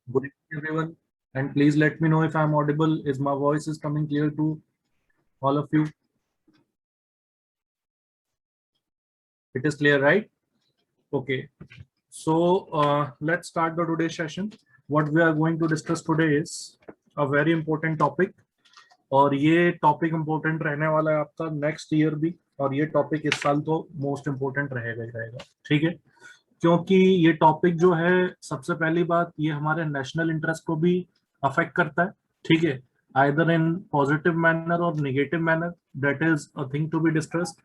Good evening, everyone, and please let me know if I'm audible. Is my voice is coming clear to all of you? It is clear, right? Okay. So let's start the today's session. What we are going to discuss today is a very important topic, और ये topic important रहने वाला है आपका next year भी, और ये topic इस साल तो मोस्ट इम्पोर्टेंट रहेगा ही रहेगा, ठीक है। क्योंकि ये टॉपिक जो है, सबसे पहली बात, ये हमारे नेशनल इंटरेस्ट को भी अफेक्ट करता है, ठीक है। आइदर इन पॉजिटिव मैनर और negative manner, that is a thing to be discussed.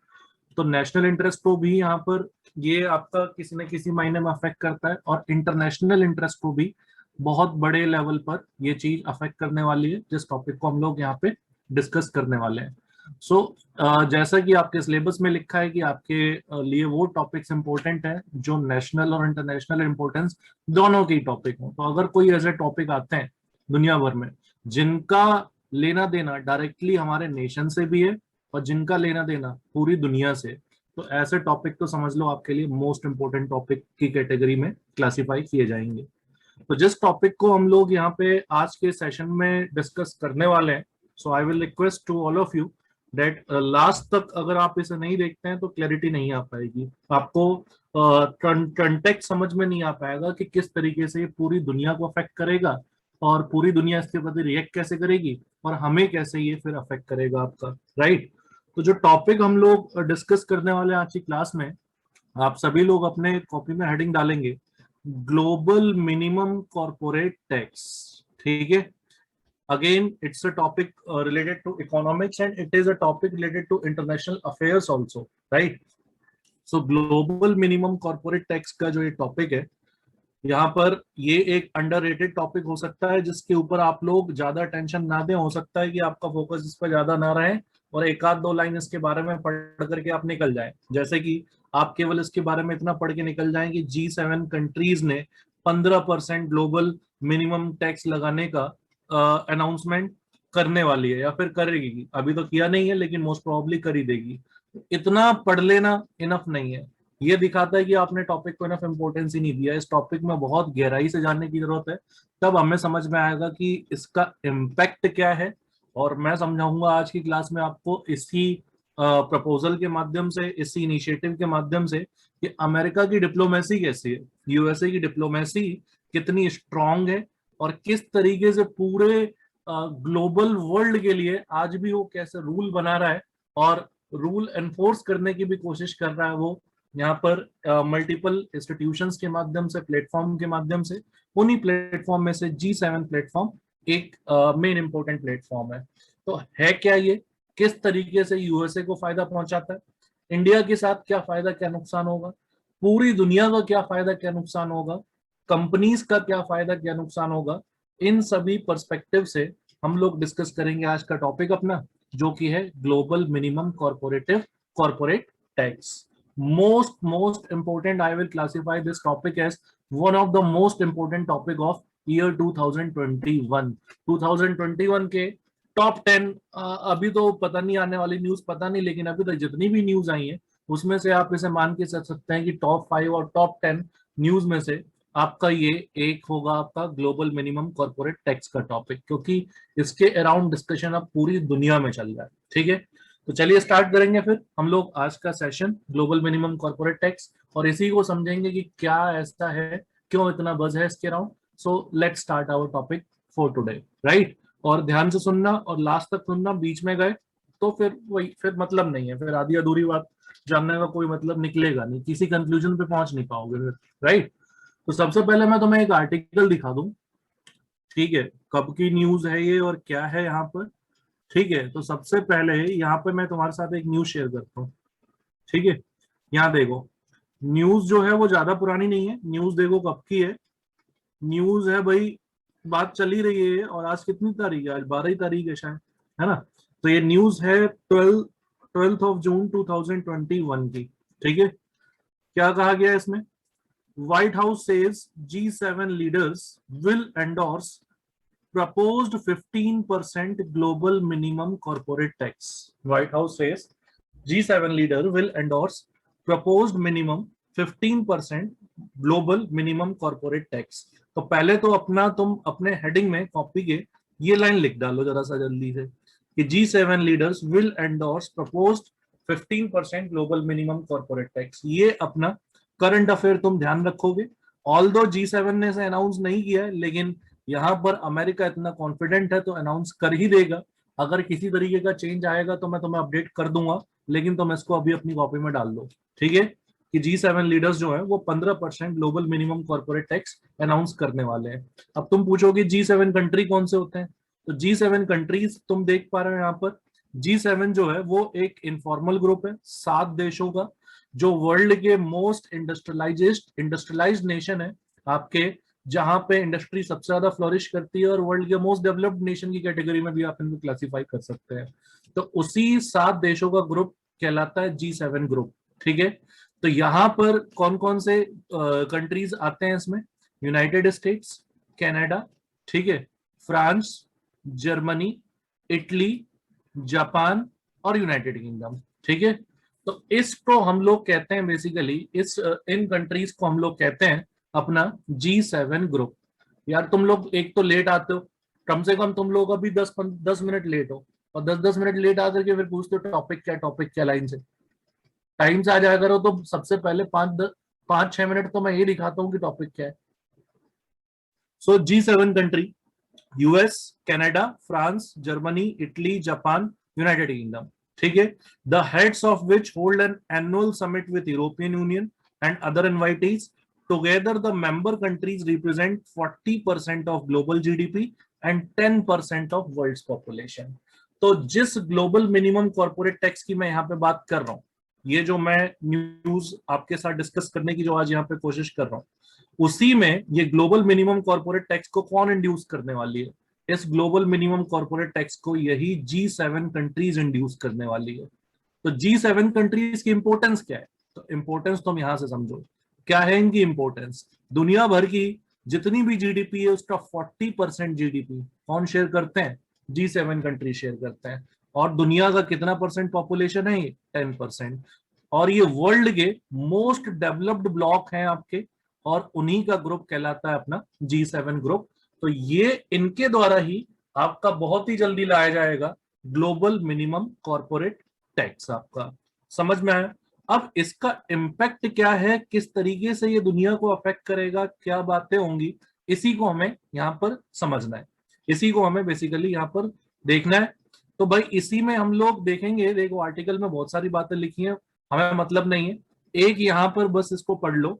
तो नेशनल इंटरेस्ट को भी यहाँ पर ये आपका किसी न किसी मायने में अफेक्ट करता है, और इंटरनेशनल इंटरेस्ट को भी बहुत बड़े लेवल पर ये चीज अफेक्ट करने वाली है, जिस टॉपिक को हम लोग यहाँ पे डिस्कस करने वाले हैं। जैसा कि आपके सिलेबस में लिखा है कि आपके लिए वो टॉपिक्स इंपॉर्टेंट है जो नेशनल और इंटरनेशनल इंपॉर्टेंस दोनों की टॉपिक हो। तो अगर कोई ऐसे टॉपिक आते हैं दुनिया भर में जिनका लेना देना डायरेक्टली हमारे नेशन से भी है और जिनका लेना देना पूरी दुनिया से, तो ऐसे टॉपिक तो समझ लो आपके लिए मोस्ट इंपोर्टेंट टॉपिक की कैटेगरी में क्लासिफाई किए जाएंगे। तो जिस टॉपिक को हम लोग यहाँ पे आज के सेशन में डिस्कस करने वाले हैं, so I will request to all of you date last तक अगर आप इसे नहीं देखते हैं तो क्लैरिटी नहीं आ पाएगी आपको, कंटेक्ट समझ में नहीं आ पाएगा कि किस तरीके से ये पूरी दुनिया को अफेक्ट करेगा और पूरी दुनिया इसके प्रति रिएक्ट कैसे करेगी और हमें कैसे ये फिर अफेक्ट करेगा आपका, राइट। तो जो टॉपिक हम लोग डिस्कस करने वाले हैं आज की क्लास में, आप सभी लोग अपने कॉपी में हेडिंग डालेंगे ग्लोबल मिनिमम कॉर्पोरेट टैक्स, ठीक है। Again, it's a topic related to economics and it is a topic related to international affairs also, right? So global minimum corporate tax का जो ये टॉपिक है, यहाँ पर ये एक अंडररेटेड टॉपिक हो सकता है जिसके ऊपर आप लोग ज्यादा टेंशन ना दें। हो सकता है कि आपका फोकस इस पर ज्यादा ना रहे और एक आध दो लाइन इसके बारे में पढ़ करके आप निकल जाएं, जैसे कि आप केवल इसके बारे में इतना पढ़ के निकल जाएं कि G7 कंट्रीज ने 15% ग्लोबल मिनिमम टैक्स लगाने का अनाउंसमेंट करने वाली है या फिर करेगी। अभी तो किया नहीं है लेकिन मोस्ट प्रोबेबली कर ही देगी। इतना पढ़ लेना इनफ नहीं है, ये दिखाता है कि आपने टॉपिक को इनफ इंपॉर्टेंस ही नहीं दिया। इस टॉपिक में बहुत गहराई से जानने की जरूरत है, तब हमें समझ में आएगा कि इसका इम्पैक्ट क्या है। और मैं समझाऊंगा आज की क्लास में आपको इसी प्रपोजल के माध्यम से, इसी इनिशिएटिव के माध्यम से, कि अमेरिका की डिप्लोमेसी कैसी है, यूएसए की डिप्लोमेसी कितनी स्ट्रांग है और किस तरीके से पूरे ग्लोबल वर्ल्ड के लिए आज भी वो कैसे रूल बना रहा है और रूल एनफोर्स करने की भी कोशिश कर रहा है वो यहाँ पर मल्टीपल इंस्टीट्यूशंस के माध्यम से, प्लेटफॉर्म के माध्यम से। उन्हीं प्लेटफॉर्म में से G7 प्लेटफॉर्म एक मेन इंपोर्टेंट प्लेटफॉर्म है। तो है क्या ये, किस तरीके से यूएसए को फायदा पहुंचाता है, इंडिया के साथ क्या फायदा क्या नुकसान होगा, पूरी दुनिया का क्या फायदा क्या नुकसान होगा, कंपनीज का क्या फायदा क्या नुकसान होगा, इन सभी पर्सपेक्टिव से हम लोग डिस्कस करेंगे आज का टॉपिक अपना, जो कि है global minimum corporate tax. Most important, I will classify this topic as one of the most important topic of year 2021। 2021 के टॉप 10, अभी तो पता नहीं आने वाली न्यूज पता नहीं, लेकिन अभी तक जितनी भी न्यूज आई है उसमें से आप इसे मान के चल सकते हैं कि टॉप 5 और टॉप 10 न्यूज में से आपका ये एक होगा, आपका ग्लोबल मिनिमम कॉर्पोरेट टैक्स का टॉपिक, क्योंकि इसके अराउंड डिस्कशन अब पूरी दुनिया में चल रहा है, ठीक है। तो चलिए स्टार्ट करेंगे फिर हम लोग आज का session global minimum corporate tax, और इसी को समझेंगे कि क्या ऐसा है, क्यों इतना बज है इसके around. So let's start our topic for today, right. और ध्यान से सुनना और लास्ट तक सुनना, बीच में गए तो फिर वही, फिर मतलब नहीं है, फिर आधी अधूरी बात जानने का कोई मतलब निकलेगा नहीं, किसी कंक्लूजन पे पहुंच नहीं पाओगे फिर, राइट। तो सबसे पहले मैं तुम्हें एक आर्टिकल दिखा दूं, ठीक है, कब की न्यूज है ये और क्या है यहाँ पर, ठीक है। तो सबसे पहले यहाँ पे मैं तुम्हारे साथ एक न्यूज शेयर करता हूँ, ठीक है। यहाँ देखो, न्यूज जो है वो ज्यादा पुरानी नहीं है, न्यूज देखो कब की है। न्यूज है भाई, बात चली रही है, और आज कितनी तारीख है, आज 12 तारीख है शायद, है ना। तो ये न्यूज है 12 जून 2021 की, ठीक है। क्या कहा गया है इसमें, White House says G7 leaders will endorse proposed 15% global minimum corporate tax। White House says G7 leader will endorse proposed minimum 15% global minimum corporate tax. तो पहले तो तुम अपने हेडिंग में कॉपी के ये लाइन लिख डालो जरा सा जल्दी से कि G7 leaders will endorse proposed 15% global minimum corporate tax. ये अपना करंट अफेयर तुम ध्यान रखोगे। ऑल्दो G7 ने से अनाउंस नहीं किया है, लेकिन यहाँ पर अमेरिका इतना कॉन्फिडेंट है तो अनाउंस कर ही देगा। अगर किसी तरीके का चेंज आएगा तो मैं तुम्हें अपडेट कर दूंगा, लेकिन तुम इसको अभी अपनी कॉपी में डाल दो, ठीक है, कि G7 लीडर्स जो है वो 15% global minimum corporate tax announce करने वाले हैं। अब तुम पूछोगे G7 कंट्री कौन से होते हैं, तो G7 कंट्रीज तुम देख पा रहे हो यहाँ पर। G7 जो है वो एक इनफॉर्मल ग्रुप है 7 देशों का, जो वर्ल्ड के मोस्ट इंडस्ट्रियलाइज्ड नेशन है आपके, जहां पे इंडस्ट्री सबसे ज्यादा फ्लोरिश करती है, और वर्ल्ड के मोस्ट डेवलप्ड नेशन की कैटेगरी में भी आप इनको क्लासिफाई कर सकते हैं। तो उसी 7 देशों का ग्रुप कहलाता है G7 ग्रुप, ठीक है। तो यहाँ पर कौन कौन से कंट्रीज आते हैं इसमें, यूनाइटेड स्टेट्स, कनाडा, ठीक है, फ्रांस, जर्मनी, इटली, जापान और यूनाइटेड किंगडम, ठीक है। तो इसको हम लोग कहते हैं बेसिकली, इन कंट्रीज को हम लोग कहते हैं अपना G7 ग्रुप। यार तुम लोग एक तो लेट आते हो, कम से कम तुम लोग अभी 10 मिनट लेट हो, और 10 मिनट लेट आकर के फिर पूछते हो टॉपिक क्या लाइन से। टाइम से आ जाया करो तो सबसे पहले 5-6 मिनट तो मैं ये दिखाता हूँ कि टॉपिक क्या है। सो G7 country, US, Canada, France, Germany, Italy, Japan, United kingdom, ठीक है। The heads of which hold an annual summit with European union and other invitees. Together, the member countries represent 40% of global GDP and 10% of world's population. तो जिस global minimum corporate tax की मैं यहाँ पे बात कर रहा हूँ, ये जो मैं न्यूज आपके साथ डिस्कस करने की जो आज यहाँ पे कोशिश कर रहा हूँ, उसी में ये ग्लोबल मिनिमम कॉर्पोरेट टैक्स को कौन इंड्यूस करने वाली है? इस ग्लोबल मिनिमम कॉर्पोरेट टैक्स को यही G7 कंट्रीज इंड्यूस करने वाली है। तो G7 कंट्रीज की इंपोर्टेंस क्या है? तो इंपोर्टेंस तुम यहां से समझो, क्या है इनकी इंपोर्टेंस। दुनिया भर की जितनी भी जीडीपी है उसका 40% जीडीपी कौन शेयर करते हैं? G7 कंट्री शेयर करते हैं। और दुनिया का कितना परसेंट पॉपुलेशन है? 10%। और ये वर्ल्ड के मोस्ट डेवलप्ड ब्लॉक हैं आपके, और उन्हीं का ग्रुप कहलाता है अपना G7 ग्रुप। तो ये इनके द्वारा ही आपका बहुत ही जल्दी लाया जाएगा ग्लोबल मिनिमम कॉर्पोरेट टैक्स। आपका समझ में आया? अब इसका इम्पैक्ट क्या है, किस तरीके से ये दुनिया को अफेक्ट करेगा, क्या बातें होंगी, इसी को हमें यहाँ पर समझना है, इसी को हमें बेसिकली यहाँ पर देखना है। तो भाई इसी में हम लोग देखेंगे, देखो आर्टिकल में बहुत सारी बातें लिखी हैं, हमें मतलब नहीं है, एक यहाँ पर बस इसको पढ़ लो,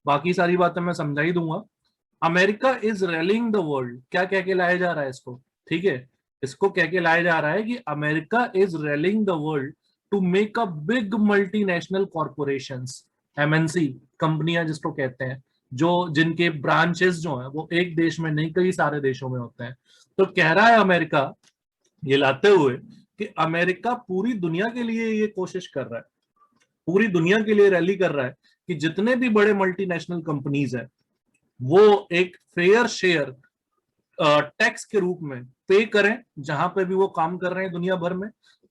बाकी सारी बातें मैं समझा ही दूंगा। America is rallying the world, क्या कह के लाया जा रहा है इसको, ठीक है, इसको कह के लाया जा रहा है कि America is rallying the world to make a big multinational corporations, MNC कंपनियां जिसको कहते हैं, जो जिनके ब्रांचेस जो हैं वो एक देश में नहीं कई सारे देशों में होते हैं। तो कह रहा है अमेरिका ये लाते हुए कि अमेरिका पूरी दुनिया के लिए ये कोशिश कर रहा है, पूरी दुनिया के लिए रैली कर रहा है कि जितने भी बड़े मल्टीनेशनल कंपनीज हैं वो एक फेयर शेयर टैक्स के रूप में पे करें जहां पे भी वो काम कर रहे हैं दुनिया भर में,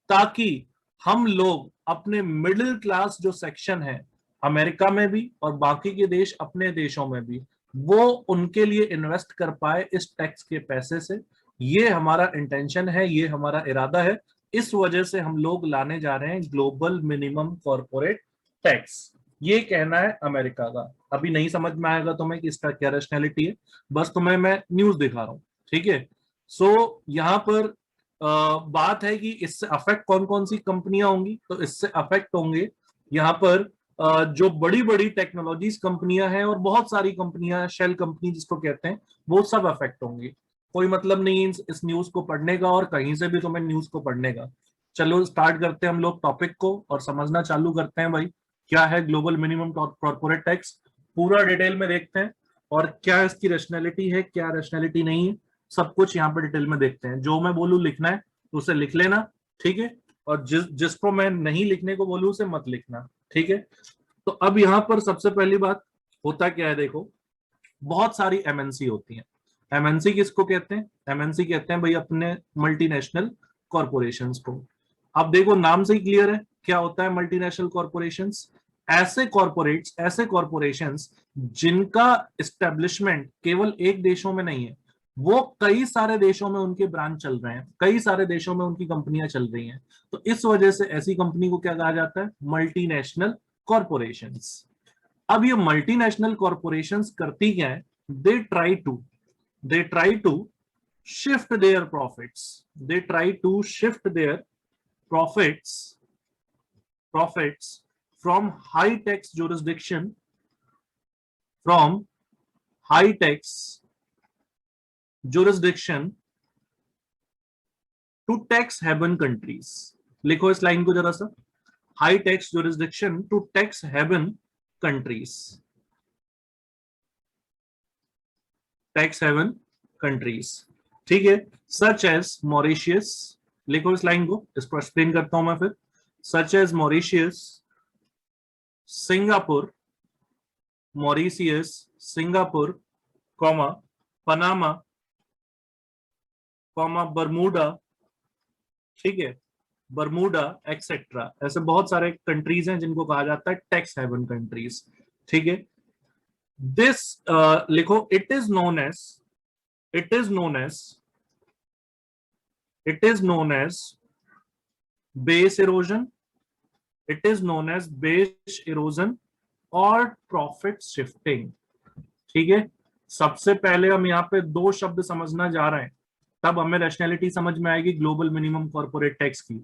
ताकि हम लोग अपने मिडिल क्लास जो सेक्शन है अमेरिका में भी और बाकी के देश अपने देशों में भी, वो उनके लिए इन्वेस्ट कर पाए इस टैक्स के पैसे से। ये हमारा इंटेंशन है, ये हमारा इरादा है, इस वजह से हम लोग लाने जा रहे हैं ग्लोबल मिनिमम कॉर्पोरेट टैक्स। ये कहना है अमेरिका का। अभी नहीं समझ में आएगा तुम्हें कि इसका क्या रैशनैलिटी है, बस तुम्हें मैं न्यूज दिखा रहा हूं, ठीक है। सो यहाँ पर बात है कि इससे अफेक्ट कौन कौन सी कंपनियां होंगी, तो इससे अफेक्ट होंगे यहाँ पर जो बड़ी बड़ी टेक्नोलॉजीज कंपनियां हैं और बहुत सारी कंपनियां, शेल कंपनी जिसको कहते हैं, वो सब अफेक्ट होंगी। कोई मतलब नहीं इस न्यूज को पढ़ने का और कहीं से भी तुम्हें न्यूज को पढ़ने का। चलो स्टार्ट करते हैं हम लोग टॉपिक को और समझना चालू करते हैं भाई क्या है ग्लोबल मिनिमम कॉर्पोरेट टैक्स, पूरा डिटेल में देखते हैं और क्या इसकी रैशनैलिटी है, क्या रैशनैलिटी नहीं है, सब कुछ यहाँ पे डिटेल में देखते हैं। जो मैं बोलूँ लिखना है तो उसे लिख लेना, ठीक है, और जिसको मैं नहीं लिखने को बोलूँ उसे मत लिखना, ठीक है। तो अब यहाँ पर सबसे पहली बात होता क्या है, देखो बहुत सारी एमएनसी होती हैं। एमएनसी किसको कहते हैं? एमएनसी कहते हैं भाई अपने मल्टीनेशनल कॉर्पोरेशंस को। अब देखो नाम से ही क्लियर है क्या होता है मल्टीनेशनल कॉर्पोरेशंस। ऐसे कॉरपोरेट्स, ऐसे कॉरपोरेशंस जिनका एस्टेब्लिशमेंट केवल एक देशों में नहीं है, वो कई सारे देशों में उनके ब्रांच चल रहे हैं, कई सारे देशों में उनकी कंपनियां चल रही हैं। तो इस वजह से ऐसी कंपनी को क्या कहा जाता है? Multinational corporations. अब ये मल्टीनेशनल कॉरपोरेशंस करती क्या है? They try to shift their profits, they try to shift their profits from high tax jurisdiction, from high tax jurisdiction to tax haven countries। लिखो इस लाइन को जरा सा, high tax jurisdiction to tax haven countries, tax haven countries, ठीक है। सच as Mauritius, लिखो इस line को, इसको एक्सप्लेन करता हूं मैं फिर। Such as Mauritius, Singapore, Mauritius, Singapore, comma Panama, comma Bermuda, ठीक है, बरमूडा एक्सेट्रा। ऐसे बहुत सारे कंट्रीज हैं जिनको कहा जाता है टैक्स हेवन कंट्रीज, ठीक है। दिस लिखो, it is known as base erosion, it is known as base erosion और प्रॉफिट शिफ्टिंग, ठीक है। सबसे पहले हम यहाँ पे दो शब्द समझना जा रहे हैं, तब हमें रैशनैलिटी समझ में आएगी ग्लोबल मिनिमम कॉर्पोरेट टैक्स की।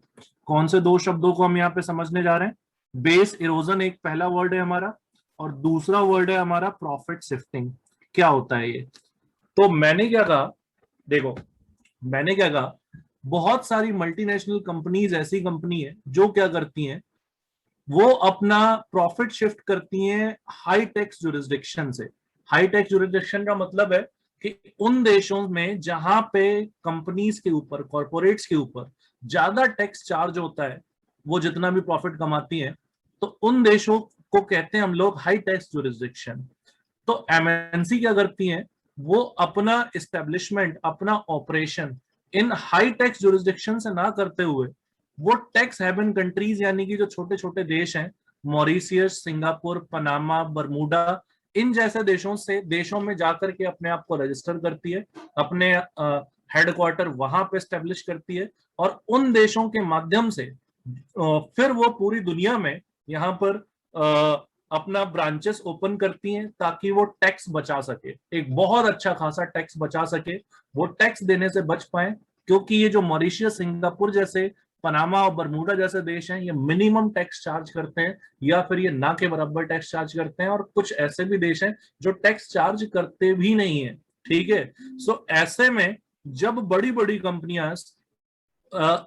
कौन से दो शब्दों को हम यहाँ पे समझने जा रहे हैं? बेस इरोजन एक पहला वर्ड है हमारा, और दूसरा वर्ड है हमारा प्रॉफिट शिफ्टिंग। क्या होता है ये? तो मैंने क्या कहा, देखो मैंने क्या कहा, बहुत सारी मल्टीनेशनल कंपनीज ऐसी कंपनी है जो क्या करती हैं, वो अपना प्रॉफिट शिफ्ट करती हैं हाई टैक्स जुरिस्डिक्शन से। हाई टैक्स जुरिस्डिक्शन का मतलब है कि उन देशों में जहां पे कंपनीज के ऊपर, कॉर्पोरेट्स के ऊपर ज्यादा टैक्स चार्ज होता है, वो जितना भी प्रॉफिट कमाती हैं, तो उन देशों को कहते हैं हम लोग हाई टैक्स जुरिस्डिक्शन। तो एमएनसी क्या करती हैं, वो अपना एस्टेब्लिशमेंट, अपना operation in high tax jurisdiction से ना करते हुए वो टैक्स हेवन कंट्रीज, यानी कि जो छोटे छोटे देश हैं, मॉरिशियस, सिंगापुर, पनामा, बरमूडा, इन जैसे देशों में जाकर के अपने आप को रजिस्टर करती है, अपने हेडक्वार्टर वहां पे स्टेब्लिश करती है, और उन देशों के माध्यम से फिर वो पूरी दुनिया में यहाँ पर अपना ब्रांचेस ओपन करती हैं, ताकि वो टैक्स बचा सके, एक बहुत अच्छा खासा टैक्स बचा सके, वो टैक्स देने से बच पाए। क्योंकि ये जो मॉरिशियस, सिंगापुर जैसे, पनामा और बरमूडा जैसे देश हैं, ये मिनिमम टैक्स चार्ज करते हैं, या फिर ये ना के बराबर टैक्स चार्ज करते हैं, और कुछ ऐसे भी देश हैं जो टैक्स चार्ज करते भी नहीं है, ठीक है। सो ऐसे में जब बड़ी बड़ी कंपनियां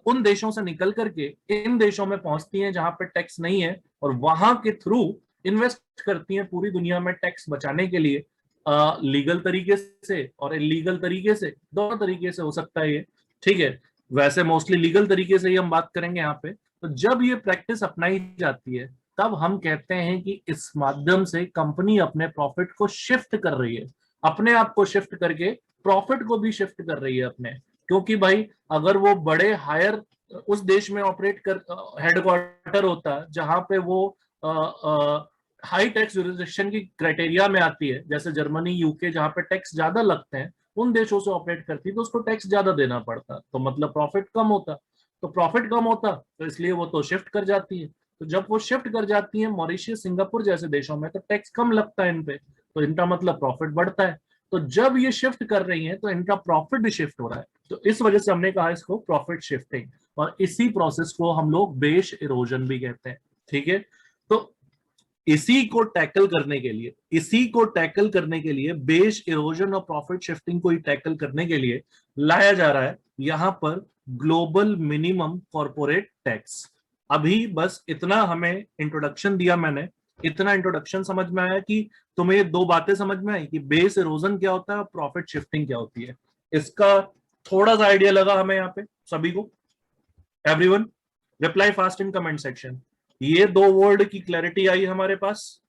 उन देशों से निकल करके इन देशों में पहुंचती हैं जहां पे टैक्स नहीं है, और वहां के थ्रू इन्वेस्ट करती हैं पूरी दुनिया में टैक्स बचाने के लिए, लीगल तरीके से और इलीगल तरीके से, दोनों तरीके से हो सकता है ये, ठीक है। वैसे मोस्टली लीगल तरीके से ही हम बात करेंगे यहाँ पे। तो जब ये प्रैक्टिस अपनाई जाती है, तब हम कहते हैं कि इस माध्यम से कंपनी अपने प्रॉफिट को शिफ्ट कर रही है, अपने आप को शिफ्ट करके प्रॉफिट को भी शिफ्ट कर रही है अपने। क्योंकि भाई अगर वो बड़े हायर उस देश में ऑपरेट कर, हेडक्वार्टर होता है जहां पे वो हाई टैक्स जुरिस्डिक्शन की क्राइटेरिया में आती है, जैसे जर्मनी, यूके, जहां पे टैक्स ज्यादा लगते हैं, उन देशों से ऑपरेट करती है, तो उसको टैक्स ज्यादा देना पड़ता, तो मतलब प्रॉफिट कम होता। तो प्रॉफिट कम होता तो इसलिए वो तो शिफ्ट कर जाती है। तो जब वो शिफ्ट कर जाती है मॉरिशियस, सिंगापुर जैसे देशों में, तो टैक्स कम लगता है इन पे, तो इनका मतलब प्रॉफिट बढ़ता है। तो जब ये शिफ्ट कर रही है तो इनका प्रॉफिट भी शिफ्ट हो रहा है, तो इस वजह से हमने कहा इसको प्रॉफिट शिफ्टिंग, और इसी प्रोसेस को हम लोग बेस इरोजन भी कहते हैं, ठीक है। तो इसी को टैकल करने के लिए बेस इरोजन और प्रॉफिट शिफ्टिंग को ही टैकल करने के लिए लाया जा रहा है यहां पर ग्लोबल मिनिमम कॉर्पोरेट टैक्स। अभी बस इतना हमें इंट्रोडक्शन दिया मैंने, इतना इंट्रोडक्शन समझ में आया कि तुम्हें ये दो बातें समझ में आई कि बेस इरोजन क्या होता है और प्रॉफिट शिफ्टिंग क्या होती है। इसका थोड़ा सा आइडिया लगा हमें यहाँ पे सभी को? Everyone reply fast in comment section. ये दो वर्ड की क्लैरिटी आई हमारे पास?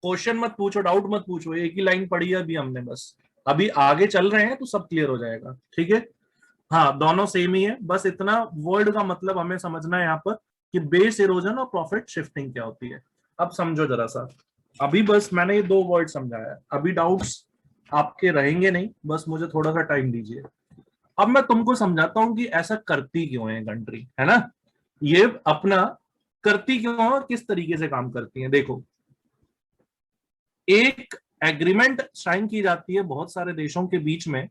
क्वेश्चन मत पूछो, डाउट मत पूछो, एक ही लाइन पढ़ी है अभी हमने, बस अभी आगे चल रहे हैं तो सब क्लियर हो जाएगा, ठीक है। हाँ, दोनों सेम ही है, बस इतना वर्ड का मतलब हमें समझना है यहाँ पर कि बेस इरोजन और प्रॉफिट शिफ्टिंग क्या होती है। अब समझो जरा सा, अभी बस मैंने ये 2 वर्ड समझाया, अभी डाउट्स आपके रहेंगे नहीं, बस मुझे थोड़ा सा टाइम दीजिए। अब मैं तुमको समझाता हूं कि ऐसा करती क्यों है कंट्री, है ना, ये अपना करती क्यों है और किस तरीके से काम करती है। देखो, एक एग्रीमेंट साइन की जाती है बहुत सारे देशों के बीच में,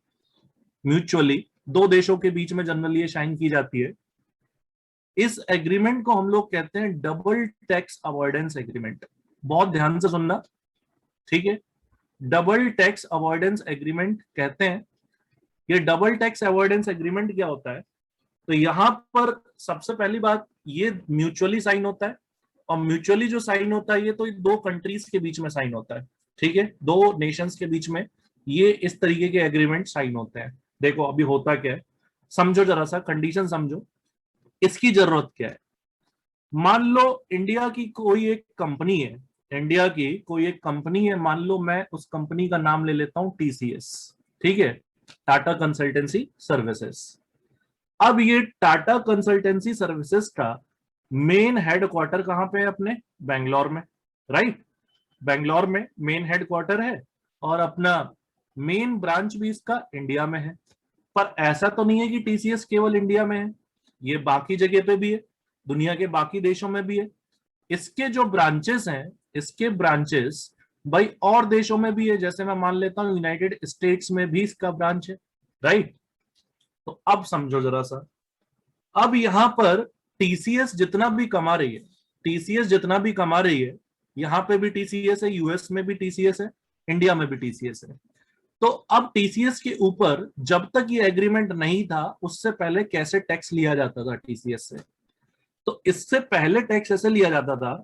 म्यूचुअली 2 देशों के बीच में जनरली ये साइन की जाती है। इस एग्रीमेंट को हम लोग कहते हैं डबल टैक्स अवॉइडेंस एग्रीमेंट। बहुत ध्यान से सुनना, ठीक है, डबल टैक्स अवॉइडेंस एग्रीमेंट कहते हैं। ये डबल टैक्स अवॉइडेंस एग्रीमेंट क्या होता है, तो यहां पर सबसे पहली बात, ये म्यूचुअली साइन होता है, और म्यूचुअली जो साइन होता है ये तो 2 कंट्रीज के बीच में साइन होता है, ठीक है, 2 नेशंस के बीच में ये इस तरीके के एग्रीमेंट साइन होते हैं। देखो अभी होता क्या है, समझो जरा सा, कंडीशन समझो, इसकी जरूरत क्या है। मान लो इंडिया की कोई एक कंपनी है, इंडिया की कोई एक कंपनी है, मान लो मैं उस कंपनी का नाम ले लेता हूं टीसीएस, ठीक है, टाटा कंसल्टेंसी सर्विसेज। अब ये टाटा कंसल्टेंसी सर्विसेज का मेन हेडक्वार्टर कहां पे है, अपने बेंगलोर में, राइट, बेंगलोर में मेन हेडक्वार्टर है, और अपना मेन ब्रांच भी इसका इंडिया में है। पर ऐसा तो नहीं है कि टीसीएस केवल इंडिया में है, ये बाकी जगह पे भी है, दुनिया के बाकी देशों में भी है। इसके जो ब्रांचेस हैं, इसके ब्रांचेस भाई और देशों में भी है, जैसे मैं मान लेता हूं यूनाइटेड स्टेट्स में भी इसका ब्रांच है, राइट। तो अब समझो जरा सा, अब यहां पर टीसीएस जितना भी कमा रही है, टीसीएस जितना भी कमा रही है, यहां पे भी टीसीएस है, यूएस में भी टीसीएस है, इंडिया में भी टीसीएस है। तो अब टीसीएस के ऊपर जब तक ये एग्रीमेंट नहीं था, उससे पहले कैसे टैक्स लिया जाता था टीसीएस से, तो इससे पहले टैक्स ऐसे लिया जाता था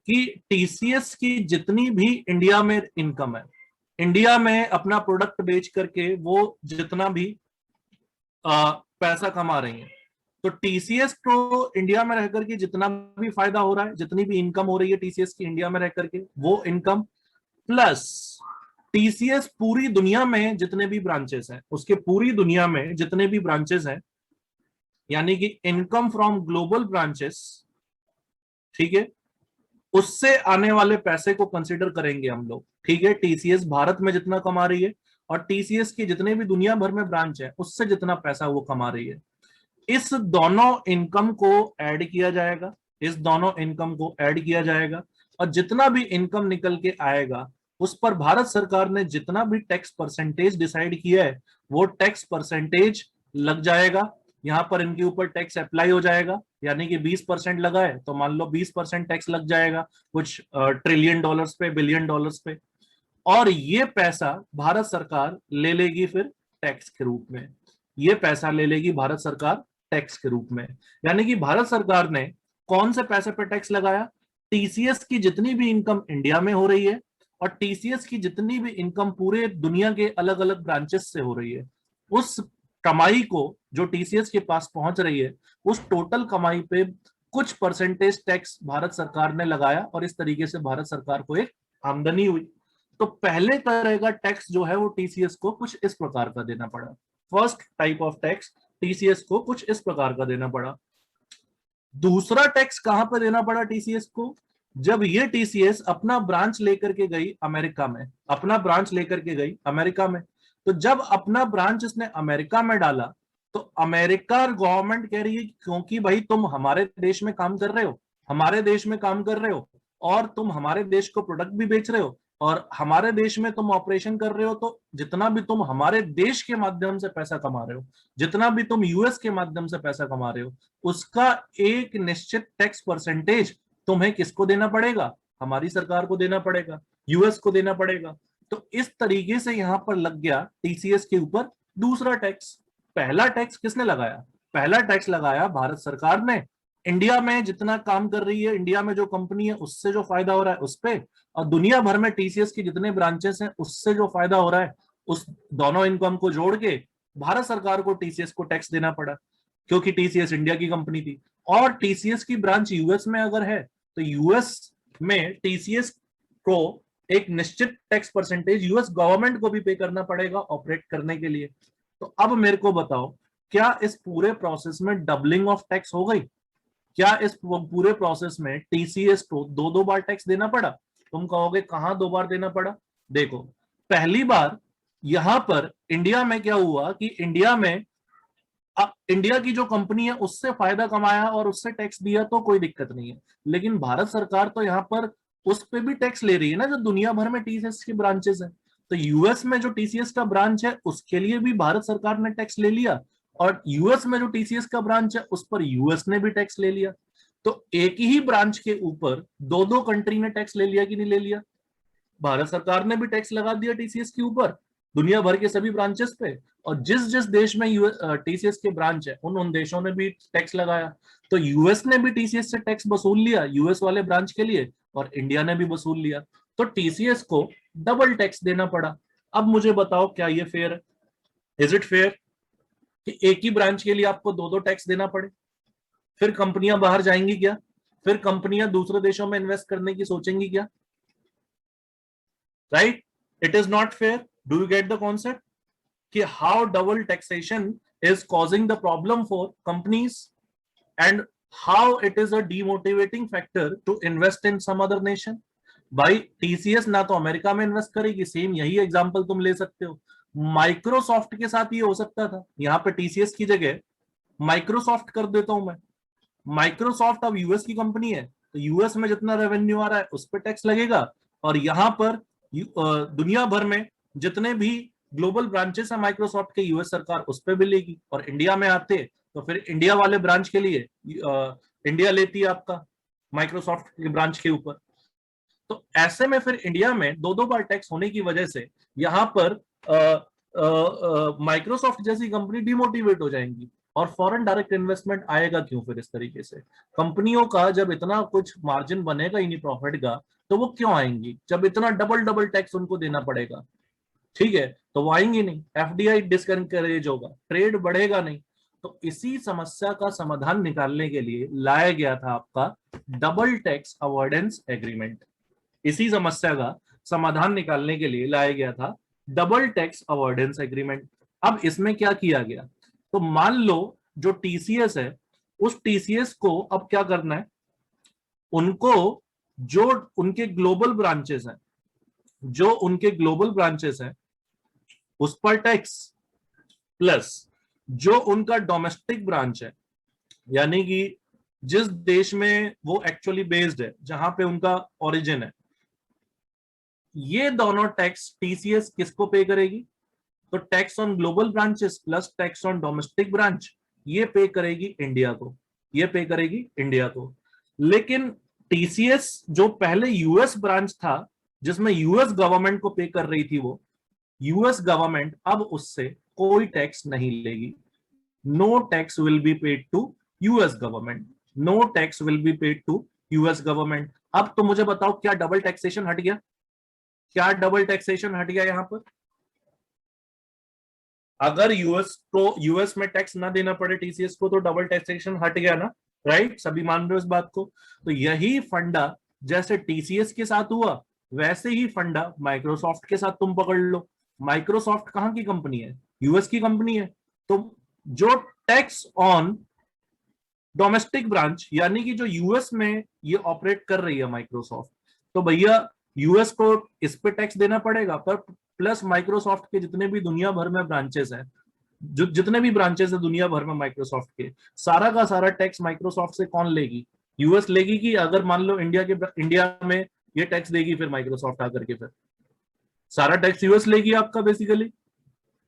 कि टीसीएस की जितनी भी इंडिया में इनकम है, इंडिया में अपना प्रोडक्ट बेच करके वो जितना भी पैसा कमा रही है, तो टीसीएस को इंडिया में रहकर के जितना भी फायदा हो रहा है, जितनी भी इनकम हो रही है टीसीएस की इंडिया में रहकर के, वो इनकम प्लस टीसीएस पूरी दुनिया में जितने भी ब्रांचेस हैं, उसके पूरी दुनिया में जितने भी ब्रांचेस हैं, यानी कि इनकम फ्रॉम ग्लोबल ब्रांचेस, ठीक है, उससे आने वाले पैसे को कंसीडर करेंगे हम लोग, ठीक है। टीसीएस भारत में जितना कमा रही है और टीसीएस की जितने भी दुनिया भर में ब्रांच है, उससे जितना पैसा वो कमा रही है, इस दोनों इनकम को ऐड किया जाएगा, इस दोनों इनकम को ऐड किया जाएगा, और जितना भी इनकम निकल के आएगा उस पर भारत सरकार ने जितना भी टैक्स परसेंटेज डिसाइड किया है, वो टैक्स परसेंटेज लग जाएगा। यहां पर इनके ऊपर टैक्स अप्लाई हो जाएगा, यानी कि 20% लगा है तो मान लो 20% टैक्स लग जाएगा, कुछ ट्रिलियन डॉलर्स पे, बिलियन डॉलर्स पे, और ये पैसा भारत सरकार ले लेगी फिर टैक्स के रूप में, ये पैसा ले लेगी भारत सरकार टैक्स के रूप में। यानी कि भारत सरकार ने कौन से पैसे पे टैक्स लगाया, टीसीएस की जितनी भी इनकम इंडिया में हो रही है और टीसीएस की जितनी भी इनकम पूरे दुनिया के अलग अलग ब्रांचेस से हो रही है, उस कमाई को जो टीसीएस के पास पहुंच रही है, उस टोटल कमाई पे कुछ परसेंटेज टैक्स भारत सरकार ने लगाया, और इस तरीके से भारत सरकार को एक आमदनी हुई। तो पहले तरह का टैक्स जो है वो टीसीएस को कुछ इस प्रकार का देना पड़ा, first type of tax TCS को कुछ इस प्रकार का देना पड़ा। दूसरा टैक्स कहां पर देना पड़ा टीसीएस को, जब ये टीसीएस अपना ब्रांच लेकर के गई अमेरिका में, अपना ब्रांच लेकर के गई अमेरिका में, तो जब अपना ब्रांच इसने अमेरिका में डाला, तो अमेरिका गवर्नमेंट कह रही है क्योंकि भाई तुम हमारे देश में काम कर रहे हो, हमारे देश में काम कर रहे हो, और तुम हमारे देश को प्रोडक्ट भी बेच रहे हो, और हमारे देश में तुम ऑपरेशन कर रहे हो, तो जितना भी तुम हमारे देश के माध्यम से पैसा कमा रहे हो, जितना भी तुम यूएस के माध्यम से पैसा कमा रहे हो, उसका एक निश्चित टैक्स परसेंटेज तुम्हें किसको देना पड़ेगा, हमारी सरकार को देना पड़ेगा, यूएस को देना पड़ेगा। तो इस तरीके से यहां पर लग गया टीसीएस के ऊपर दूसरा टैक्स। पहला टैक्स किसने लगाया, पहला टैक्स लगाया भारत सरकार ने, इंडिया में जितना काम कर रही है, इंडिया में जो कंपनी है उससे जो फायदा हो रहा है उस पे, और दुनिया भर में टीसीएस के जितने ब्रांचेस हैं उससे जो फायदा हो रहा है, उस दोनों इनकम को जोड़ के भारत सरकार को टीसीएस को टैक्स देना पड़ा, क्योंकि टीसीएस इंडिया की कंपनी थी। और टीसीएस की ब्रांच यूएस में अगर है, तो यूएस में टीसीएस को एक निश्चित टैक्स परसेंटेज यूएस गवर्नमेंट को भी पे करना पड़ेगा ऑपरेट करने के लिए। तो अब मेरे को बताओ, क्या इस पूरे प्रोसेस में डबलिंग ऑफ टैक्स हो गई, क्या इस पूरे प्रोसेस में टीसीएस को दो दो बार टैक्स देना पड़ा? तुम कहोगे कहां दो बार देना पड़ा? देखो, पहली बार यहां पर इंडिया में क्या हुआ कि इंडिया की जो कंपनी है उससे फायदा कमाया और उससे टैक्स दिया तो कोई दिक्कत नहीं है। लेकिन भारत सरकार तो यहाँ पर उस पे भी टैक्स ले रही है ना, जो दुनिया भर में टीसीएस के ब्रांचेस है। तो यूएस में जो टीसीएस का ब्रांच है उसके लिए भी भारत सरकार ने टैक्स ले लिया, और यूएस में जो टीसीएस का ब्रांच है उस पर यूएस ने भी टैक्स ले लिया। तो एक ही ब्रांच के ऊपर दो दो कंट्री ने टैक्स ले लिया कि नहीं ले लिया? भारत सरकार ने भी टैक्स लगा दिया टीसीएस के ऊपर, दुनिया भर के सभी ब्रांचेस पे। और जिस जिस देश में टीसीएस के ब्रांच है उन उन देशों ने भी टैक्स लगाया। तो यूएस ने भी टीसीएस से टैक्स वसूल लिया यूएस वाले ब्रांच के लिए, और इंडिया ने भी वसूल लिया। तो टीसीएस को डबल टैक्स देना पड़ा। अब मुझे बताओ, क्या ये फेयर है? इज इट फेयर कि एक ही ब्रांच के लिए आपको दो दो टैक्स देना पड़े? फिर कंपनियां बाहर जाएंगी क्या? फिर कंपनियां दूसरे देशों में इन्वेस्ट करने की सोचेंगी क्या? Right? It is not fair. Do you get the concept कि how double taxation is causing the problem for companies and how it is a demotivating factor to invest in some other nation? भाई TCS ना तो America में invest करेगी, same यही example तुम ले सकते हो। माइक्रोसॉफ्ट के साथ ये हो सकता था, यहाँ पे टीसीएस की जगह माइक्रोसॉफ्ट कर देता हूं मैं। माइक्रोसॉफ्ट अब यूएस की कंपनी है, तो यूएस में जितना रेवेन्यू आ रहा है उस पर टैक्स लगेगा, और यहां पर दुनिया भर में जितने भी ग्लोबल ब्रांचेस है माइक्रोसॉफ्ट के, यूएस सरकार उस पर भी लेगी। और इंडिया में आते तो फिर इंडिया वाले ब्रांच के लिए इंडिया लेती है आपका माइक्रोसॉफ्ट के ब्रांच के ऊपर। तो ऐसे में फिर इंडिया में दो दो बार टैक्स होने की वजह से यहां पर माइक्रोसॉफ्ट जैसी कंपनी डिमोटिवेट हो जाएंगी, और फॉरेन डायरेक्ट इन्वेस्टमेंट आएगा क्यों फिर? इस तरीके से कंपनियों का जब इतना कुछ मार्जिन बनेगा ही नहीं प्रॉफिट का, तो वो क्यों आएंगी? जब इतना डबल डबल टैक्स उनको देना पड़ेगा, ठीक है, तो वो आएंगी नहीं। एफडीआई डिसकरेज होगा, ट्रेड बढ़ेगा नहीं। तो इसी समस्या का समाधान निकालने के लिए लाया गया था आपका डबल टैक्स अवॉइडेंस एग्रीमेंट। इसी समस्या का समाधान निकालने के लिए लाया गया था डबल टैक्स अवॉइडेंस एग्रीमेंट। अब इसमें क्या किया गया, तो मान लो जो टीसीएस है, उस टीसीएस को अब क्या करना है, उनको जो उनके ग्लोबल ब्रांचेस हैं, उस पर टैक्स, प्लस जो उनका डोमेस्टिक ब्रांच है, यानी कि जिस देश में वो एक्चुअली बेस्ड है, जहां पे उनका ओरिजिन है, ये दोनों टैक्स टीसीएस किसको पे करेगी? तो tax on global branches plus tax on domestic branch, ये पे करेगी इंडिया को। लेकिन टीसीएस जो पहले यूएस ब्रांच था, जिसमें यूएस गवर्नमेंट को पे कर रही थी, वो यूएस गवर्नमेंट अब उससे कोई टैक्स नहीं लेगी। No tax will be paid to US government. अब तो मुझे बताओ, क्या डबल टैक्सेशन हट गया? यहां पर अगर यूएस में टैक्स ना देना पड़े टीसीएस को, तो डबल टैक्सेशन हट गया ना? राइट? सभी मान रहे हो इस बात को? तो यही फंडा जैसे टीसीएस के साथ हुआ, वैसे ही फंडा माइक्रोसॉफ्ट के साथ तुम पकड़ लो। माइक्रोसॉफ्ट कहां की कंपनी है? यूएस की कंपनी है। तो जो टैक्स ऑन डोमेस्टिक ब्रांच, यानी कि जो यूएस में ये ऑपरेट कर रही है माइक्रोसॉफ्ट, तो भैया यूएस को इस पे टैक्स देना पड़ेगा, पर प्लस माइक्रोसॉफ्ट के जितने भी दुनिया भर में ब्रांचेस हैं, जितने भी ब्रांचेस है दुनिया भर में माइक्रोसॉफ्ट के, सारा का सारा टैक्स माइक्रोसॉफ्ट से कौन लेगी? यूएस लेगी। कि अगर मान लो इंडिया में ये टैक्स देगी, फिर माइक्रोसॉफ्ट आकर के फिर सारा टैक्स यूएस लेगी आपका बेसिकली,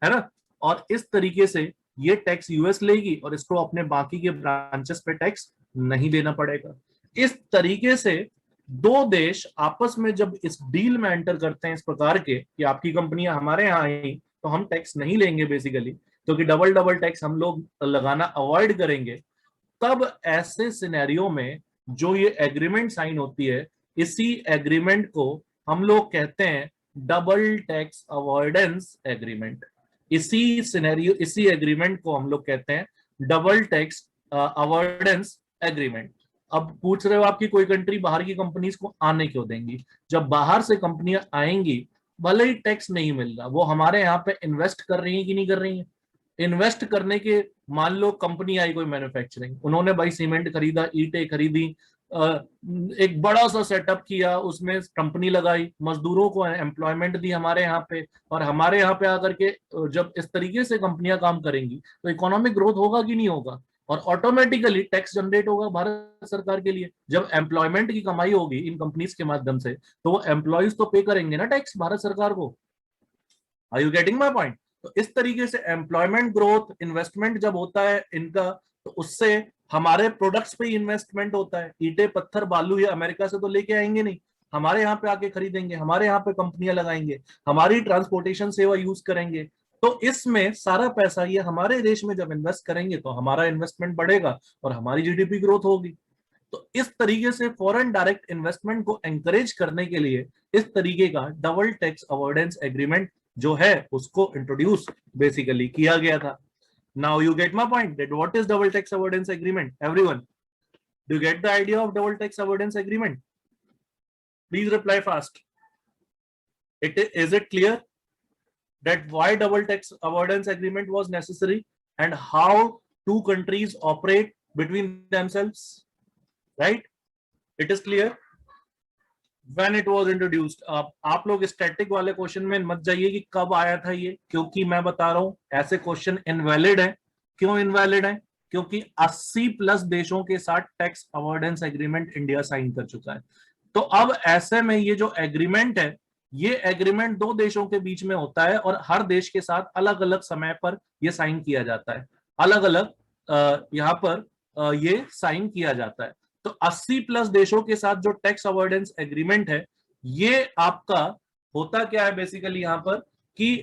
है ना? और इस तरीके से ये टैक्स यूएस लेगी और इसको अपने बाकी के ब्रांचेस पे टैक्स नहीं देना पड़ेगा। इस तरीके से दो देश आपस में जब इस डील में एंटर करते हैं इस प्रकार के, कि आपकी कंपनियां हमारे यहाँ आई तो हम टैक्स नहीं लेंगे बेसिकली, क्योंकि डबल डबल टैक्स हम लोग लगाना अवॉइड करेंगे, तब ऐसे सिनेरियो में जो ये एग्रीमेंट साइन होती है, इसी एग्रीमेंट को हम लोग कहते हैं डबल टैक्स अवॉइडेंस एग्रीमेंट। इसी एग्रीमेंट को हम लोग कहते हैं डबल टैक्स अवॉइडेंस एग्रीमेंट। अब पूछ रहे हो आपकी कोई कंट्री बाहर की कंपनीज को आने क्यों देंगी? जब बाहर से कंपनियां आएंगी, भले ही टैक्स नहीं मिल रहा, वो हमारे यहाँ पे इन्वेस्ट कर रही है कि नहीं कर रही है? इन्वेस्ट करने के, मान लो कंपनी आई कोई मैन्युफैक्चरिंग, उन्होंने भाई सीमेंट खरीदा, ईंटें खरीदी, एक बड़ा सा सेटअप किया, उसमें कंपनी लगाई, मजदूरों को एम्प्लॉयमेंट दी हमारे यहाँ पे, और हमारे यहाँ पे आकर के जब इस तरीके से कंपनियां काम करेंगी तो इकोनॉमिक ग्रोथ होगा कि नहीं होगा, और ऑटोमेटिकली टैक्स जनरेट होगा भारत सरकार के लिए। जब एम्प्लॉयमेंट की कमाई होगी इन कंपनीज के माध्यम से, तो वो एम्प्लॉयज तो पे करेंगे ना टैक्स भारत सरकार को। Are you getting my point? तो इस तरीके से एम्प्लॉयमेंट ग्रोथ, इन्वेस्टमेंट जब होता है इनका, तो उससे हमारे प्रोडक्ट्स पे इन्वेस्टमेंट होता है। ईंटे पत्थर बालू ये अमेरिका से तो लेके आएंगे नहीं, हमारे यहाँ पे आके खरीदेंगे, हमारे यहाँ पे कंपनियां लगाएंगे, हमारी ट्रांसपोर्टेशन सेवा यूज करेंगे। तो इसमें सारा पैसा ये हमारे देश में जब इन्वेस्ट करेंगे तो हमारा इन्वेस्टमेंट बढ़ेगा और हमारी जीडीपी ग्रोथ होगी। तो इस तरीके से फॉरेन डायरेक्ट इन्वेस्टमेंट को एंकरेज करने के लिए इस तरीके का डबल टैक्स अवॉइडेंस एग्रीमेंट जो है उसको इंट्रोड्यूस बेसिकली किया गया था। Now you get my point that what is double tax avoidance agreement? Everyone, do you get the idea of double tax avoidance agreement? Please reply fast. Is it clear that why double tax avoidance agreement was necessary and how two countries operate between themselves? Right? It is clear when it was introduced. आप लोग static वाले question में मत जाइए कि कब आया था ये, क्योंकि मैं बता रहा हूं ऐसे क्वेश्चन इनवैलिड है। क्यों इनवैलिड है? क्योंकि 80 प्लस देशों के साथ tax avoidance agreement India sign कर चुका है। तो अब ऐसे में ये जो एग्रीमेंट है, ये एग्रीमेंट दो देशों के बीच में होता है और हर देश के साथ अलग अलग समय पर ये साइन किया जाता है, अलग अलग यहाँ पर ये साइन किया जाता है। तो 80 प्लस देशों के साथ जो टैक्स अवॉइडेंस एग्रीमेंट है, ये आपका होता क्या है बेसिकली यहाँ पर, कि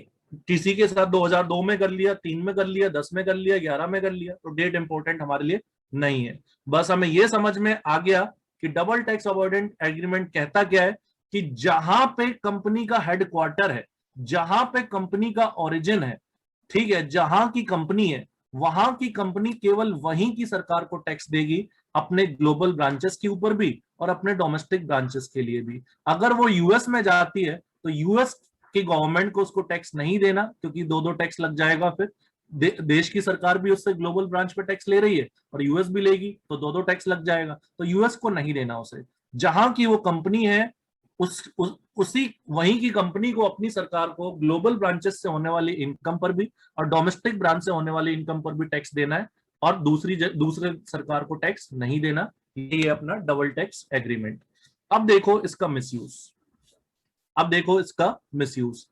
किसी के साथ 2002 में कर लिया, 3 में कर लिया, 10 में कर लिया, 11 में कर लिया, तो डेट इंपॉर्टेंट हमारे लिए नहीं है। बस हमें यह समझ में आ गया कि डबल टैक्स अवॉइडेंस एग्रीमेंट कहता क्या है, कि जहां पे कंपनी का हेडक्वार्टर है, जहां पे कंपनी का ओरिजिन है, ठीक है, जहां की कंपनी है, वहां की कंपनी केवल वहीं की सरकार को टैक्स देगी, अपने ग्लोबल ब्रांचेस के ऊपर भी और अपने डोमेस्टिक ब्रांचेस के लिए भी। अगर वो यूएस में जाती है तो यूएस की गवर्नमेंट को उसको टैक्स नहीं देना, क्योंकि दो दो टैक्स लग जाएगा। फिर देश की सरकार भी उससे ग्लोबल ब्रांच पे टैक्स ले रही है और यूएस भी लेगी, तो दो दो टैक्स लग जाएगा, तो यूएस को नहीं देना उसे। जहां की वो कंपनी है उसी वहीं की कंपनी को, अपनी सरकार को ग्लोबल ब्रांचेस से होने वाली इनकम पर भी और डोमेस्टिक ब्रांच से होने वाली इनकम पर भी टैक्स देना है, और दूसरे सरकार को टैक्स नहीं देना। ये अपना डबल टैक्स एग्रीमेंट। अब देखो इसका मिसयूज, अब देखो इसका मिसयूज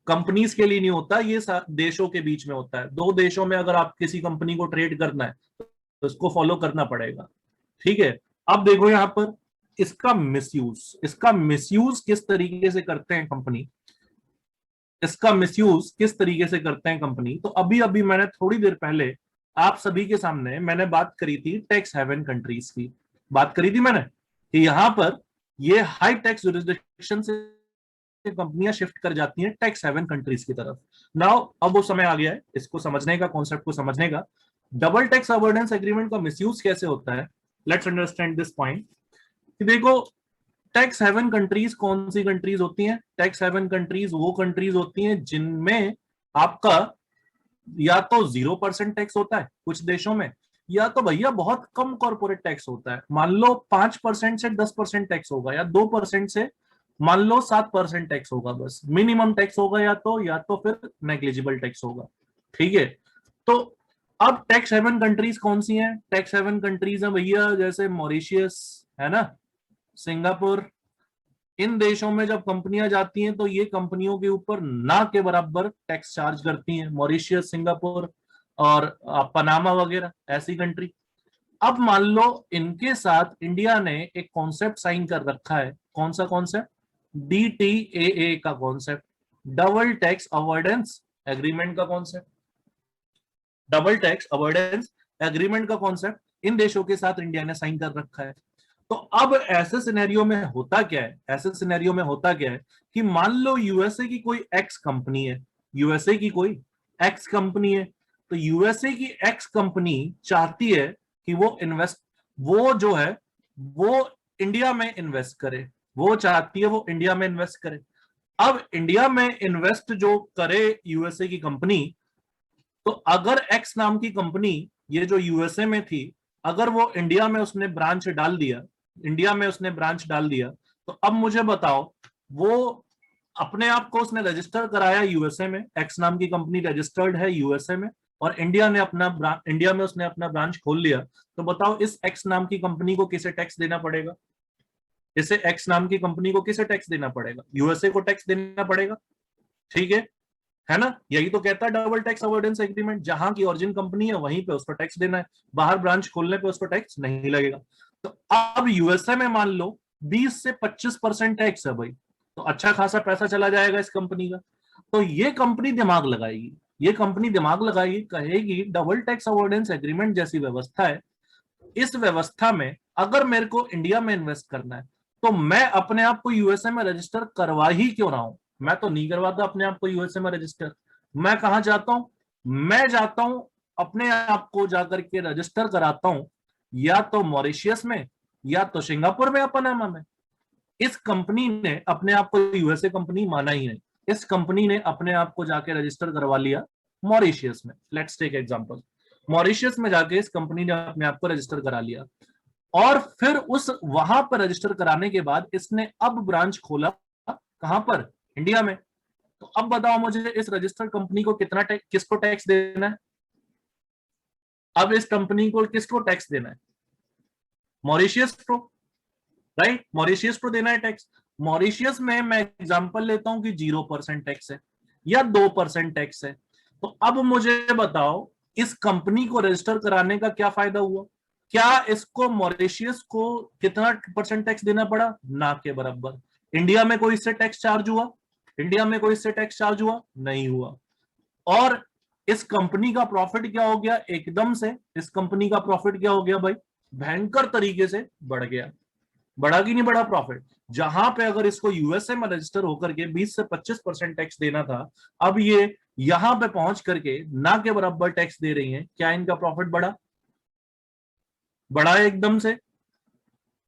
कंपनीज के लिए नहीं होता, ये देशों के बीच में होता है। दो देशों में अगर आप किसी कंपनी को ट्रेड करना है तो इसको फॉलो करना पड़ेगा, ठीक है। अब देखो यहां पर इसका मिसयूज किस तरीके से करते हैं कंपनी, इसका मिसयूज किस तरीके से करते हैं कंपनी। तो अभी अभी मैंने थोड़ी देर पहले आप सभी के सामने मैंने बात करी थी टैक्स हेवन कंट्रीज की, बात करी थी मैंने कि यहां पर ये हाई टैक्स जुरिस्डिक्शन से कंपनियां शिफ्ट कर जाती हैं टैक्स हेवन कंट्रीज की तरफ। नाउ अब वो समय आ गया है इसको समझने का, कॉन्सेप्ट को समझने का। डबल टैक्स अवॉइडेंस एग्रीमेंट का मिसयूज कैसे होता है, लेट्स अंडरस्टैंड दिस पॉइंट। कि देखो टैक्स हेवन कंट्रीज कौन सी कंट्रीज होती हैं? टैक्स हेवन कंट्रीज वो कंट्रीज होती हैं जिनमें आपका या तो 0% टैक्स होता है कुछ देशों में, या तो भैया बहुत कम कॉर्पोरेट टैक्स होता है। मान लो 5% से 10% टैक्स होगा, या 2% से मान लो 7% टैक्स होगा, बस मिनिमम टैक्स होगा, या तो फिर नेग्लिजिबल टैक्स होगा, ठीक है। तो अब टैक्स हेवन कंट्रीज कौन सी हैं? टैक्स हेवन कंट्रीज हैं भैया जैसे मॉरिशियस है ना, सिंगापुर। इन देशों में जब कंपनियां जाती हैं तो ये कंपनियों के ऊपर ना के बराबर टैक्स चार्ज करती हैं, मॉरिशियस, सिंगापुर और पनामा वगैरह ऐसी कंट्री। अब मान लो इनके साथ इंडिया ने एक कॉन्सेप्ट साइन कर रखा है, कौन सा कॉन्सेप्ट? DTAA का concept, double tax avoidance agreement का concept. Double tax avoidance agreement का कॉन्सेप्ट इन देशों के साथ इंडिया ने साइन कर रखा है। तो अब ऐसे सिनेरियो में होता क्या है, ऐसे सिनेरियो में होता क्या है कि मान लो यूएसए की कोई एक्स कंपनी है, यूएसए की कोई एक्स कंपनी है, तो यूएसए की एक्स कंपनी चाहती है कि वो जो है वो इंडिया में इन्वेस्ट करे, वो चाहती है वो इंडिया में इन्वेस्ट करे। अब इंडिया में इन्वेस्ट जो करे यूएसए की कंपनी, तो अगर एक्स नाम की कंपनी ये जो यूएसए में थी, अगर वो इंडिया में उसने ब्रांच डाल दिया, इंडिया में उसने ब्रांच डाल दिया, तो अब मुझे बताओ, वो अपने आप को उसने रजिस्टर कराया यूएसए में, एक्स नाम की कंपनी रजिस्टर्ड है यूएसए में, और इंडिया में उसने अपना ब्रांच खोल लिया, तो बताओ इस एक्स नाम की कंपनी को किसे टैक्स देना पड़ेगा? इसे एक्स नाम की कंपनी को किसे टैक्स देना पड़ेगा? यूएसए को टैक्स देना पड़ेगा, ठीक है ना? यही तो कहता है डबल टैक्स अवॉइडेंस एग्रीमेंट, जहां की ओरिजिन कंपनी है वहीं पे उसको टैक्स देना है, बाहर ब्रांच खोलने पे उसको टैक्स नहीं लगेगा। तो अब यूएसए में मान लो 20 से 25% टैक्स है भाई, तो अच्छा खासा पैसा चला जाएगा इस कंपनी का। तो ये कंपनी दिमाग लगाएगी, ये कंपनी दिमाग लगाएगी, कहेगी डबल टैक्स अवॉइडेंस एग्रीमेंट जैसी व्यवस्था है, इस व्यवस्था में अगर मेरे को इंडिया में इन्वेस्ट करना है, तो मैं अपने आप को यूएसए में रजिस्टर करवा ही क्यों रहा हूं? मैं तो नहीं करवाता अपने आप को यूएसए में रजिस्टर। मैं कहां जाता हूं? मैं जाता हूं अपने आप को जाकर के रजिस्टर कराता हूं, या तो मॉरिशियस में, या तो सिंगापुर में, या पनामा में। इस कंपनी ने अपने आप को यूएसए कंपनी माना ही नहीं, इस कंपनी ने अपने आप को जाके रजिस्टर करवा लिया मॉरिशियस में। लेट्स टेक एग्जांपल, मॉरिशियस में जाके इस कंपनी ने अपने आप को रजिस्टर करा लिया, और फिर उस वहां पर रजिस्टर कराने के बाद इसने अब ब्रांच खोला कहां पर? इंडिया में। तो अब बताओ मुझे, इस रजिस्टर्ड कंपनी को किसको टैक्स देना है? अब इस कंपनी को किसको टैक्स देना है? मॉरिशियस को, राइट? मॉरिशियस को देना है टैक्स। मॉरिशियस में मैं एग्जांपल लेता हूं कि 0% टैक्स है या 2% टैक्स है। तो अब मुझे बताओ, इस कंपनी को रजिस्टर कराने का क्या फायदा हुआ? क्या इसको मॉरिशियस को कितना % टैक्स देना पड़ा? ना के बराबर। इंडिया में कोई इससे टैक्स चार्ज हुआ? इंडिया में कोई इससे टैक्स चार्ज हुआ? नहीं हुआ। और इस कंपनी का प्रॉफिट क्या हो गया? एकदम से इस कंपनी का प्रॉफिट क्या हो गया भाई? भयंकर तरीके से बढ़ गया। बढ़ा कि नहीं बढ़ा प्रॉफिट? जहां पे अगर इसको यूएसए में रजिस्टर होकर के 20 से 25% टैक्स देना था, अब ये यहां पे पहुंच करके ना के बराबर टैक्स दे रही हैं। क्या इनका प्रॉफिट बढ़ा? बढ़ा एकदम से।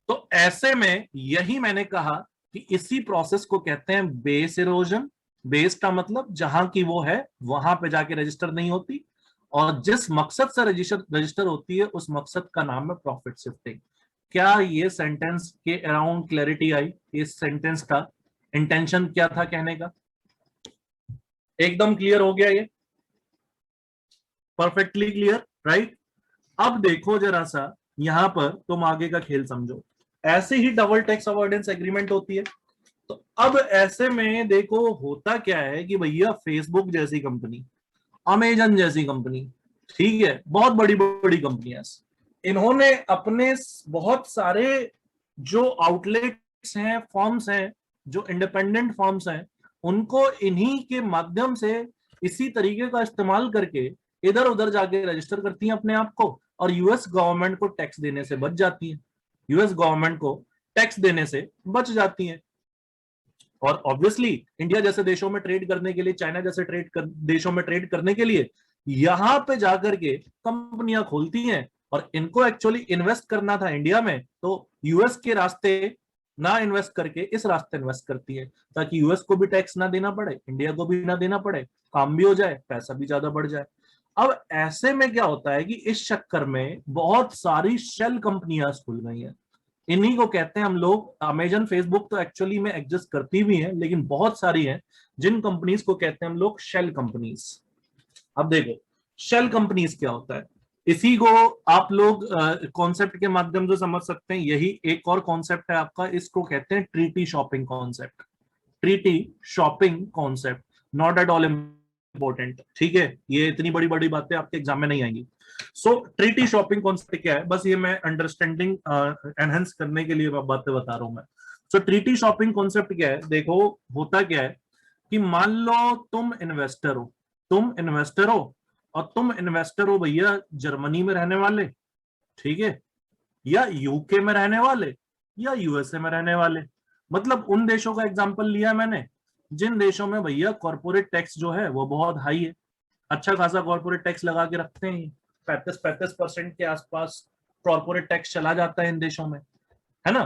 तो ऐसे में यही मैंने कहा कि इसी प्रोसेस को कहते हैं बेस इरोजन। बेस का मतलब जहां की वो है वहां पे जाके रजिस्टर नहीं होती, और जिस मकसद से रजिस्टर होती है उस मकसद का नाम है प्रॉफिट शिफ्टिंग। क्या ये सेंटेंस के अराउंड क्लैरिटी आई? इस सेंटेंस का इंटेंशन क्या था कहने का? एकदम क्लियर हो गया ये? Perfectly clear, right? अब देखो जरा सा, यहां पर तुम आगे का खेल समझो। ऐसे ही डबल टैक्स अवॉइडेंस एग्रीमेंट होती है। तो अब ऐसे में देखो होता क्या है कि भैया फेसबुक जैसी कंपनी, अमेजन जैसी कंपनी, ठीक है, बहुत बड़ी बड़ी कंपनियां, इन्होंने अपने बहुत सारे जो आउटलेट्स हैं, फॉर्म्स हैं, जो इंडिपेंडेंट फॉर्म्स हैं, उनको इन्हीं के माध्यम से, इसी तरीके का इस्तेमाल करके इधर उधर जाके रजिस्टर करती हैं अपने आप को, और यूएस गवर्नमेंट को टैक्स देने से बच जाती हैं। यूएस गवर्नमेंट को टैक्स देने से बच जाती हैं। और ऑब्वियसली इंडिया जैसे देशों में ट्रेड करने के लिए, चाइना जैसे देशों में ट्रेड करने के लिए यहां पे जाकर के कंपनियां खोलती हैं, और इनको एक्चुअली इन्वेस्ट करना था इंडिया में, तो यूएस के रास्ते ना इन्वेस्ट करके इस रास्ते इन्वेस्ट करती है, ताकि यूएस को भी टैक्स ना देना पड़े, इंडिया को भी ना देना पड़े, काम भी हो जाए, पैसा भी ज्यादा बढ़ जाए। अब ऐसे में क्या होता है कि इस चक्कर में बहुत सारी शेल कंपनियां खुल गई हैं। इन्हीं को कहते हैं हम लोग, अमेजन फेसबुक तो एक्चुअली में एग्जिस्ट करती भी हैं, लेकिन बहुत सारी हैं जिन कंपनीज को कहते हैं हम लोग शेल कंपनीज। अब देखो शेल कंपनीज क्या होता है, इसी को आप लोग कॉन्सेप्ट के माध्यम से समझ सकते हैं। यही एक और कॉन्सेप्ट है आपका, इसको कहते हैं treaty shopping concept. Treaty shopping concept, not at all important, ठीक है, ये इतनी बड़ी बड़ी बातें आपके एग्जाम में नहीं आएंगी। सो ट्रीटी शॉपिंग कॉन्सेप्ट क्या है, बस ये मैं अंडरस्टैंडिंग एनहेंस करने के लिए बातें बता रहा हूं मैं। सो ट्रीटी शॉपिंग कॉन्सेप्ट क्या है, देखो होता क्या है कि मान लो तुम इन्वेस्टर हो, तुम इन्वेस्टर हो, और तुम इन्वेस्टर हो भैया जर्मनी में रहने वाले, ठीक है, या यूके में रहने वाले, या यूएसए में रहने वाले। मतलब उन देशों का एग्जांपल लिया मैंने जिन देशों में भैया कॉर्पोरेट टैक्स जो है वो बहुत हाई है, अच्छा खासा कॉर्पोरेट टैक्स लगा के रखते हैं, 35% के आसपास कॉर्पोरेट टैक्स चला जाता है इन देशों में, है ना?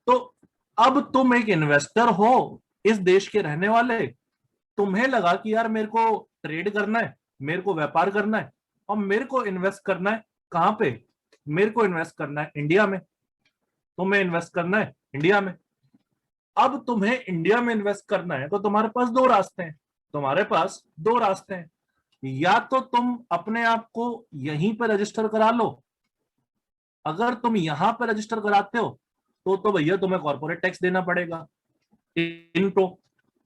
तो अब तुम एक इन्वेस्टर हो, इस देश के रहने वाले, तुम्हें लगा कि यार मेरे को ट्रेड करना है, मेरे को व्यापार करना है और मेरे को इन्वेस्ट करना है कहां पे, मेरे को इन्वेस्ट करना है इंडिया में, तुम्हें इन्वेस्ट करना है इंडिया में। अब तुम्हें इंडिया में इन्वेस्ट करना है तो तुम्हारे पास दो रास्ते हैं, तुम्हारे पास दो रास्ते हैं। या तो तुम अपने आप को यहीं पर रजिस्टर करा लो, अगर तुम यहां पर रजिस्टर कराते हो तो भैया तुम्हें कॉर्पोरेट टैक्स देना पड़ेगा इनको।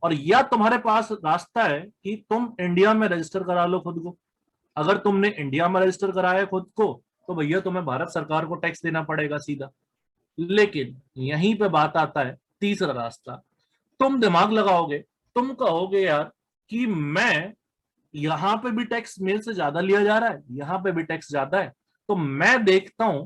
और या तुम्हारे पास रास्ता है कि तुम इंडिया में रजिस्टर करा लो खुद को। अगर तुमने इंडिया में रजिस्टर कराया खुद को तो भैया तुम्हें भारत सरकार को टैक्स देना पड़ेगा सीधा। लेकिन यहीं पे बात आता है तीसरा रास्ता, तुम दिमाग लगाओगे, तुम कहोगे यार कि मैं यहां पे भी टैक्स मेरे से ज्यादा लिया जा रहा है, यहां पे भी टैक्स ज्यादा है, तो मैं देखता हूं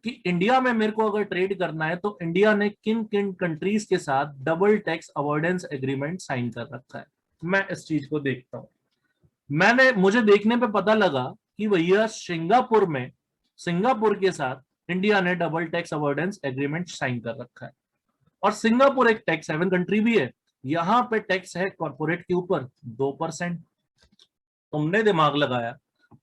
कि इंडिया में मेरे को अगर ट्रेड करना है तो इंडिया ने किन किन कंट्रीज के साथ double tax avoidance agreement sign कर रखा है। मैं इस चीज को देखता हूं, मुझे देखने पे पता लगा कि भैया सिंगापुर के साथ इंडिया ने double tax avoidance agreement sign कर रखा है। और सिंगापुर एक टैक्स हेवन कंट्री भी है, यहां पे टैक्स है कॉर्पोरेट के ऊपर 2%। तुमने दिमाग लगाया,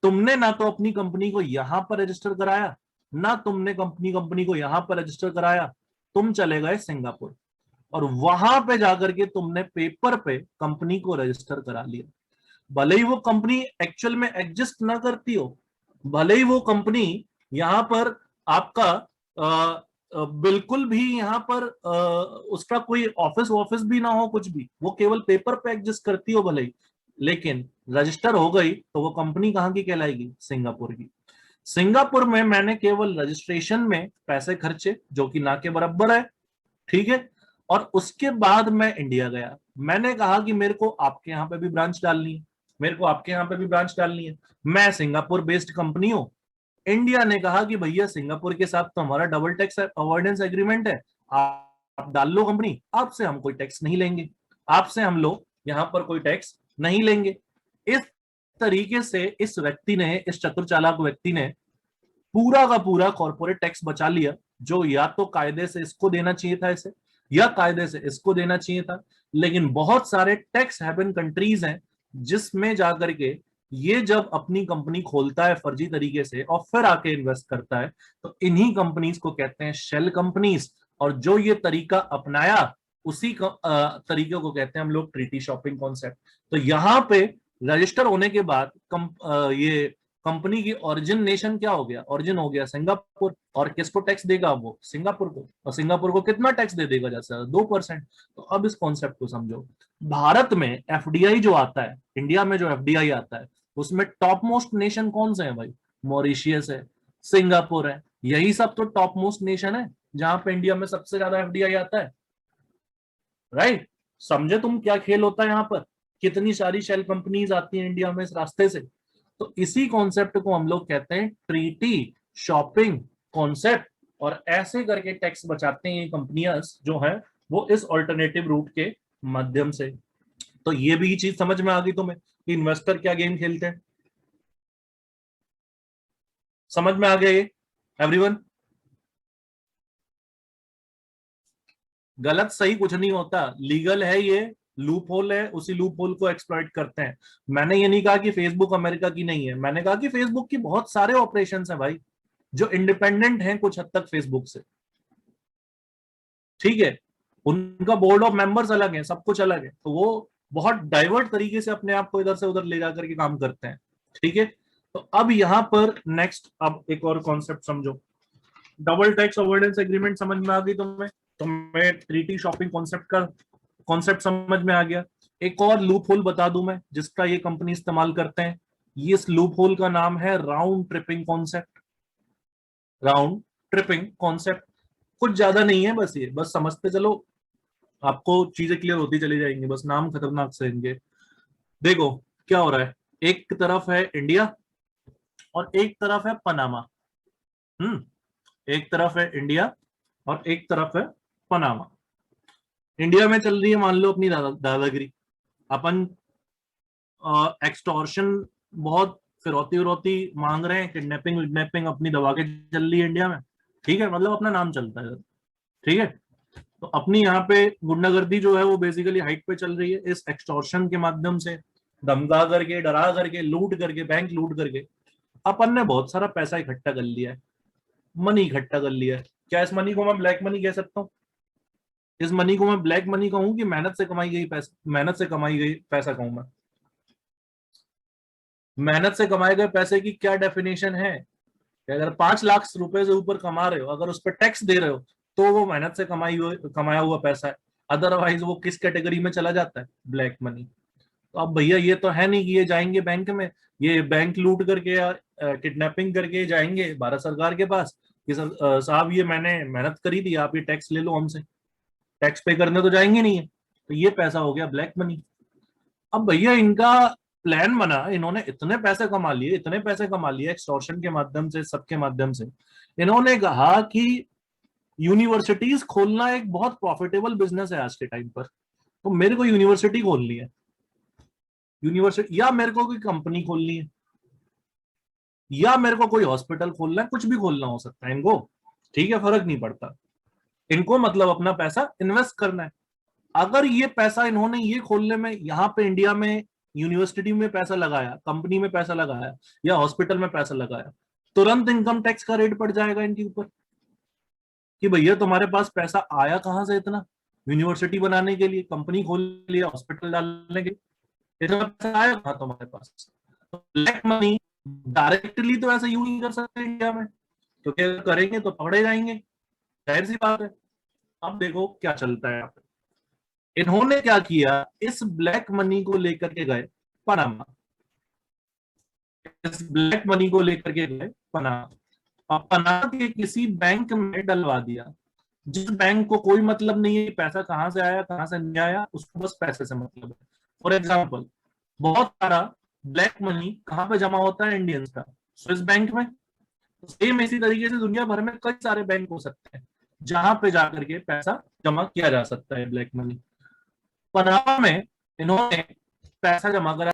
तुमने ना तो अपनी कंपनी को यहां पर रजिस्टर कराया, ना तुमने कंपनी को यहां पर रजिस्टर कराया, तुम चले गए सिंगापुर और वहां पे जाकर के तुमने पेपर पे कंपनी को रजिस्टर करा लिया। भले ही वो कंपनी एक्चुअल में एग्जिस्ट ना करती हो, भले ही वो कंपनी यहां पर आपका बिल्कुल भी यहां पर उसका कोई ऑफिस ऑफिस भी ना हो, कुछ भी, वो केवल पेपर पे एग्जिस्ट करती हो भले ही, लेकिन रजिस्टर हो गई तो वो कंपनी कहां की कहलाएगी, सिंगापुर की। सिंगापुर में मैंने केवल रजिस्ट्रेशन में पैसे खर्चे जो कि ना के बराबर है, ठीक है। और उसके बाद मैं इंडिया गया, मैंने कहा कि मेरे को आपके यहाँ पे भी ब्रांच डालनी है, मेरे को आपके यहाँ पे भी ब्रांच डालनी है, मैं सिंगापुर बेस्ड कंपनी हूँ। इंडिया ने कहा कि भैया सिंगापुर के साथ तो हमारा डबल टैक्स अवॉइडेंस एग्रीमेंट है, आप डाल लो कंपनी, आपसे हम कोई टैक्स नहीं लेंगे, आपसे हम लोग यहाँ पर कोई टैक्स नहीं लेंगे। इस तरीके से इस व्यक्ति ने, इस चतुर चालाक व्यक्ति ने पूरा का पूरा कॉर्पोरेट टैक्स बचा लिया, जो या तो कायदे से इसको देना चाहिए था इसे, या कायदे से इसको देना चाहिए था। लेकिन बहुत सारे टैक्स हेवन कंट्रीज हैं जिसमें जाकर के ये जब अपनी कंपनी खोलता है फर्जी तरीके से और फिर आके इन्वेस्ट करता है, तो इन्हीं कंपनीज को कहते हैं शेल कंपनीज। और जो ये तरीका अपनाया उसी तरीके को कहते हैं हम लोग ट्रीटी शॉपिंग कॉन्सेप्ट। तो यहाँ पे रजिस्टर होने के बाद ये कंपनी की ओरिजिन नेशन क्या हो गया, ओरिजिन हो गया सिंगापुर। और किसको टैक्स देगा वो, सिंगापुर को। और सिंगापुर को कितना टैक्स दे देगा, जैसे 2%। तो अब इस कॉन्सेप्ट को समझो। भारत में एफडीआई जो आता है, इंडिया में जो एफडीआई आता है, उसमें टॉप मोस्ट नेशन कौन से है भाई, मॉरिशियस है, सिंगापुर है, यही सब तो टॉप मोस्ट नेशन है जहां पे इंडिया में सबसे ज्यादा एफडीआई आता है, राइट। समझे तुम क्या खेल होता है यहाँ पर, कितनी सारी शेल कंपनीज आती हैं इंडिया में इस रास्ते से। तो इसी कॉन्सेप्ट को हम लोग कहते हैं ट्रीटी शॉपिंग कॉन्सेप्ट। और ऐसे करके टैक्स बचाते हैं ये कंपनियां जो है वो इस ऑल्टरनेटिव रूट के माध्यम से। तो ये भी चीज समझ में आ गई तुम्हें कि इन्वेस्टर क्या गेम खेलते हैं, समझ में आ गया ये एवरीवन। गलत सही कुछ नहीं होता, लीगल है ये, लूप होल है, उसी लूप होल को एक्सप्लॉइट करते हैं। मैंने ये नहीं कहा कि फेसबुक अमेरिका की नहीं है, मैंने कहा कि फेसबुक की बहुत सारे ऑपरेशंस हैं भाई जो इंडिपेंडेंट हैं कुछ हद तक फेसबुक से, ठीक है। उनका बोर्ड ऑफ मेंबर्स अलग है, सब कुछ अलग है, तो वो बहुत डाइवर्ट तरीके से अपने आप को इधर से उधर ले जाकर के काम करते हैं, ठीक है। तो अब यहां पर नेक्स्ट, अब एक और कॉन्सेप्ट समझो। डबल टैक्स अवॉइडेंस एग्रीमेंट समझ में आ गई तुम्हें, तुम्हें ट्रीटी शॉपिंग कॉन्सेप्ट का कॉन्सेप्ट समझ में आ गया। एक और लूप होल बता दूं मैं जिसका ये कंपनी इस्तेमाल करते हैं, ये इस लूप होल का नाम है round tripping concept. Round tripping concept कुछ ज्यादा नहीं है, बस ये बस समझते चलो, आपको चीजें क्लियर होती चली जाएंगी, बस नाम खतरनाक से इनके। देखो क्या हो रहा है, एक तरफ है इंडिया और एक तरफ है पनामा। एक तरफ है इंडिया और एक तरफ है पनामा। इंडिया में चल रही है मान लो अपनी दादागिरी, अपन एक्सटॉर्शन बहुत फिरौती उरौती मांग रहे हैं, किडनैपिंग विडनैपिंग अपनी दबा के चल रही है इंडिया में, ठीक है, मतलब अपना नाम चलता है, ठीक है। तो अपनी यहाँ पे गुंडागर्दी जो है वो बेसिकली हाइट पे चल रही है इस एक्सटॉर्शन के माध्यम से। धमका करके, डरा करके, लूट करके, बैंक लूट करके अपन ने बहुत सारा पैसा इकट्ठा कर लिया है, मनी इकट्ठा कर लिया है। क्या इस मनी को मैं ब्लैक मनी कह सकता हूँ? इस मनी को मैं ब्लैक मनी कहूँ कि मेहनत से कमाई गई पैसा, मेहनत से कमाई गई पैसा कहूँ मैं? मेहनत से कमाए गए पैसे की क्या डेफिनेशन है कि अगर 5 लाख रुपए से ऊपर कमा रहे हो, अगर उस पर टैक्स दे रहे हो, तो वो मेहनत से कमाया हुआ पैसा है। अदरवाइज वो किस कैटेगरी में चला जाता है? Black money. तो अब भैया ये तो है नहीं कि ये जाएंगे बैंक में, ये बैंक लूट करके या किडनैपिंग करके जाएंगे भारत सरकार के पास कि सर साहब ये मैंने मेहनत करी थी, आप ये टैक्स ले लो हमसे। टैक्स पे करने तो जाएंगे नहीं है, तो ये पैसा हो गया ब्लैक मनी। अब भैया इनका प्लान बना, इन्होंने इतने पैसे कमा लिए, इतने पैसे कमा लिए एक्सटॉर्शन के माध्यम से, सबके माध्यम से। इन्होंने कहा कि यूनिवर्सिटीज खोलना एक बहुत प्रॉफिटेबल बिजनेस है आज के टाइम पर, तो मेरे को यूनिवर्सिटी खोलनी है। यूनिवर्सिटी, या मेरे को कोई कंपनी खोलनी है, या मेरे को कोई हॉस्पिटल खोलना है, कुछ भी खोलना हो सकता है इनको, ठीक है, फर्क नहीं पड़ता। इनको मतलब अपना पैसा इन्वेस्ट करना है। अगर ये पैसा इन्होंने ये खोलने में, यहाँ पे इंडिया में यूनिवर्सिटी में पैसा लगाया, कंपनी में पैसा लगाया, या हॉस्पिटल में पैसा लगाया, तुरंत इनकम टैक्स का रेट पड़ जाएगा इनके ऊपर कि भैया तुम्हारे पास पैसा आया कहां से इतना, यूनिवर्सिटी बनाने के लिए, कंपनी खोल लिया, हॉस्पिटल डालने के लिए, इतना पैसा आया कहां तुम्हारे पास? ब्लैक मनी डायरेक्टली तो ऐसा यूज नहीं कर सकते इंडिया में, क्योंकि अगर करेंगे तो पकड़े जाएंगे, जाहिर सी बात है। अब देखो क्या चलता है यहाँ पे। इन्होंने क्या किया, इस ब्लैक मनी को लेकर के गए पनामा, इस ब्लैक मनी को लेकर के गए पनामा, और पनामा के किसी बैंक में डलवा दिया, जिस बैंक को कोई मतलब नहीं है पैसा कहां से आया कहां से नहीं आया, उसको बस पैसे से मतलब है। फॉर एग्जाम्पल, बहुत सारा ब्लैक मनी कहां पे जमा होता है इंडियंस का? स्विस बैंक में। सेम इसी तरीके से दुनिया भर में कई सारे बैंक हो सकते हैं जहां पे जाकर के पैसा जमा किया जा सकता है ब्लैक मनी। पनामा में इन्होंने पैसा जमा करा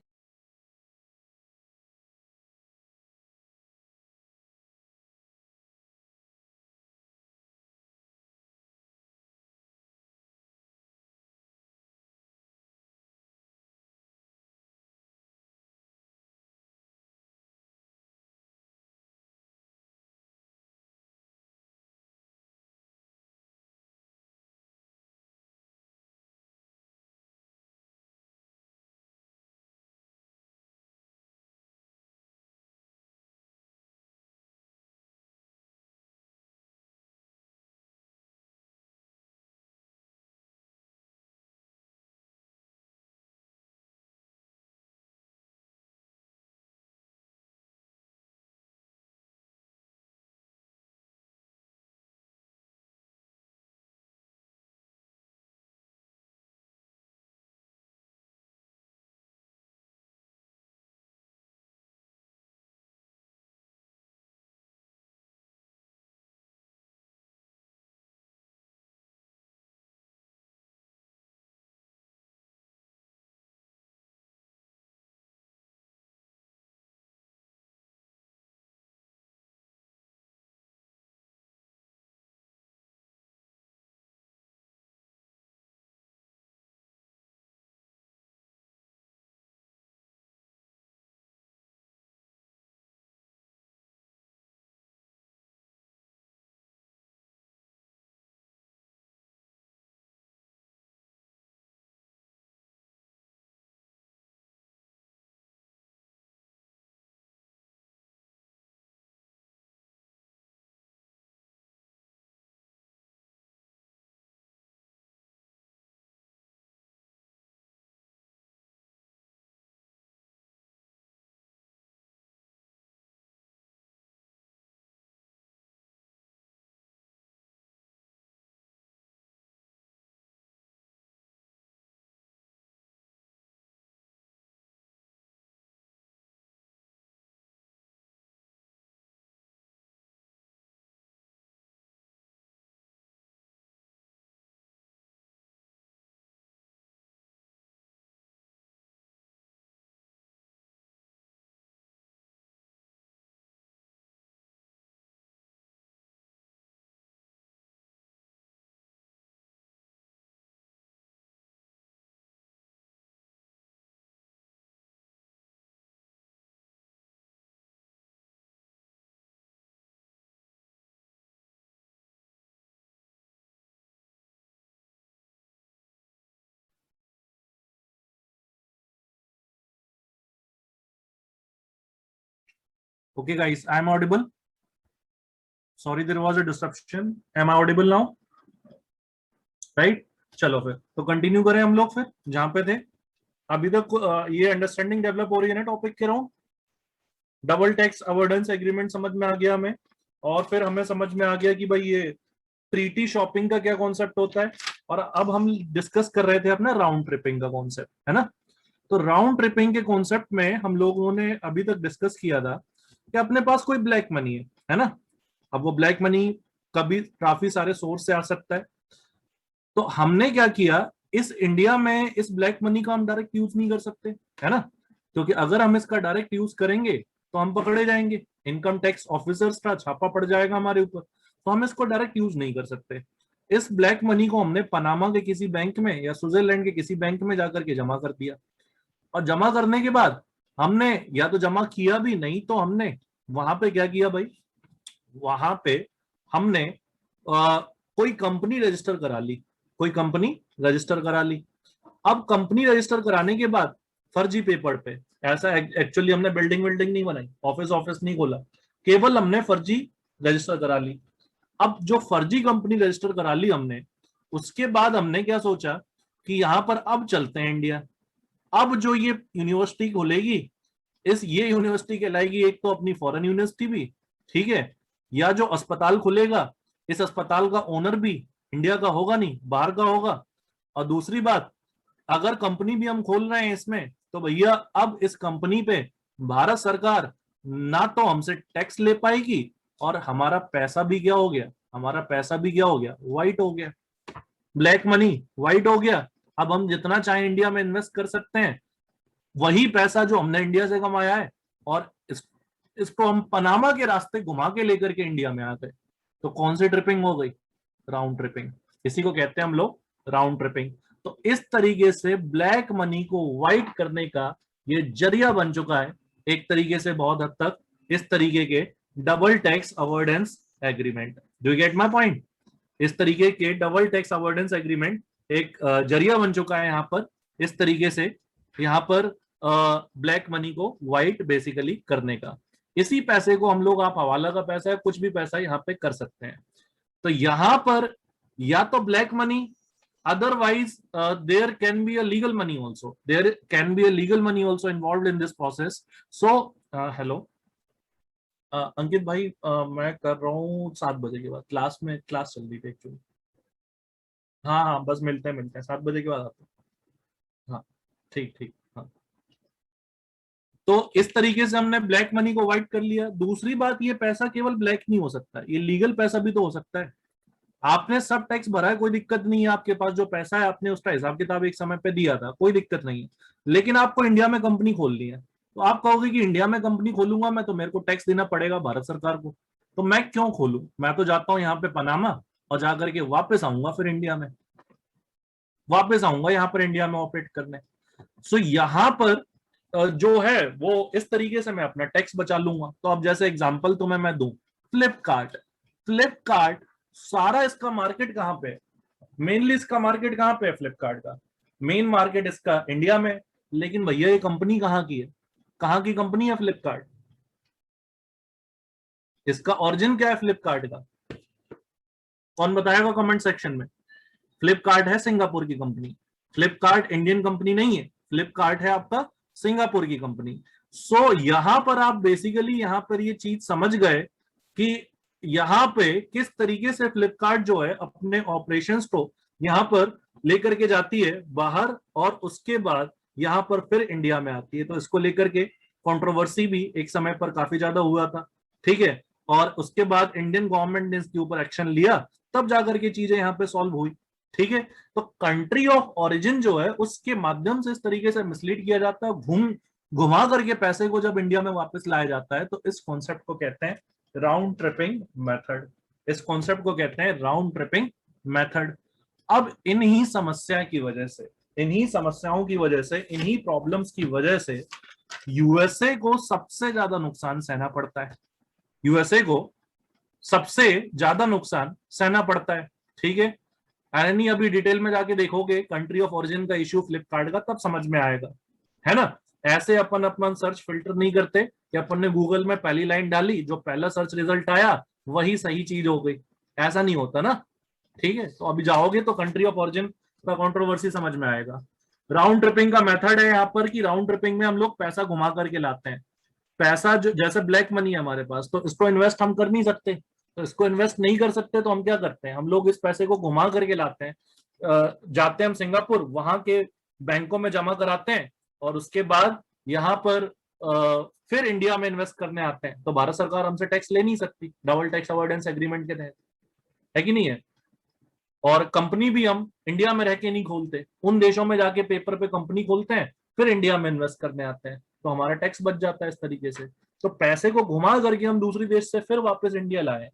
Okay guys, I am audible. Sorry, there was a disruption. Am I audible now? Right? चलो फिर तो कंटिन्यू करें हम लोग फिर जहां पे थे अभी तक। ये अंडरस्टैंडिंग डेवलप हो रही है ना टॉपिक के रहा। डबल टैक्स अवॉइडेंस एग्रीमेंट समझ में आ गया हमें, और फिर हमें समझ में आ गया कि भाई ये ट्रीटी शॉपिंग का क्या कॉन्सेप्ट होता है। और अब हम डिस्कस कर रहे थे अपना राउंड ट्रिपिंग का कॉन्सेप्ट, है ना। तो राउंड ट्रिपिंग के कॉन्सेप्ट में हम लोगों ने अभी तक डिस्कस किया था कि अपने पास कोई ब्लैक मनी है ना। अब वो ब्लैक मनी कभी काफी सारे सोर्स से आ सकता है। तो हमने क्या किया, इस इंडिया में इस ब्लैक मनी का हम डायरेक्ट यूज नहीं कर सकते, है ना। क्योंकि अगर हम इसका डायरेक्ट यूज करेंगे तो हम पकड़े जाएंगे, इनकम टैक्स ऑफिसर्स का छापा पड़ जाएगा हमारे ऊपर। तो हम इसको डायरेक्ट यूज नहीं कर सकते। इस ब्लैक मनी को हमने पनामा के किसी बैंक में या स्विट्जरलैंड के किसी बैंक में जाकर के जमा कर दिया। और जमा करने के बाद हमने या तो जमा किया भी नहीं, तो हमने वहां पे क्या किया भाई, वहां पे हमने कोई कंपनी रजिस्टर करा ली, कोई कंपनी रजिस्टर करा ली। अब कंपनी रजिस्टर कराने के बाद फर्जी पेपर पे, ऐसा एक्चुअली हमने बिल्डिंग विल्डिंग नहीं बनाई, ऑफिस ऑफिस नहीं खोला, केवल हमने फर्जी रजिस्टर करा ली। अब जो फर्जी कंपनी रजिस्टर करा ली हमने, उसके बाद हमने क्या सोचा कि यहां पर अब चलते हैं इंडिया। अब जो ये यूनिवर्सिटी खोलेगी, ये यूनिवर्सिटी कहलाएगी एक तो अपनी फॉरेन यूनिवर्सिटी भी, ठीक है, या जो अस्पताल खुलेगा, इस अस्पताल का ओनर भी इंडिया का होगा नहीं, बाहर का होगा। और दूसरी बात, अगर कंपनी भी हम खोल रहे हैं इसमें, तो भैया अब इस कंपनी पे भारत सरकार ना तो हमसे टैक्स ले पाएगी, और हमारा पैसा भी क्या हो गया, हमारा पैसा भी क्या हो गया, वाइट हो गया, ब्लैक मनी वाइट हो गया। अब हम जितना चाहे इंडिया में इन्वेस्ट कर सकते हैं, वही पैसा जो हमने इंडिया से कमाया है, और इसको हम पनामा के रास्ते घुमा के लेकर के इंडिया में आ गए। तो कौन सी ट्रिपिंग हो गई, राउंड ट्रिपिंग। इसी को कहते हैं हम लोग राउंड ट्रिपिंग। तो इस तरीके से ब्लैक मनी को व्हाइट करने का ये जरिया बन चुका है एक तरीके से, बहुत हद तक इस तरीके के double tax avoidance agreement. Do you gate my point. इस तरीके के डबल टैक्स अवॉइडेंस एग्रीमेंट एक जरिया बन चुका है यहाँ पर, इस तरीके से यहाँ पर ब्लैक मनी को व्हाइट बेसिकली करने का। इसी पैसे को हम लोग, आप हवाला का पैसा है, कुछ भी पैसा यहाँ पे कर सकते हैं। तो यहाँ पर या तो black money, otherwise there can be a legal money also, there can be a legal money also involved in this process. So hello अंकित भाई, मैं कर रहा हूँ 7 बजे के बाद, क्लास में क्लास चल रही थी एक्चुअली। हाँ हाँ, बस मिलते हैं 7 बजे के बाद आते हैं। हाँ ठीक ठीक, हाँ। तो इस तरीके से हमने ब्लैक मनी को व्हाइट कर लिया। दूसरी बात, ये पैसा केवल ब्लैक नहीं हो सकता, ये लीगल पैसा भी तो हो सकता है। आपने सब टैक्स भरा है, कोई दिक्कत नहीं है, आपके पास जो पैसा है आपने उसका हिसाब किताब एक समय पे दिया था, कोई दिक्कत नहीं है। लेकिन आपको इंडिया में कंपनी खोलनी है, तो आप कहोगे कि इंडिया में कंपनी खोलूंगा मैं तो मेरे को टैक्स देना पड़ेगा भारत सरकार को, तो मैं क्यों खोलूं, मैं तो जाता हूं यहाँ पे पनामा और जाकर के वापस आऊंगा, फिर इंडिया में वापस आऊंगा यहाँ पर इंडिया में ऑपरेट करने। सो यहाँ पर जो है वो इस तरीके से मैं अपना टैक्स बचा लूंगा। तो अब जैसे एग्जांपल तुम्हें मैं दूं, फ्लिपकार्ट, फ्लिपकार्ट सारा इसका मार्केट कहां पे है, मेनली इसका मार्केट कहां पे है, फ्लिपकार्ट का मेन मार्केट इसका इंडिया में। लेकिन भैया ये कंपनी कहां की है, कहां की कंपनी है फ्लिपकार्ट, इसका ओरिजिन क्या है फ्लिपकार्ट का, कौन बताएगा कमेंट सेक्शन में। फ्लिपकार्ट है सिंगापुर की कंपनी, फ्लिपकार्ट इंडियन कंपनी नहीं है, फ्लिपकार्ट है आपका सिंगापुर की कंपनी। सो यहां पर आप बेसिकली यहां पर ये चीज समझ गए कि यहां पे किस तरीके से फ्लिपकार्ट जो है अपने ऑपरेशंस को यहां पर लेकर के जाती है बाहर, और उसके बाद यहां पर फिर इंडिया में आती है। तो इसको लेकर के कंट्रोवर्सी भी एक समय पर काफी ज्यादा हुआ था, ठीक है। और उसके बाद इंडियन गवर्नमेंट ने इसके ऊपर एक्शन लिया, तब जाकर के चीजें यहाँ पे सॉल्व हुई, ठीक है। तो कंट्री ऑफ ओरिजिन जो है उसके माध्यम से इस तरीके से मिसलीड किया जाता है, घुमा करके पैसे को जब इंडिया में वापस लाया जाता है, तो इस कॉन्सेप्ट को कहते हैं राउंड ट्रिपिंग मेथड। इस कॉन्सेप्ट को कहते हैं राउंड ट्रिपिंग मेथड। अब इन्हीं समस्या की वजह से, इन्हीं समस्याओं की वजह से, इन्हीं प्रॉब्लम्स की वजह से यूएसए को सबसे ज्यादा नुकसान सहना पड़ता है, यूएसए को सबसे ज्यादा नुकसान सहना पड़ता है, ठीक है। यानी अभी डिटेल में जाके देखोगे कंट्री ऑफ ओरिजिन का इश्यू फ्लिपकार्ट का, तब समझ में आएगा, है ना। ऐसे अपन सर्च फिल्टर नहीं करते, कि अपन ने गूगल में पहली लाइन डाली, जो पहला सर्च रिजल्ट आया वही सही चीज हो गई। ऐसा नहीं होता ना। ठीक है, तो अभी जाओगे तो कंट्री ऑफ ओरिजिन का कंट्रोवर्सी समझ में आएगा। राउंड ट्रिपिंग का मेथड है यहाँ पर कि राउंड ट्रिपिंग में हम लोग पैसा घुमा करके लाते हैं। पैसा जो जैसे ब्लैक मनी है हमारे पास, तो इसको इन्वेस्ट हम कर नहीं सकते, तो इसको इन्वेस्ट नहीं कर सकते तो हम क्या करते हैं, हम लोग इस पैसे को घुमा करके लाते हैं। जाते हैं हम सिंगापुर, वहां के बैंकों में जमा कराते हैं, और उसके बाद यहाँ पर फिर इंडिया में इन्वेस्ट करने आते हैं। तो भारत सरकार हमसे टैक्स ले नहीं सकती डबल टैक्स अवॉइडेंस एग्रीमेंट के तहत, है कि नहीं है। और कंपनी भी हम इंडिया में रह के नहीं खोलते, उन देशों में जाके पेपर पे कंपनी खोलते हैं, फिर इंडिया में इन्वेस्ट करने आते हैं, तो हमारा टैक्स बच जाता है इस तरीके से। तो पैसे को घुमा करके हम दूसरी देश से फिर वापस इंडिया लाए,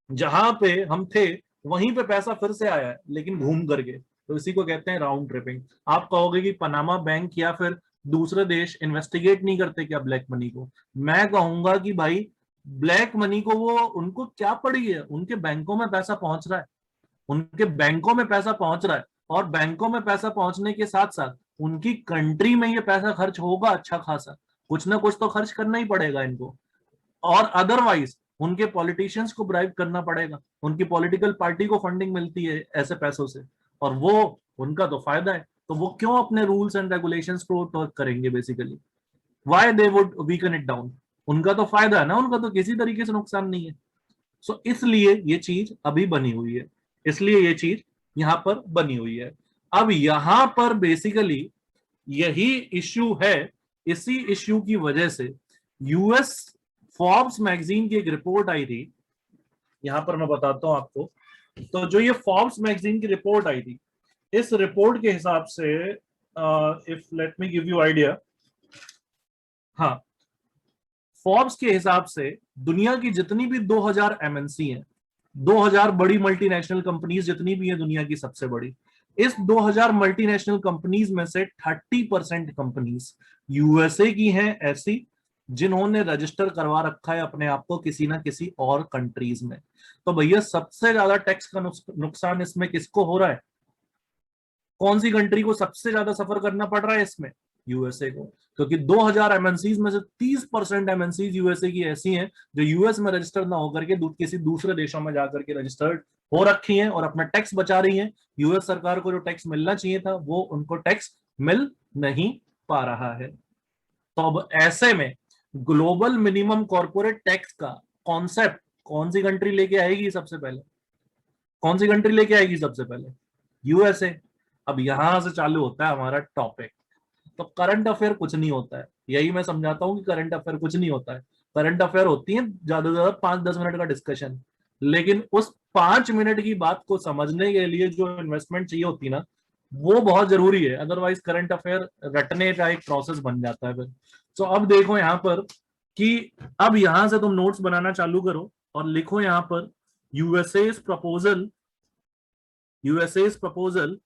जहां पे हम थे वहीं पे पैसा फिर से आया है लेकिन घूम करके, तो इसी को कहते हैं राउंड ट्रिपिंग। आप कहोगे कि पनामा बैंक या फिर दूसरे देश इन्वेस्टिगेट नहीं करते क्या ब्लैक मनी को? मैं कहूंगा कि भाई ब्लैक मनी को वो उनको क्या पड़ी है, उनके बैंकों में पैसा पहुंच रहा है, उनके बैंकों में पैसा पहुंच रहा है, और बैंकों में पैसा पहुंचने के साथ साथ उनकी कंट्री में ये पैसा खर्च होगा अच्छा खासा, कुछ ना कुछ तो खर्च करना ही पड़ेगा इनको। और अदरवाइज उनके पॉलिटिशियंस को ब्राइब करना पड़ेगा, उनकी पॉलिटिकल पार्टी को फंडिंग मिलती है ऐसे पैसों से, और वो उनका तो फायदा है, तो वो क्यों अपने रूल्स एंड रेगुलेशंस को टर्क करेंगे basically? Why they would weaken it down? उनका तो फायदा है ना, उनका तो किसी तरीके से नुकसान नहीं है। सो इसलिए ये चीज अभी बनी हुई है, इसलिए ये चीज यहां पर बनी हुई है। अब यहां पर बेसिकली यही इश्यू है, इसी इश्यू की वजह से यूएस फॉर्ब्स मैगजीन की एक रिपोर्ट आई थी, यहां पर मैं बताता हूं आपको। तो जो ये फॉर्ब्स मैगजीन की रिपोर्ट आई थी, इस रिपोर्ट के हिसाब से, if let me give you idea, हाँ, फॉर्ब्स के हिसाब से दुनिया की जितनी भी 2000 एमएनसी हैं, 2000 बड़ी मल्टीनेशनल कंपनीज जितनी भी हैं दुनिया की सबसे बड़ी, इस 2000 मल्टीनेशनल कंपनीज में से 30% कंपनीज यूएसए की हैं ऐसी, जिन्होंने रजिस्टर करवा रखा है अपने आप को किसी ना किसी और कंट्रीज में। तो भैया सबसे ज्यादा टैक्स का नुकसान इसमें किसको हो रहा है? कौन सी कंट्री को सबसे ज्यादा सफर करना पड़ रहा है इसमें? यूएसए को। क्योंकि 2000 एमएनसीज में से 30% एमएनसीज यूएसए की ऐसी हैं जो यूएस में रजिस्टर्ड ना होकर के किसी दूसरे देशों में जाकर के रजिस्टर्ड हो रखी हैं और अपना टैक्स बचा रही हैं। यूएस सरकार को जो टैक्स मिलना चाहिए था वो उनको टैक्स मिल नहीं पा रहा है। तो अब ऐसे में ग्लोबल मिनिमम कॉर्पोरेट टैक्स का कॉन्सेप्ट कौन सी कंट्री लेके आएगी सबसे पहले? कौन सी कंट्री लेके आएगी सबसे पहले? यूएसए। अब यहां से चालू होता है हमारा टॉपिक। तो करंट अफेयर कुछ नहीं होता है, यही मैं समझाता हूं कि करंट अफेयर कुछ नहीं होता है। करंट अफेयर होती है ज्यादा से ज्यादा 5-10 मिनट का डिस्कशन, लेकिन उस 5 मिनट की बात को समझने के लिए जो इन्वेस्टमेंट चाहिए होती है ना, वो बहुत जरूरी है, अदरवाइज करंट अफेयर रटने का एक प्रोसेस बन जाता है फिर। तो अब देखो यहाँ पर कि अब यहां से तुम नोट्स बनाना चालू करो और लिखो यहाँ पर यूएसए प्रपोजल। यूएसए प्रपोजल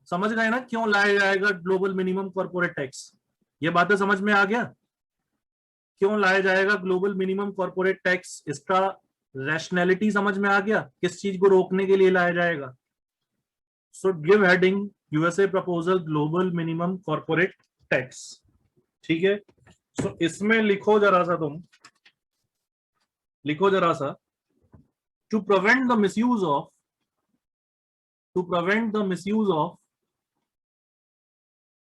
समझ गए ना क्यों लाया जाएगा ग्लोबल मिनिमम कॉर्पोरेट टैक्स? ये बातें समझ में आ गया क्यों लाया जाएगा ग्लोबल मिनिमम कॉर्पोरेट टैक्स? इसका रैशनैलिटी समझ में आ गया, किस चीज को रोकने के लिए लाया जाएगा? So give heading USA proposal global minimum corporate tax. ठीक है, सो इसमें लिखो जरा सा, तुम लिखो जरा सा, to prevent the misuse of, to prevent the misuse of,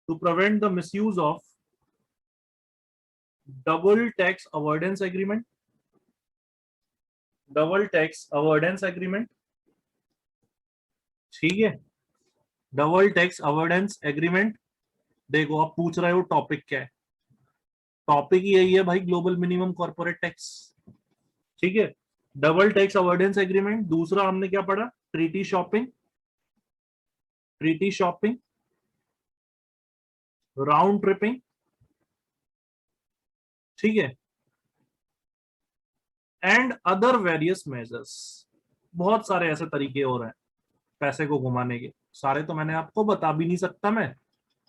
to prevent the misuse of double tax avoidance agreement, double tax avoidance agreement. ठीक है, डबल टैक्स अवॉइडेंस एग्रीमेंट। देखो आप पूछ रहे हो टॉपिक क्या है, टॉपिक यही है भाई, ग्लोबल मिनिमम कॉर्पोरेट टैक्स। ठीक है, डबल टैक्स अवॉइडेंस एग्रीमेंट। दूसरा हमने क्या पढ़ा? Treaty shopping, treaty shopping, round tripping. ठीक है, एंड अदर वेरियस मेजर्स। बहुत सारे ऐसे तरीके और हैं पैसे को घुमाने के, सारे तो मैंने आपको बता भी नहीं सकता मैं,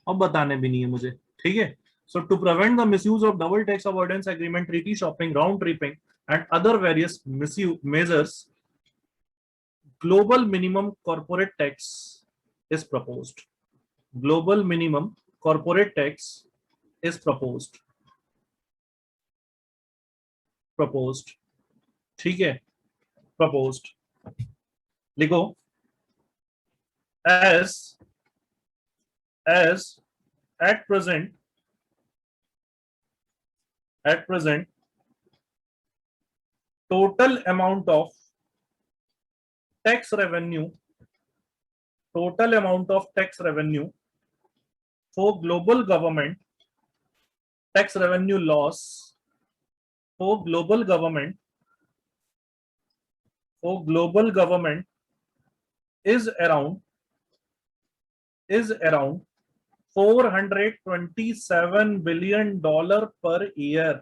और बताने भी नहीं है मुझे। ठीक है, so to prevent the misuse of double tax avoidance agreement, treaty shopping, round tripping and other various measures, global minimum corporate tax is proposed. Global minimum corporate tax is proposed. Proposed, ठीक है, proposed लिखो, as at present total amount of tax revenue for global government, tax revenue loss for global government is around 427 billion dollar per year.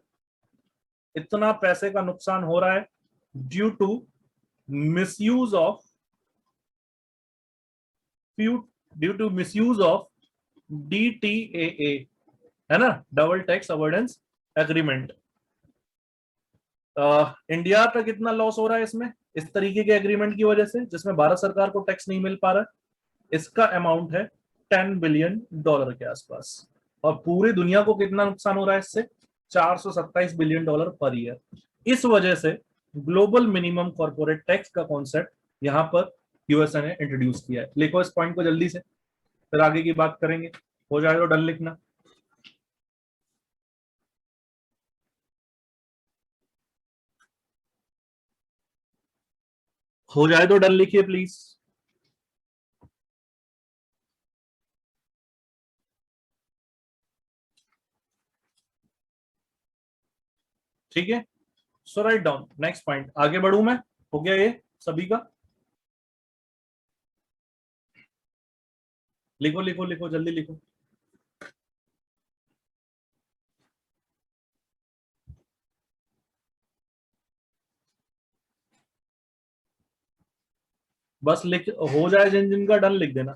इतना पैसे का नुकसान हो रहा है due to misuse of DTAA, है ना, double tax avoidance agreement. India का कितना लॉस हो रहा है इसमें, इस तरीके के एग्रीमेंट की वजह से, जिसमें भारत सरकार को टैक्स नहीं मिल पा रहा है? इसका अमाउंट है 10 बिलियन डॉलर के आसपास। और पूरी दुनिया को कितना नुकसान हो रहा है इससे? 427 बिलियन डॉलर पर ईयर। इस वजह से ग्लोबल मिनिमम कॉर्पोरेट टैक्स का कॉन्सेप्ट यहां पर यूएसए ने इंट्रोड्यूस किया है। लिखो इस पॉइंट को जल्दी से, फिर आगे की बात करेंगे। हो जाए तो डन लिखना। हो जाए तो डन लिखिए प्लीज। ठीक है, सो राइट डाउन। नेक्स्ट पॉइंट, आगे बढ़ू मैं? हो गया ये सभी का? लिखो लिखो लिखो, जल्दी लिखो। बस लिख, हो जाए जिन जिन का डन लिख देना।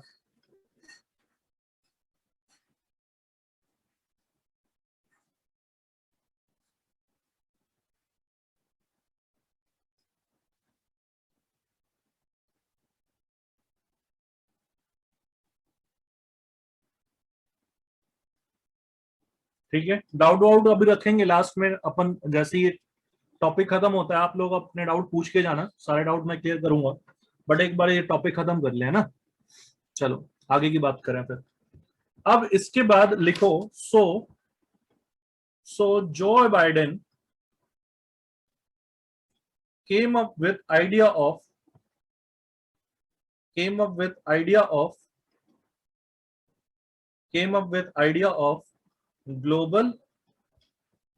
ठीक है, डाउट वाउट अभी रखेंगे लास्ट में अपन, जैसे ये टॉपिक खत्म होता है आप लोग अपने डाउट पूछ के जाना, सारे डाउट मैं क्लियर करूंगा, बट एक बार ये टॉपिक खत्म कर ले, है ना। चलो आगे की बात करें फिर। अब इसके बाद लिखो, so Joe Biden came up with idea of came up with idea of came up with idea of global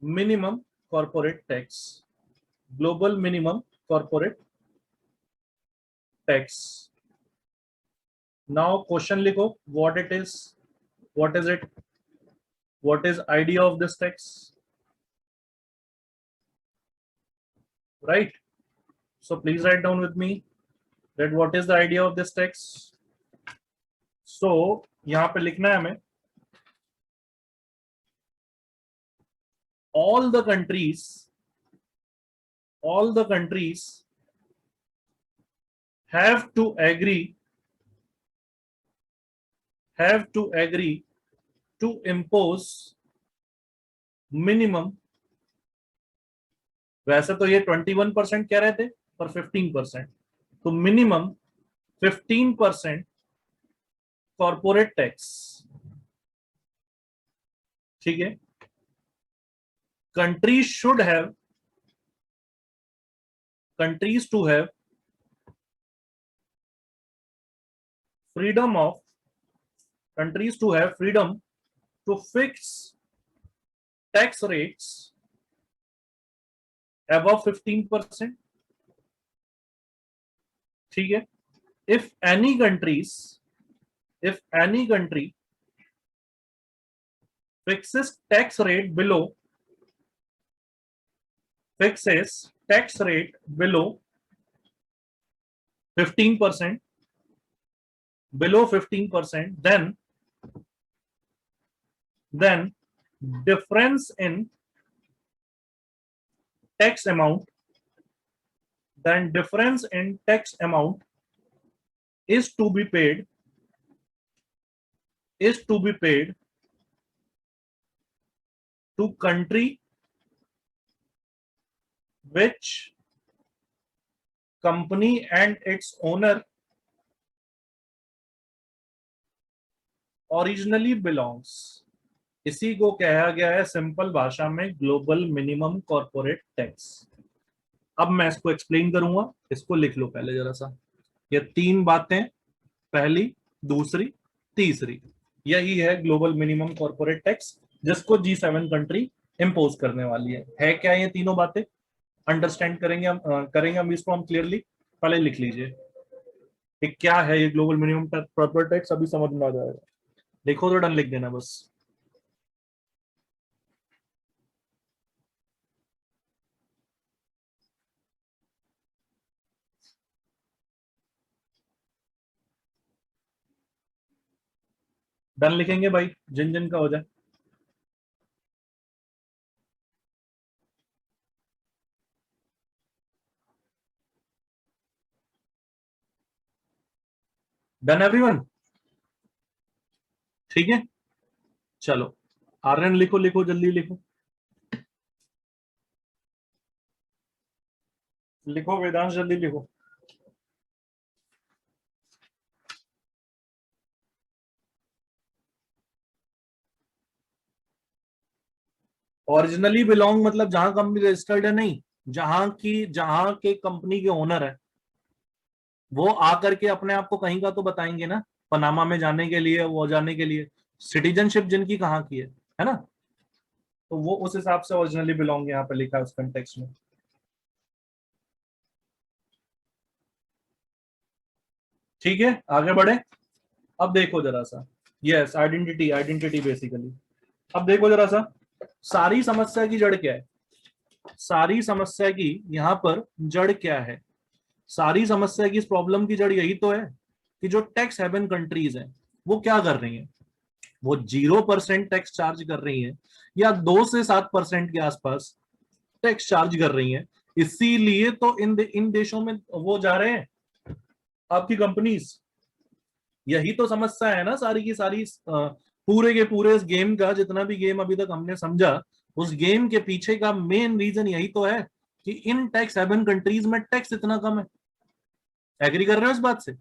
minimum corporate tax, global minimum corporate tax। now question लिखो, what it is, what is it, what is idea of this tax, right? So please write down with me that what is the idea of this tax। so यहां पे लिखना है हमें, all the countries have to agree to impose minimum। वैसे तो ये 21% कह रहे थे, पर 15%, तो मिनिमम 15% कॉर्पोरेट टैक्स। ठीक है, countries to have freedom to fix tax rates above 15%। ठीक है, if any country fixes tax rate below 15%, then difference in tax amount is to be paid to country which company and its owner originally belongs, इसी को कहा गया है simple भाषा में global minimum corporate tax. अब मैं इसको एक्सप्लेन करूंगा, इसको लिख लो पहले जरा सा। ये तीन बातें, पहली, दूसरी, तीसरी, यही है ग्लोबल मिनिमम कॉर्पोरेट टैक्स जिसको G7 कंट्री इंपोज करने वाली है क्या ये तीनों बातें? अंडरस्टैंड करेंगे हम, करेंगे हम इसको हम क्लियरली। पहले लिख लीजिए कि क्या है ये ग्लोबल मिनिमम कॉर्पोरेट टैक्स, अभी समझ में आ जाएगा। लिखो तो डन लिख देना बस। डन लिखेंगे भाई, जिन जिन का हो जाए। डन एवरीवन, ठीक है। चलो आर्यन लिखो, लिखो जल्दी लिखो, लिखो वेदांश जल्दी लिखो। ओरिजिनली बिलोंग मतलब जहां कंपनी रजिस्टर्ड है नहीं, जहां के कंपनी के ओनर है वो आकर के अपने आप को कहीं का तो बताएंगे ना, पनामा में जाने के लिए, वो जाने के लिए, सिटीजनशिप जिनकी कहाँ की है ना, तो वो उस हिसाब से ओरिजिनली बिलोंग यहाँ पे लिखा है उस कंटेक्स्ट में। ठीक है, आगे बढ़े। अब देखो जरा सा, यस आइडेंटिटी, आइडेंटिटी बेसिकली। अब देखो जरा सा, सारी समस्या की जड़ क्या है? सारी समस्या की यहाँ पर जड़ क्या है? सारी समस्या की, इस प्रॉब्लम की जड़ यही तो है कि जो टैक्स हेवन कंट्रीज हैं वो क्या कर रही हैं, वो 0% टैक्स चार्ज कर रही हैं या 2 से 7% के आसपास टैक्स चार्ज कर रही हैं। इसीलिए तो इन देशों में वो जा रहे हैं आपकी कंपनीज। यही तो समस्या है ना सारी की सारी, पूरे के पूरे इस गेम का, जितना भी गेम अभी तक हमने समझा, उस गेम के पीछे का मेन रीजन यही तो है कि इन टैक्स हेवन कंट्रीज में टैक्स इतना कम है। एग्री कर रहे हो इस बात से?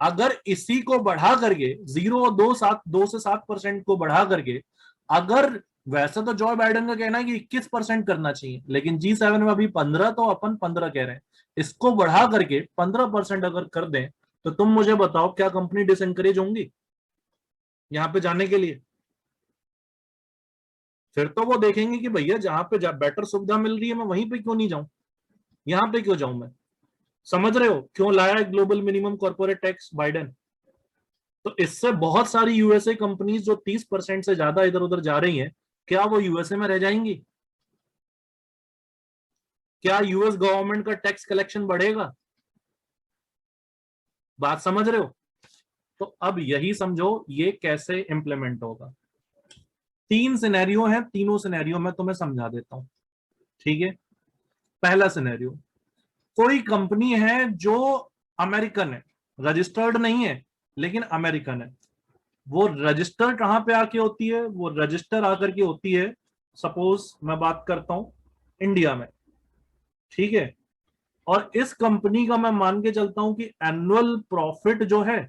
अगर इसी को बढ़ा करके 2 से 7% को बढ़ा करके, अगर, वैसे तो जॉय बाइडेन का कहना है कि 21% करना चाहिए, लेकिन G7 में अभी 15, तो अपन 15 कह रहे हैं, इसको बढ़ा करके 15% अगर कर दें तो तुम मुझे बताओ क्या कंपनी डिसएनकरेज होंगी यहाँ पे जाने के लिए? फिर तो वो देखेंगे कि भैया जहां पे बेटर सुविधा मिल रही है मैं वहीं पे क्यों नहीं जाऊं, यहाँ पे क्यों जाऊं मैं? समझ रहे हो क्यों लाया है global minimum corporate tax Biden? तो इससे बहुत सारी यूएसए कंपनीज जो 30% से ज्यादा इधर उधर जा रही हैं, क्या वो यूएसए में रह जाएंगी? क्या यूएस गवर्नमेंट का टैक्स कलेक्शन बढ़ेगा? बात समझ रहे हो? तो अब यही समझो ये कैसे इंप्लीमेंट होगा। तीन सिनेरियो है, तीनों सिनेरियो में तुम्हें समझा देता हूं, ठीक है। पहला सिनेरियो, कोई कंपनी है जो अमेरिकन है, रजिस्टर्ड नहीं है लेकिन अमेरिकन है। वो रजिस्टर कहां पे आके होती है? वो रजिस्टर आकर के होती है, सपोज मैं बात करता हूं इंडिया में, ठीक है। और इस कंपनी का मैं मान के चलता हूं कि एनुअल प्रॉफिट जो है,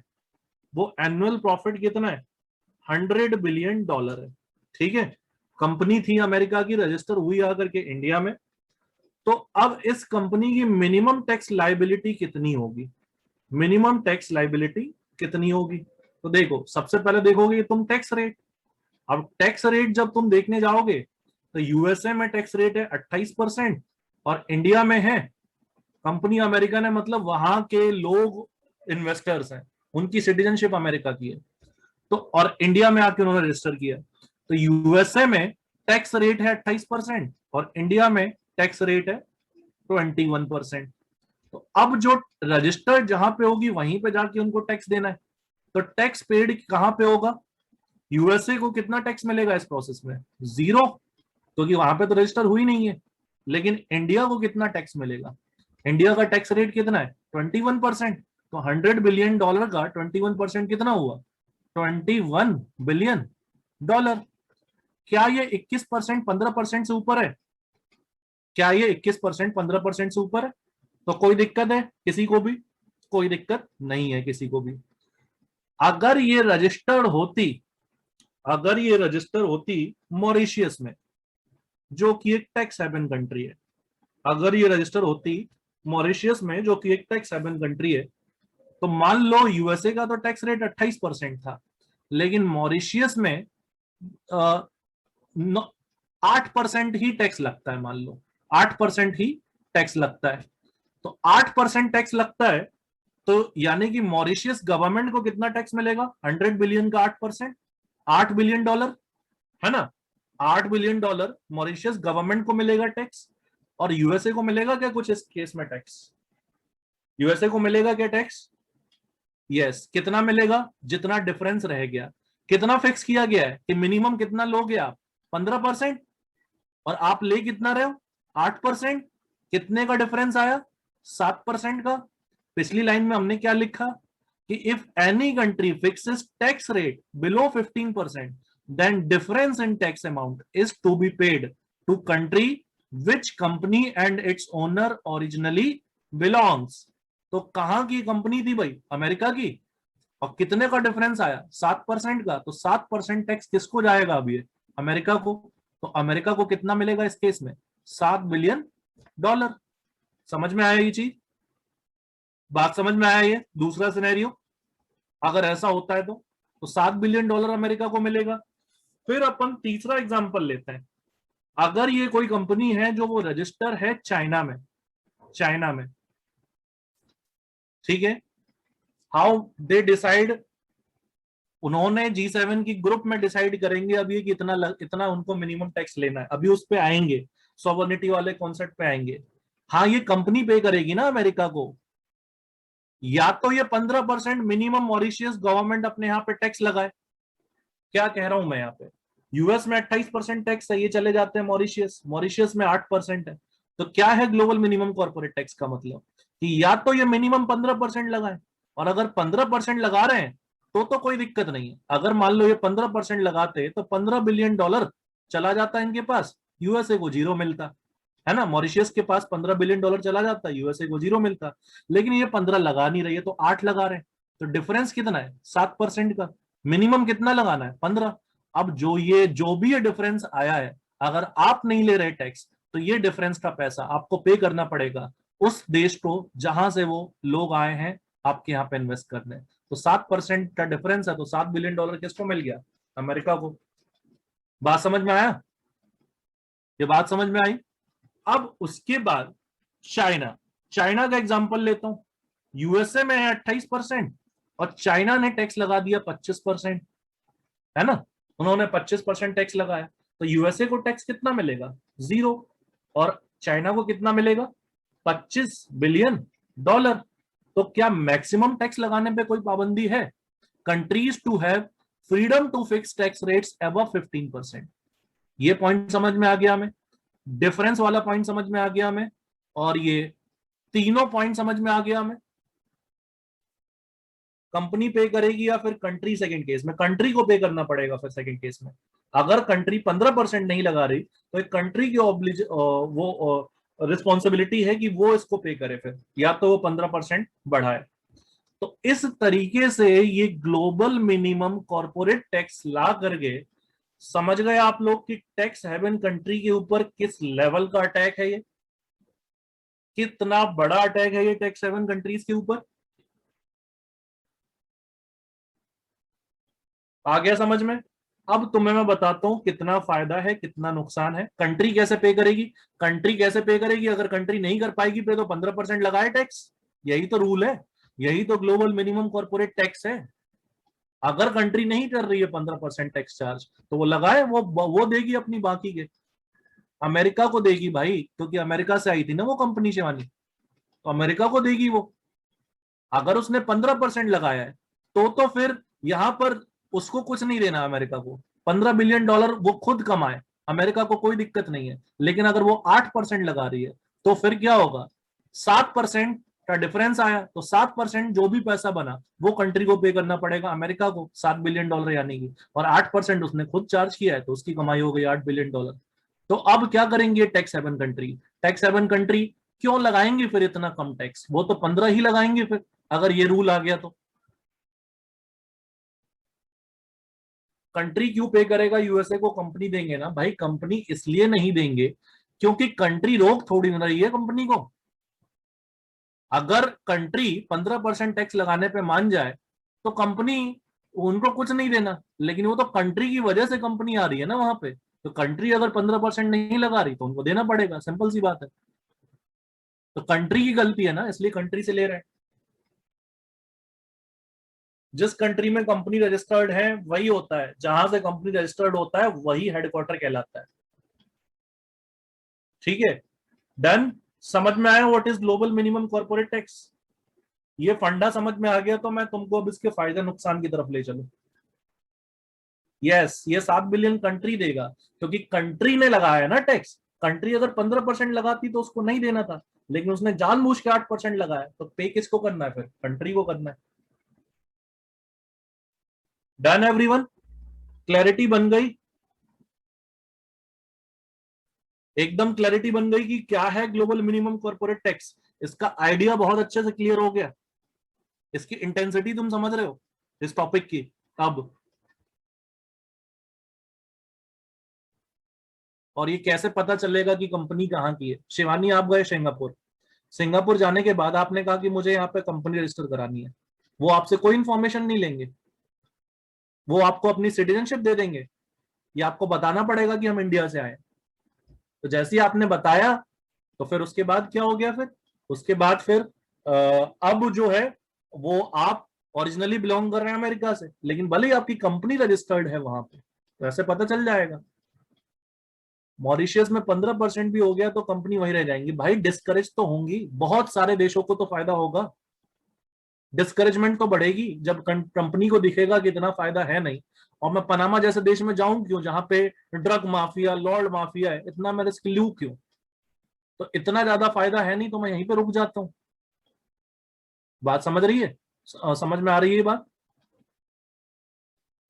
वो एनुअल प्रॉफिट कितना है? $100 बिलियन है, ठीक है। कंपनी थी अमेरिका की, रजिस्टर हुई आकर के इंडिया में। तो अब इस कंपनी की मिनिमम टैक्स लाइबिलिटी कितनी होगी? मिनिमम टैक्स लाइबिलिटी कितनी होगी? तो देखो, सबसे पहले देखोगे तुम टैक्स रेट। अब टैक्स रेट जब तुम देखने जाओगे तो यूएसए में टैक्स रेट है 28% और इंडिया में है, कंपनी अमेरिकन है, मतलब वहां के लोग इन्वेस्टर्स हैं, उनकी सिटीजनशिप अमेरिका की है, तो और इंडिया में आके उन्होंने रजिस्टर किया। तो यूएसए में टैक्स रेट है 28% और इंडिया में टैक्स रेट है 21%। तो अब जो रजिस्टर्ड जहां पे होगी वहीं पे जाके उनको टैक्स देना है। तो टैक्स पेड कहां पे होगा? यूएसए को कितना टैक्स मिलेगा इस प्रोसेस में? 0, क्योंकि वहां पे तो रजिस्टर हुई नहीं है। लेकिन इंडिया को कितना टैक्स मिलेगा? इंडिया का टैक्स रेट कितना है? 21%। तो $100 बिलियन का 21% कितना हुआ? $21 बिलियन। क्या ये 21% 15% से ऊपर है? क्या ये 21% 15% से ऊपर है? तो कोई दिक्कत है किसी को भी? कोई दिक्कत नहीं है किसी को भी। अगर ये रजिस्टर्ड होती, अगर ये रजिस्टर होती मॉरिशियस में, जो कि एक टैक्स हेवन कंट्री है, अगर ये रजिस्टर होती मॉरिशियस में, जो कि एक टैक्स हेवन कंट्री है, तो मान लो यूएसए का तो टैक्स रेट 28% था, लेकिन मॉरिशियस में 8% ही टैक्स लगता है। मान लो 8% ही टैक्स लगता है। तो 8% टैक्स लगता है, तो यानी कि मॉरिशियस गवर्नमेंट को कितना टैक्स मिलेगा? 100 बिलियन का 8%, $8 बिलियन, है ना? $8 बिलियन मॉरिशियस गवर्नमेंट को मिलेगा टैक्स। और यूएसए को मिलेगा क्या कुछ इस केस में टैक्स? यूएसए को मिलेगा क्या टैक्स? यस। कितना मिलेगा? जितना डिफरेंस रह गया। कितना फिक्स किया गया है कि मिनिमम कितना लोगे आप? 15%। और आप ले कितना रहे हो? 8%। कितने का डिफरेंस आया? 7% का। पिछली लाइन में हमने क्या लिखा कि if any country fixes tax rate below 15%, then difference in tax amount is to be paid to country which company and its owner originally belongs. तो कहां की कंपनी थी भाई? अमेरिका की। और कितने का डिफरेंस आया? 7% का। तो 7% टैक्स किसको जाएगा अभी? अमेरिका को। तो अमेरिका को कितना मिलेगा इस केस में? $7 बिलियन। समझ में आया ये चीज? बात समझ में आया? ये दूसरा सिनेरियो अगर ऐसा होता है तो $7 बिलियन अमेरिका को मिलेगा। फिर अपन तीसरा एग्जांपल लेते हैं। अगर ये कोई कंपनी है जो वो रजिस्टर है चाइना में, चाइना में, ठीक है, हाउ दे डिसाइड, उन्होंने G7 की ग्रुप में डिसाइड करेंगे अब ये कि इतना उनको मिनिमम टैक्स लेना है। अभी उस पे आएंगे, सॉवरेनिटी वाले कॉन्सेप्ट पे आएंगे। हाँ, ये कंपनी पे करेगी ना अमेरिका को। या तो ये 15% मिनिमम मॉरिशियस गवर्नमेंट अपने यहाँ पे टैक्स लगाए। क्या कह रहा हूं मैं यहाँ पे? यूएस में 28% टैक्स है, ये चले जाते हैं मॉरिशियस, मॉरिशियस में 8% है। तो क्या है ग्लोबल मिनिमम कॉर्पोरेट टैक्स का मतलब? कि या तो ये मिनिमम 15% लगाए, और अगर 15% लगा रहे हैं तो कोई दिक्कत नहीं है। अगर मान लो ये 15% लगाते तो $15 बिलियन चला जाता है इनके पास, यूएसए को जीरो मिलता, है ना? मॉरिशियस के पास $15 बिलियन चला जाता है, यूएसए को जीरो मिलता। लेकिन ये 15 लगा नहीं रही है, तो 8 लगा रहे हैं। तो डिफरेंस कितना है? 7% का। मिनिमम कितना लगाना है? 15। अब जो भी ये डिफरेंस आया है, अगर आप नहीं ले रहे टैक्स, तो ये डिफरेंस का पैसा आपको पे करना पड़ेगा उस देश को जहां से वो लोग आए हैं आपके यहाँ पे इन्वेस्ट करने। तो 7% का डिफरेंस है, तो $7 बिलियन किसको मिल गया? अमेरिका को। बात समझ में आया? ये बात समझ में आई? अब उसके बाद चाइना, चाइना का एग्जांपल लेता हूं। यूएसए में है 28%, और चाइना ने टैक्स लगा दिया 25%, है ना? उन्होंने 25% टैक्स लगाया। तो यूएसए को टैक्स कितना मिलेगा? जीरो। और चाइना को कितना मिलेगा? $25 बिलियन। तो क्या मैक्सिमम टैक्स लगाने पे कोई पाबंदी है? Countries to have freedom to fix tax rates above 15%। ये पॉइंट समझ में आ गया हमें? डिफरेंस वाला पॉइंट समझ में आ गया हमें? और ये तीनों पॉइंट समझ में आ गया हमें? कंपनी पे करेगी या फिर कंट्री? सेकंड केस में कंट्री को पे करना पड़ेगा। फिर सेकंड केस में अगर कंट्री 15% नहीं लगा रही, तो एक कंट्री की वो रिस्पॉन्सिबिलिटी है कि वो इसको पे करे, फिर या तो वो 15% बढ़ाए। तो इस तरीके से ये ग्लोबल मिनिमम कॉर्पोरेट टैक्स ला करके, समझ गए आप लोग कि टैक्स हेवन कंट्री के ऊपर किस लेवल का अटैक है ये? कितना बड़ा अटैक है ये टैक्स हेवन कंट्रीज के ऊपर? आ गया समझ में? अब तुम्हें मैं बताता हूं कितना फायदा है कितना नुकसान है। कंट्री कैसे पे करेगी? कंट्री कैसे पे करेगी? अगर कंट्री नहीं कर पाएगी पे, तो 15% लगाए टैक्स। यही तो रूल है, यही तो ग्लोबल मिनिमम कॉर्पोरेट टैक्स है। अगर कंट्री नहीं कर रही है 15% टैक्स चार्ज, तो वो लगाए, वो देगी अपनी बाकी के। अमेरिका को देगी भाई, क्योंकि अमेरिका से आई थी ना वो कंपनी शिवानी, तो अमेरिका को देगी वो। अगर उसने 15% लगाया है, तो फिर यहां पर उसको कुछ नहीं देना अमेरिका को। $15 बिलियन वो खुद कमाए, अमेरिका को कोई दिक्कत नहीं है। लेकिन अगर वो 8% लगा रही है, तो फिर क्या होगा? 7% का डिफरेंस आया तो 7% जो भी पैसा बना वो कंट्री को पे करना पड़ेगा, अमेरिका को, $7 बिलियन यानी कि, और 8% उसने खुद चार्ज किया है तो उसकी कमाई हो गई $8 बिलियन। तो अब क्या करेंगे tax haven country? Tax haven country क्यों लगाएंगे फिर इतना कम टैक्स? वो तो 15 ही लगाएंगे फिर अगर ये रूल आ गया तो। कंट्री क्यों पे करेगा यूएसए को? कंपनी देंगे ना भाई। कंपनी इसलिए नहीं देंगे क्योंकि कंट्री रोक थोड़ी ना रही है कंपनी को। अगर कंट्री 15% टैक्स लगाने पे मान जाए तो कंपनी, उनको कुछ नहीं देना, लेकिन वो तो कंट्री की वजह से कंपनी आ रही है ना वहां पे। तो कंट्री अगर 15% नहीं लगा रही तो उनको देना पड़ेगा, सिंपल सी बात है। तो कंट्री की गलती है ना, इसलिए कंट्री से ले रहे हैं। जिस कंट्री में कंपनी रजिस्टर्ड है वही होता है, जहां से कंपनी रजिस्टर्ड होता है वही हेडक्वार्टर कहलाता है। ठीक है, डन। समझ में आया what is global minimum corporate tax? ये फंडा समझ में आ गया तो मैं तुमको अब इसके फायदे नुकसान की तरफ ले चलूं। यस, ये 7 बिलियन कंट्री देगा क्योंकि कंट्री ने लगाया है ना टैक्स। कंट्री अगर 15% लगाती तो उसको नहीं देना था, लेकिन उसने जानबूझ के 8% लगाया, तो पे किसको करना है फिर? कंट्री को करना है। डन एवरीवन, क्लैरिटी बन गई? एकदम क्लैरिटी बन गई कि क्या है ग्लोबल मिनिमम कॉर्पोरेट टैक्स। इसका आइडिया बहुत अच्छे से क्लियर हो गया। इसकी इंटेंसिटी तुम समझ रहे हो इस टॉपिक की अब। और ये कैसे पता चलेगा कि कंपनी कहाँ की है? शिवानी, आप गए सिंगापुर, सिंगापुर जाने के बाद आपने कहा कि मुझे यहाँ पे कंपनी रजिस्टर करानी है, वो आपसे कोई इंफॉर्मेशन नहीं लेंगे, वो आपको अपनी सिटीजनशिप दे देंगे, या आपको बताना पड़ेगा कि हम इंडिया से आए? तो जैसे ही आपने बताया तो फिर उसके बाद क्या हो गया? फिर उसके बाद फिर अब जो है वो आप ओरिजिनली बिलोंग कर रहे हैं अमेरिका से, लेकिन भले ही आपकी कंपनी रजिस्टर्ड है वहां पे, तो ऐसे पता चल जाएगा। मॉरिशियस में 15% भी हो गया तो कंपनी वहीं रह जाएंगी भाई। डिस्करेज तो होंगी, बहुत सारे देशों को तो फायदा होगा, डिस्करेजमेंट तो बढ़ेगी जब कंपनी को दिखेगा कि इतना फायदा है नहीं। और मैं पनामा जैसे देश में जाऊं क्यों, जहां पे ड्रग माफिया, लॉर्ड माफिया है, इतना मैं रिस्क लूं क्यों? तो इतना ज्यादा फायदा है नहीं तो मैं यहीं पे रुक जाता हूँ। बात समझ रही है? समझ में आ रही है ये बात?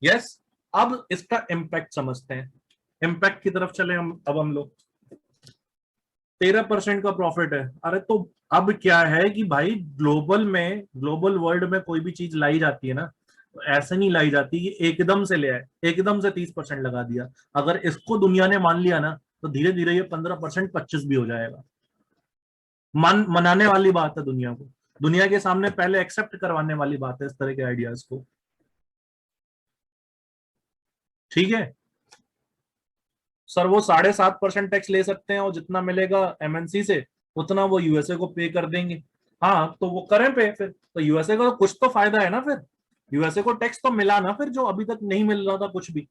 यस। अब इसका इम्पैक्ट समझते हैं, इम्पैक्ट की तरफ चले हम। अब हम लोग 13% का प्रॉफिट है। अरे तो अब क्या है कि भाई ग्लोबल में, ग्लोबल वर्ल्ड में कोई भी चीज लाई जाती है ना, तो ऐसे नहीं लाई जाती कि एकदम से ले आए, एकदम से 30% लगा दिया। अगर इसको दुनिया ने मान लिया ना तो धीरे धीरे ये 15%, 25 भी हो जाएगा। मनाने वाली बात है दुनिया को, दुनिया के सामने पहले एक्सेप्ट करवाने वाली बात है इस तरह के आइडियाज को। ठीक है सर, वो 7.5% टैक्स ले सकते हैं और जितना मिलेगा एमएनसी से उतना वो यूएसए को पे कर देंगे। हाँ तो वो करें पे फिर, तो यूएसए को तो कुछ तो फायदा है ना फिर। यूएसए को टैक्स तो मिला ना फिर, जो अभी तक नहीं मिल रहा था कुछ भी।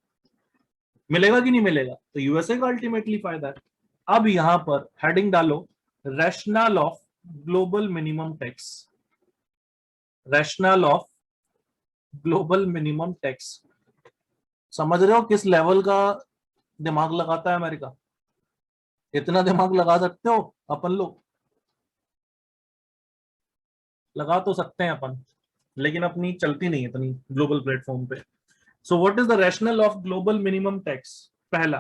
मिलेगा कि नहीं मिलेगा? तो यूएसए का अल्टीमेटली फायदा है। अब यहां पर हेडिंग डालो, rational of global minimum tax. Rational of global minimum tax. समझ रहे हो किस लेवल का दिमाग लगाता है अमेरिका? इतना दिमाग लगा सकते हो अपन लोग? लगा तो सकते हैं अपन, लेकिन अपनी चलती नहीं है इतनी ग्लोबल प्लेटफॉर्म पे। So what is the rational of global minimum tax? पहला,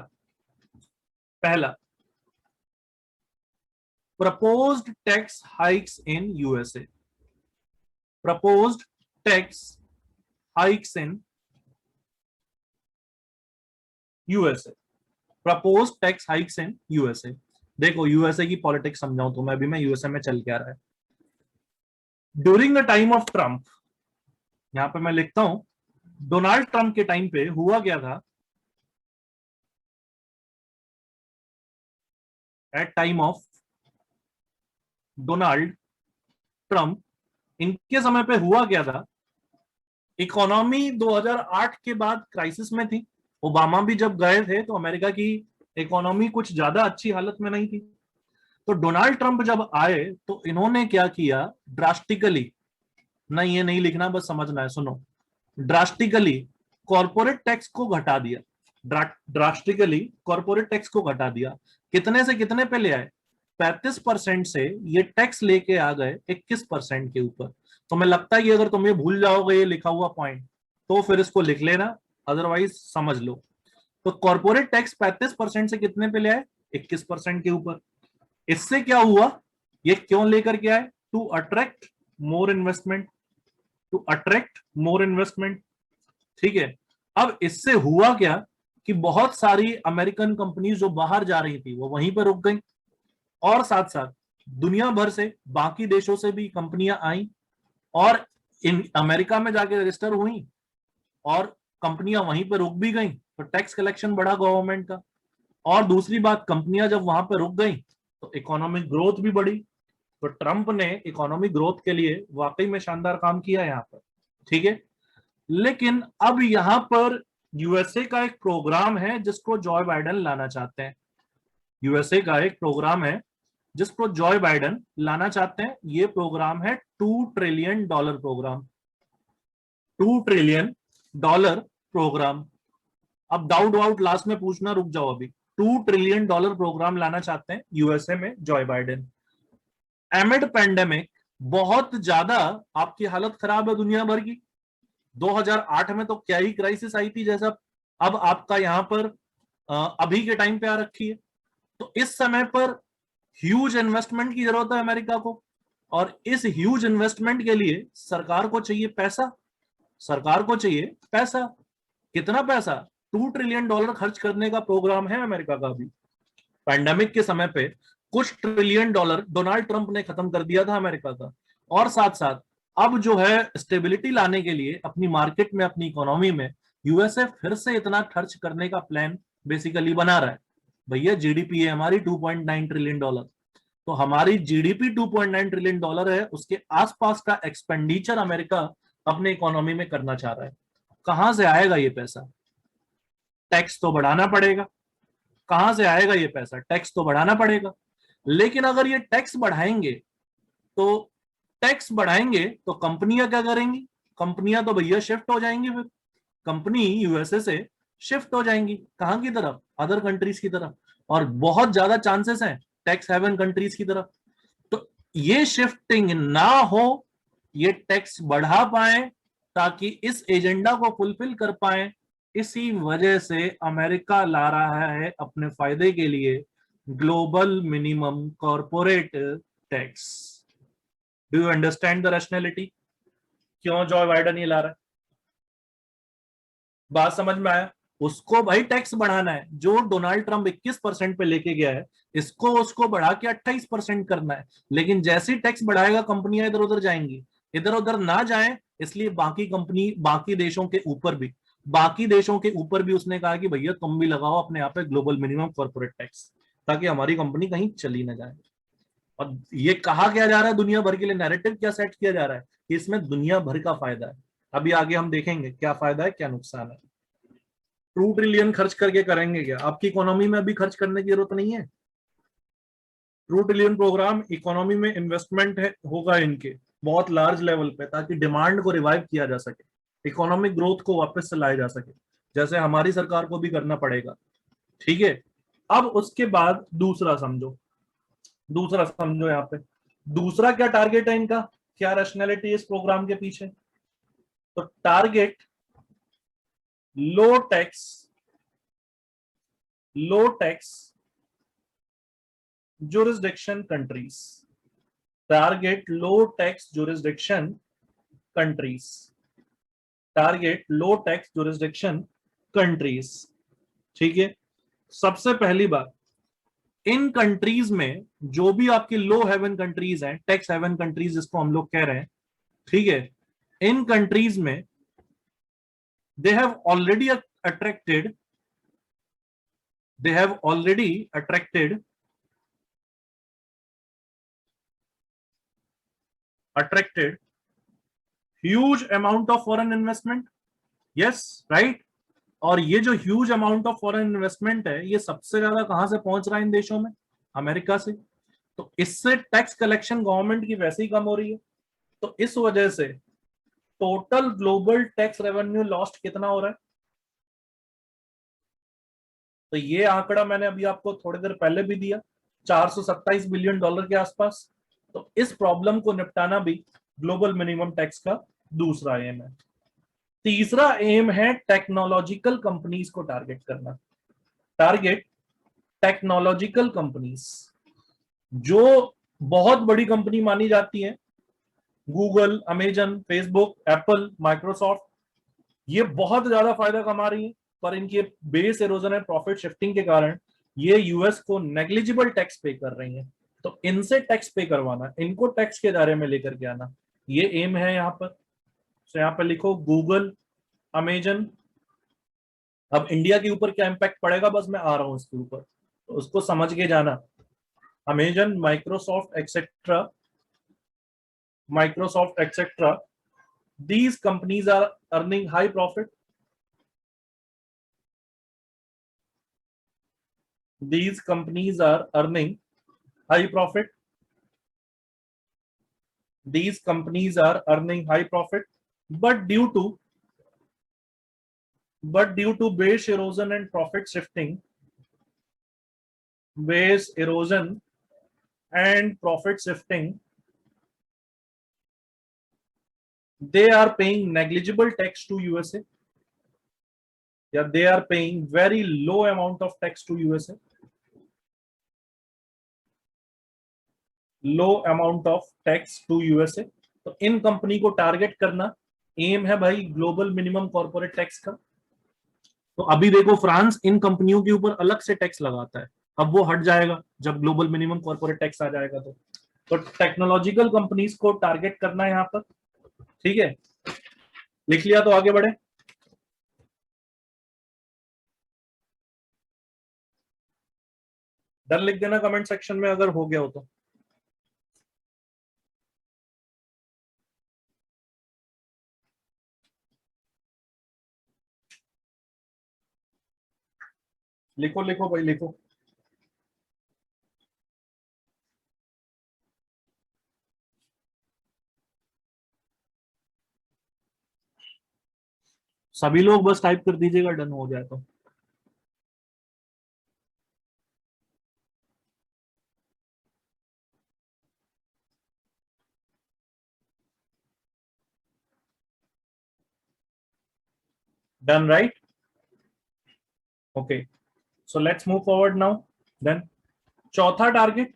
पहला, proposed tax hikes in USA. Proposed tax hikes in USA. Proposed tax hikes in USA. देखो यूएसए की पॉलिटिक्स समझाऊं तो मैं यूएसए में चल क्या रहा है। During the time of Trump, यहां पे मैं लिखता हूं, डोनाल्ड ट्रंप के टाइम पे हुआ क्या था? At time of Donald Trump, इनके समय पे हुआ क्या था? इकोनॉमी 2008 के बाद क्राइसिस में थी। ओबामा भी जब गए थे तो अमेरिका की इकोनॉमी कुछ ज्यादा अच्छी हालत में नहीं थी। तो डोनाल्ड ट्रंप जब आए तो इन्होंने क्या किया? ड्रास्टिकली, नहीं ये नहीं लिखना, बस समझना है, सुनो। ड्रास्टिकली कॉर्पोरेट टैक्स को घटा दिया। ड्रास्टिकली कॉर्पोरेट टैक्स को घटा दिया। कितने से कितने पे ले आए? 35% से ये टैक्स लेके आ गए 21% के ऊपर। तो मैं लगता है कि अगर तुम ये भूल जाओगे ये लिखा हुआ पॉइंट, तो फिर इसको लिख लेना, अदरवाइज समझ लो। तो कॉर्पोरेट टैक्स 35% से कितने पे ले आए? 21% के ऊपर। इससे क्या हुआ, ये क्यों लेकर के आए? To attract more investment, to attract more investment. ठीक है। अब इससे हुआ क्या कि बहुत सारी अमेरिकन कंपनीज जो बाहर जा रही थी वो वहीं पर रुक गई, और साथ साथ दुनिया भर से बाकी देशों से भी कंपनियां आई और इन अमेरिका में जाके रजिस्टर हुई, और कंपनियां वहीं पर रुक भी गई, तो टैक्स कलेक्शन बढ़ा गवर्नमेंट का। और दूसरी बात, कंपनियां जब वहां पर रुक गई तो इकोनॉमिक ग्रोथ भी बढ़ी। तो ट्रंप ने इकोनॉमिक ग्रोथ के लिए वाकई में शानदार काम किया यहाँ पर। ठीक है। लेकिन अब यहां पर यूएसए का एक प्रोग्राम है जिसको जॉय बाइडेन लाना चाहते हैं। यूएसए का एक प्रोग्राम है जिसको जॉय बाइडेन लाना चाहते हैं। ये प्रोग्राम है $2 ट्रिलियन प्रोग्राम। $2 trillion program. अब डाउट वाउट लास्ट में पूछना, रुक जाओ अभी। $2 ट्रिलियन प्रोग्राम लाना चाहते हैं यूएसए में जॉय बाइडेन। एमिड पेंडेमिक, बहुत ज्यादा आपकी हालत खराब है दुनिया भर की। 2008 में तो क्या ही क्राइसिस आई थी जैसा अब आपका यहां पर अभी के टाइम पे आ रखी है। तो इस समय पर ह्यूज इन्वेस्टमेंट की जरूरत है अमेरिका को, और इस ह्यूज इन्वेस्टमेंट के लिए सरकार को चाहिए पैसा। सरकार को चाहिए पैसा। कितना पैसा? $2 ट्रिलियन खर्च करने का प्रोग्राम है अमेरिका का अभी। पैंडेमिक के समय पे कुछ $1 ट्रिलियन डोनाल्ड ट्रंप ने खत्म कर दिया था अमेरिका का। और साथ साथ अब जो है स्टेबिलिटी लाने के लिए अपनी मार्केट में, अपनी इकोनॉमी में, यूएसए फिर से इतना खर्च करने का प्लान बेसिकली बना रहा है। भैया जीडीपी है हमारी $2.9 ट्रिलियन, तो हमारी जीडीपी $2.9 ट्रिलियन है, उसके आसपास का एक्सपेंडिचर अमेरिका अपने इकोनॉमी में करना चाह रहा है। कहां से आएगा ये पैसा? टैक्स तो बढ़ाना पड़ेगा। कहां से आएगा ये पैसा? टैक्स तो बढ़ाना पड़ेगा। लेकिन अगर ये टैक्स बढ़ाएंगे तो कंपनियां क्या करेंगी? कंपनियां तो भैया शिफ्ट हो जाएंगी। फिर कंपनी यूएसए से शिफ्ट हो जाएंगी कहां की तरफ? अदर कंट्रीज की तरफ। और बहुत ज्यादा चांसेस हैं टैक्स हेवन कंट्रीज की तरफ। तो ये शिफ्टिंग ना हो, ये टैक्स बढ़ा पाए ताकि इस एजेंडा को फुलफिल कर पाए। इसी वजह से अमेरिका ला रहा है अपने फायदे के लिए global minimum corporate tax. Do you understand the rationality? क्यों जॉय बाइडेन ये ला रहा है? बात समझ में आया? उसको भाई टैक्स बढ़ाना है। जो डोनाल्ड ट्रंप 21% पे लेके गया है, इसको उसको बढ़ा के 28% करना है। लेकिन जैसे ही टैक्स बढ़ाएगा कंपनियां इधर उधर जाएंगी। इधर उधर ना जाए इसलिए बाकी देशों के ऊपर भी उसने कहा कि भैया तुम भी लगाओ अपने यहाँ पे ग्लोबल मिनिमम कॉर्पोरेट टैक्स, ताकि हमारी कंपनी कहीं चली ना जाए। और ये कहा क्या जा रहा है दुनिया भर के लिए? नैरेटिव क्या सेट किया जा रहा है कि इसमें दुनिया भर का फायदा है। अभी आगे हम देखेंगे क्या फायदा है क्या नुकसान है। $2 ट्रिलियन खर्च करके करेंगे क्या? आपकी इकोनॉमी में अभी खर्च करने की जरूरत नहीं है। $2 ट्रिलियन प्रोग्राम इकोनॉमी में इन्वेस्टमेंट है होगा इनके बहुत लार्ज लेवल पे, ताकि डिमांड को रिवाइव किया जा सके, इकोनॉमिक ग्रोथ को वापस से लाया जा सके, जैसे हमारी सरकार को भी करना पड़ेगा। ठीक है। अब उसके बाद दूसरा समझो, यहाँ पे दूसरा क्या टारगेट है इनका, क्या रैशनैलिटी इस प्रोग्राम के पीछे? तो target low tax jurisdiction countries, target low tax jurisdiction countries, target low tax jurisdiction countries। ठीक है। सबसे पहली बात, इन कंट्रीज में जो भी आपकी लो हेवन कंट्रीज हैं, टैक्स हेवन कंट्रीज जिसको हम लोग कह रहे हैं, ठीक है, इन कंट्रीज में they have already attracted huge amount of foreign investment। yes, right। और ये जो huge amount of foreign investment है, ये सबसे ज्यादा कहां से पहुंच रहा है इन देशों में? अमेरिका से। तो इससे टैक्स कलेक्शन गवर्नमेंट की वैसे ही कम हो रही है। तो इस वजह से total global tax revenue lost कितना हो रहा है? तो ये आंकड़ा मैंने अभी आपको थोड़ी देर पहले भी दिया। 427 बिलियन डॉलर के आसपास। तो इस प्रॉब्लम को निपटाना भी ग्लोबल मिनिमम टैक्स का दूसरा एम है। तीसरा एम है टेक्नोलॉजिकल कंपनीज को टारगेट करना। टारगेट टेक्नोलॉजिकल कंपनीज जो बहुत बड़ी कंपनी मानी जाती है, Google, Amazon, Facebook, Apple, Microsoft, ये बहुत ज्यादा फायदा कमा रही है, पर इनकी बेस एरोजन है, प्रॉफिट शिफ्टिंग के कारण ये यूएस को नेग्लिजिबल टैक्स पे कर रही हैं। तो इनसे टैक्स पे करवाना, इनको टैक्स के दायरे में लेकर के आना, ये एम है यहाँ पर। तो यहाँ पर लिखो गूगल, अमेजन। अब इंडिया के ऊपर क्या इंपैक्ट पड़ेगा, बस मैं आ रहा हूं इसके ऊपर, तो उसको समझ के जाना। Amazon, Microsoft etcetera, these companies are earning high profit. These companies are earning high profit. These companies are earning high profit, but due to base erosion and profit shifting, base erosion and profit shifting, they are paying negligible tax to USA. Yeah, they are paying very low amount of tax to USA. Low amount of tax to USA. तो इन company को target करना aim है भाई global minimum corporate tax का। तो अभी देखो फ्रांस इन कंपनियों के ऊपर अलग से टैक्स लगाता है, अब वो हट जाएगा जब ग्लोबल मिनिमम कॉर्पोरेट टैक्स आ जाएगा। तो टेक्नोलॉजिकल कंपनीज को टारगेट करना है यहाँ पर, ठीक है। लिख लिया तो आगे बढ़े। डन लिख देना कमेंट सेक्शन में अगर हो गया हो तो। लिखो लिखो भाई लिखो। सभी लोग बस टाइप कर दीजिएगा डन हो जाए तो। Done right, okay. So let's move forward now. Then चौथा target,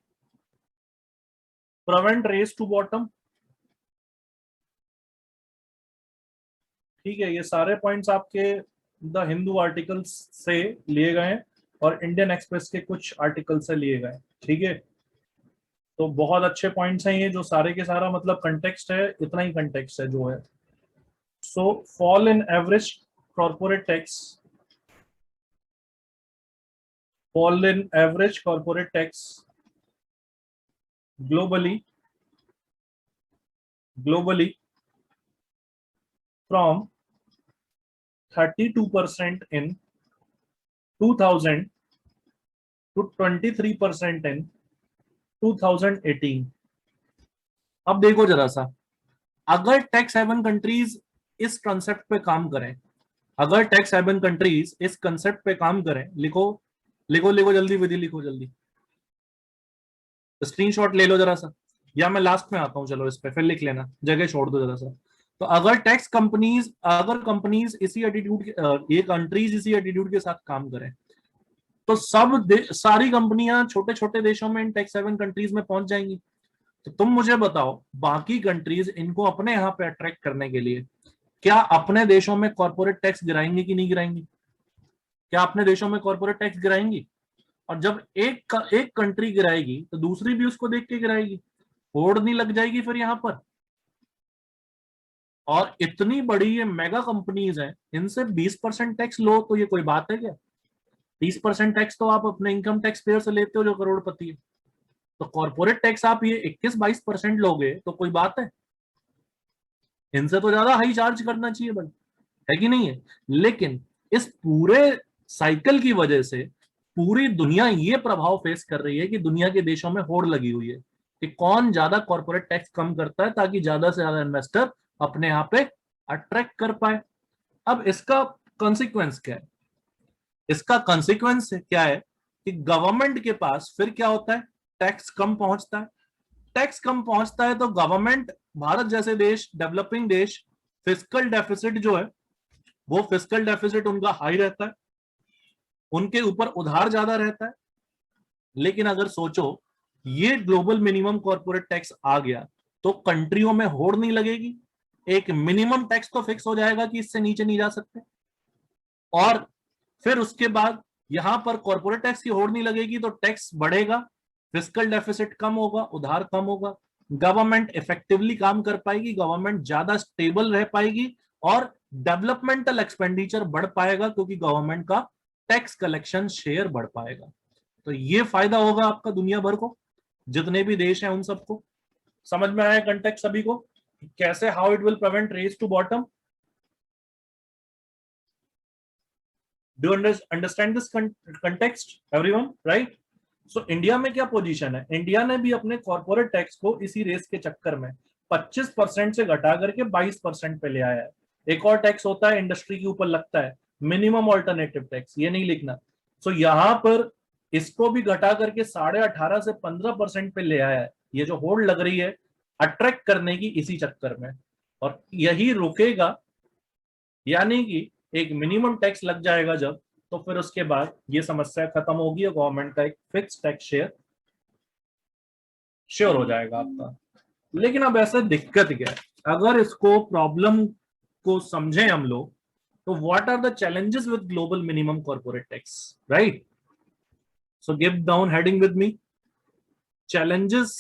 prevent race to bottom. ठीक है, ये सारे पॉइंट्स आपके द हिंदू आर्टिकल्स से लिए गए हैं और इंडियन एक्सप्रेस के कुछ आर्टिकल से लिए गए। ठीक है, तो बहुत अच्छे पॉइंट्स हैं ये, जो सारे के सारा मतलब कंटेक्स्ट है, इतना ही कंटेक्स्ट है जो है। सो fall in average corporate tax, fall in average corporate tax globally from 32% in 2000 to 23% in 2018। अब देखो जरा सा, अगर टैक्स हेवन कंट्रीज इस कंसेप्ट पे काम करें, अगर टैक्स हेवन कंट्रीज इस कंसेप्ट पे काम करें, लिखो लिखो लिखो जल्दी विधि लिखो जल्दी, स्क्रीनशॉट ले लो जरा सा, या मैं लास्ट में आता हूं, चलो इस पे फिर लिख लेना, जगह छोड़ दो जरा सा। तो अगर कंपनीज इसी एटीट्यूड, ये कंट्रीज इसी एटीट्यूड के साथ काम करें, तो सारी कंपनियां छोटे छोटे देशों में इन टैक्स हेवन कंट्रीज में पहुंच जाएंगी। तो तुम मुझे बताओ, बाकी कंट्रीज इनको अपने यहाँ पे अट्रैक्ट करने के लिए क्या अपने देशों में कॉर्पोरेट टैक्स गिराएंगी कि नहीं गिराएंगी? क्या अपने देशों में कॉर्पोरेट टैक्स गिराएंगी? और जब एक कंट्री गिराएगी तो दूसरी भी उसको देख के गिराएगी, होड़ नहीं लग जाएगी फिर यहाँ पर? और इतनी बड़ी ये मेगा कंपनीज हैं, इनसे 20% टैक्स लो तो ये कोई बात है क्या? 30% टैक्स तो आप अपने इनकम टैक्स पेयर से लेते हो जो करोड़पति है, तो कॉर्पोरेट टैक्स आप ये 21-22% लोगे तो कोई बात है? इनसे तो ज्यादा हाई चार्ज करना चाहिए भाई, है कि नहीं है? लेकिन इस पूरे साइकिल की वजह से पूरी दुनिया ये प्रभाव फेस कर रही है कि दुनिया के देशों में होड़ लगी हुई है कि कौन ज्यादा कॉर्पोरेट टैक्स कम करता है, ताकि ज्यादा से ज्यादा इन्वेस्टर अपने यहाँ पे अट्रैक्ट कर पाए। अब इसका कॉन्सिक्वेंस क्या है? इसका कॉन्सिक्वेंस क्या है कि गवर्नमेंट के पास फिर क्या होता है, टैक्स कम पहुंचता है। टैक्स कम पहुंचता है तो गवर्नमेंट, भारत जैसे देश, डेवलपिंग देश, फिस्कल डेफिसिट जो है वो फिस्कल डेफिसिट उनका हाई रहता है, उनके ऊपर उधार ज्यादा रहता है। लेकिन अगर सोचो ये ग्लोबल मिनिमम कॉर्पोरेट टैक्स आ गया तो कंट्रियों में होड़ नहीं लगेगी, एक मिनिमम टैक्स तो फिक्स हो जाएगा कि इससे नीचे नहीं जा सकते, और फिर उसके बाद यहां पर कॉर्पोरेट टैक्स की होड़ नहीं लगेगी तो टैक्स बढ़ेगा, फिस्कल डेफिसिट कम होगा, उधार कम होगा, गवर्नमेंट इफेक्टिवली काम कर पाएगी, गवर्नमेंट ज्यादा स्टेबल रह पाएगी और डेवलपमेंटल एक्सपेंडिचर बढ़ पाएगा क्योंकि गवर्नमेंट का टैक्स कलेक्शन शेयर बढ़ पाएगा। तो ये फायदा होगा आपका दुनिया भर को, जितने भी देश हैं उन सबको। समझ में आया कंटेक्स्ट सभी को कैसे, how it will prevent race to bottom? Do understand this context everyone, right? So India में क्या पोजीशन है, इंडिया ने भी अपने कॉर्पोरेट टैक्स को इसी रेस के चक्कर में 25% से घटा करके 22% पे ले आया है। एक और टैक्स होता है इंडस्ट्री के ऊपर लगता है, मिनिमम ऑल्टरनेटिव टैक्स, ये नहीं लिखना। सो यहां पर इसको भी घटा करके 18.5 से 15% पे ले आया है। ये जो होड़ लग रही है अट्रैक्ट करने की, इसी चक्कर में, और यही रुकेगा, यानी कि एक मिनिमम टैक्स लग जाएगा जब, तो फिर उसके बाद ये समस्या खत्म होगी और गवर्नमेंट का एक फिक्स टैक्स शेयर श्योर हो जाएगा आपका। लेकिन अब ऐसे दिक्कत क्या है, अगर इसको प्रॉब्लम को समझें हम लोग, तो what are the challenges with global minimum corporate tax, right? So give down heading with me, challenges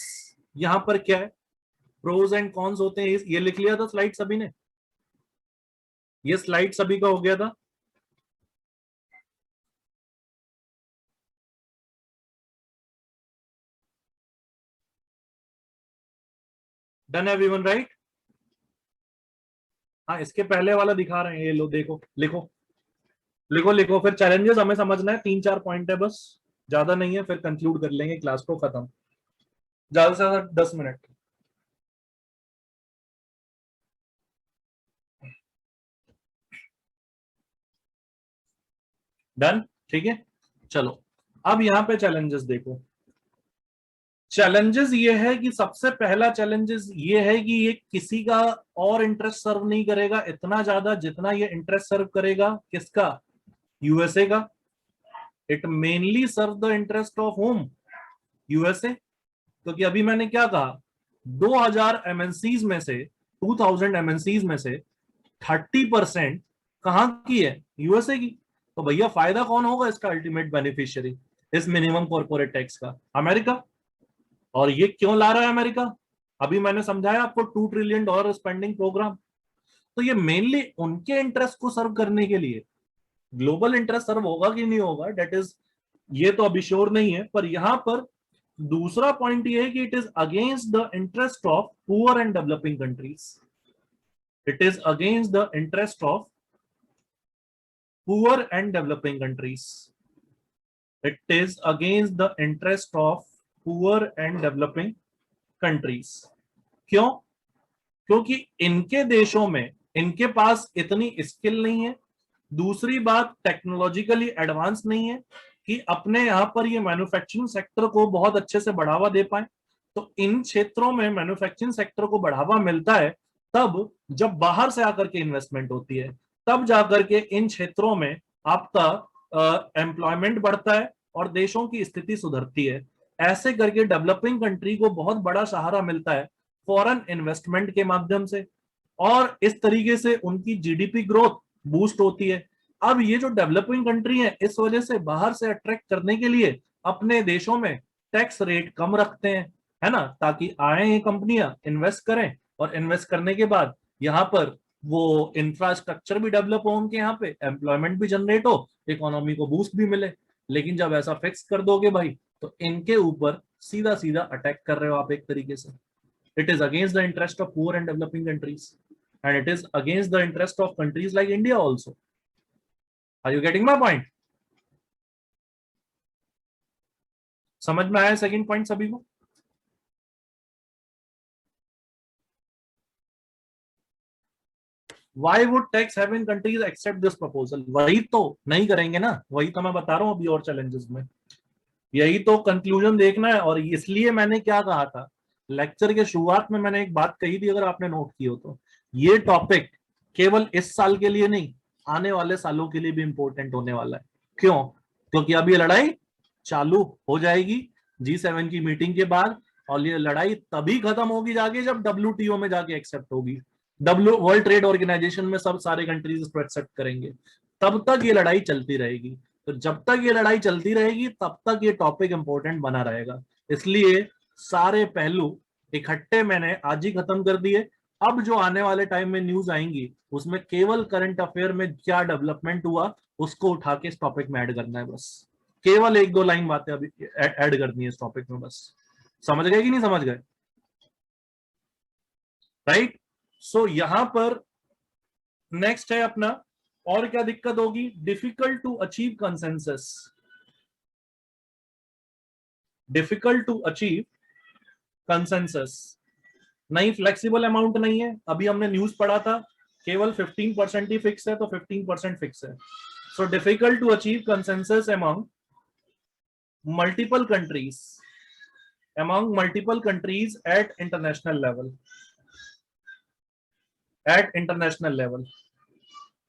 यहां पर क्या है, प्रोज एंड कॉन्स होते हैं। ये लिख लिया था स्लाइड सभी ने, ये स्लाइड सभी का हो गया था? Done everyone, right? हाँ, इसके पहले वाला दिखा रहे हैं, ये लो देखो, लिखो लिखो लिखो, फिर चैलेंजेस हमें समझना है, 3-4 पॉइंट है बस, ज्यादा नहीं है, फिर कंक्लूड कर लेंगे क्लास को, खत्म, ज्यादा से ज्यादा 10 मिनट। डन, ठीक है, चलो अब यहां पे चैलेंजेस देखो। चैलेंजेस ये है कि सबसे पहला चैलेंजेस ये है कि ये किसी का और इंटरेस्ट सर्व नहीं करेगा इतना ज्यादा जितना ये इंटरेस्ट सर्व करेगा, किसका? यूएसए का। It mainly serve the interest of home, USA. क्योंकि अभी मैंने क्या कहा, 2000 एमएनसीज में से, 2000 एमएनसीज में से 30% कहां की है? यूएसए की। तो भैया फायदा कौन होगा इसका, अल्टीमेट बेनिफिशियरी इस मिनिमम कॉर्पोरेट टैक्स का? अमेरिका। और ये क्यों ला रहा है अमेरिका? अभी मैंने समझाया आपको, $2 ट्रिलियन स्पेंडिंग प्रोग्राम। तो ये मेनली उनके इंटरेस्ट को सर्व करने के लिए, ग्लोबल इंटरेस्ट सर्व होगा कि नहीं होगा डेट इज, ये तो अभी श्योर नहीं है, पर यहां पर दूसरा पॉइंट ये है कि it is against the interest of poor and developing countries. It is against the interest of poor and developing countries. It is against the interest of poor and developing countries. क्यों? क्योंकि इनके देशों में, इनके पास इतनी स्किल नहीं है, दूसरी बात टेक्नोलॉजिकली एडवांस नहीं है कि अपने यहां पर ये मैन्युफैक्चरिंग सेक्टर को बहुत अच्छे से बढ़ावा दे पाए। तो इन क्षेत्रों में मैन्युफैक्चरिंग सेक्टर को बढ़ावा मिलता है तब जब बाहर से आकर के इन्वेस्टमेंट होती है, तब जाकर के इन क्षेत्रों में आपका एम्प्लॉयमेंट बढ़ता है और देशों की स्थिति सुधरती है। ऐसे करके डेवलपिंग कंट्री को बहुत बड़ा सहारा मिलता है फॉरेन इन्वेस्टमेंट के माध्यम से, और इस तरीके से उनकी जीडीपी ग्रोथ बूस्ट होती है। अब ये जो डेवलपिंग कंट्री है, इस वजह से बाहर से अट्रैक्ट करने के लिए अपने देशों में टैक्स रेट कम रखते हैं, है ना, ताकि आए ये कंपनियां इन्वेस्ट करें, और इन्वेस्ट करने के बाद यहाँ पर वो इंफ्रास्ट्रक्चर भी डेवलप हो, उनके यहाँ पे एम्प्लॉयमेंट भी जनरेट हो, इकोनॉमी को बूस्ट भी मिले। लेकिन जब ऐसा फिक्स कर दोगे भाई, तो इनके ऊपर सीधा सीधा अटैक कर रहे हो आप एक तरीके से। It is against the interest of poor and developing countries, and it is against the interest of countries like India also. Are you getting my point? समझ में आया सेकंड पॉइंट सभी को? Why would tax having countries accept this proposal? वही तो नहीं करेंगे ना, वही तो मैं बता रहा हूं अभी और चैलेंजेस में। यही तो कंक्लूजन देखना है। और इसलिए मैंने क्या कहा था लेक्चर के शुरुआत में, मैंने एक बात कही थी, अगर आपने नोट की हो तो, ये टॉपिक केवल इस साल के लिए नहीं, आने वाले सालों के लिए भी इंपॉर्टेंट होने वाला है। क्यों? क्योंकि अब ये लड़ाई चालू हो जाएगी G7 की मीटिंग के बाद, और ये लड़ाई तभी खत्म होगी जाके जब WTO में जाके एक्सेप्ट होगी। वर्ल्ड ट्रेड ऑर्गेनाइजेशन में सब सारे कंट्रीज इसको एक्सेप्ट करेंगे, तब तक ये लड़ाई चलती रहेगी। तो जब तक ये लड़ाई चलती रहेगी तब तक ये टॉपिक इंपॉर्टेंट बना रहेगा। इसलिए सारे पहलू इकट्ठे मैंने आज ही खत्म कर दिए। अब जो आने वाले टाइम में न्यूज आएंगी उसमें केवल करंट अफेयर में क्या डेवलपमेंट हुआ उसको उठा के इस टॉपिक में ऐड करना है बस। केवल एक दो लाइन बातें अभी ऐड करनी है इस टॉपिक में बस। समझ गए कि नहीं समझ गए? राइट। सो यहां पर नेक्स्ट है अपना, और क्या दिक्कत होगी? Difficult to achieve consensus. Difficult to achieve consensus. नहीं, फ्लेक्सिबल अमाउंट नहीं है। अभी हमने न्यूज पढ़ा था केवल 15% ही फिक्स है, तो 15% फिक्स है। So difficult to achieve consensus among multiple countries, among multiple countries at international level, at international level.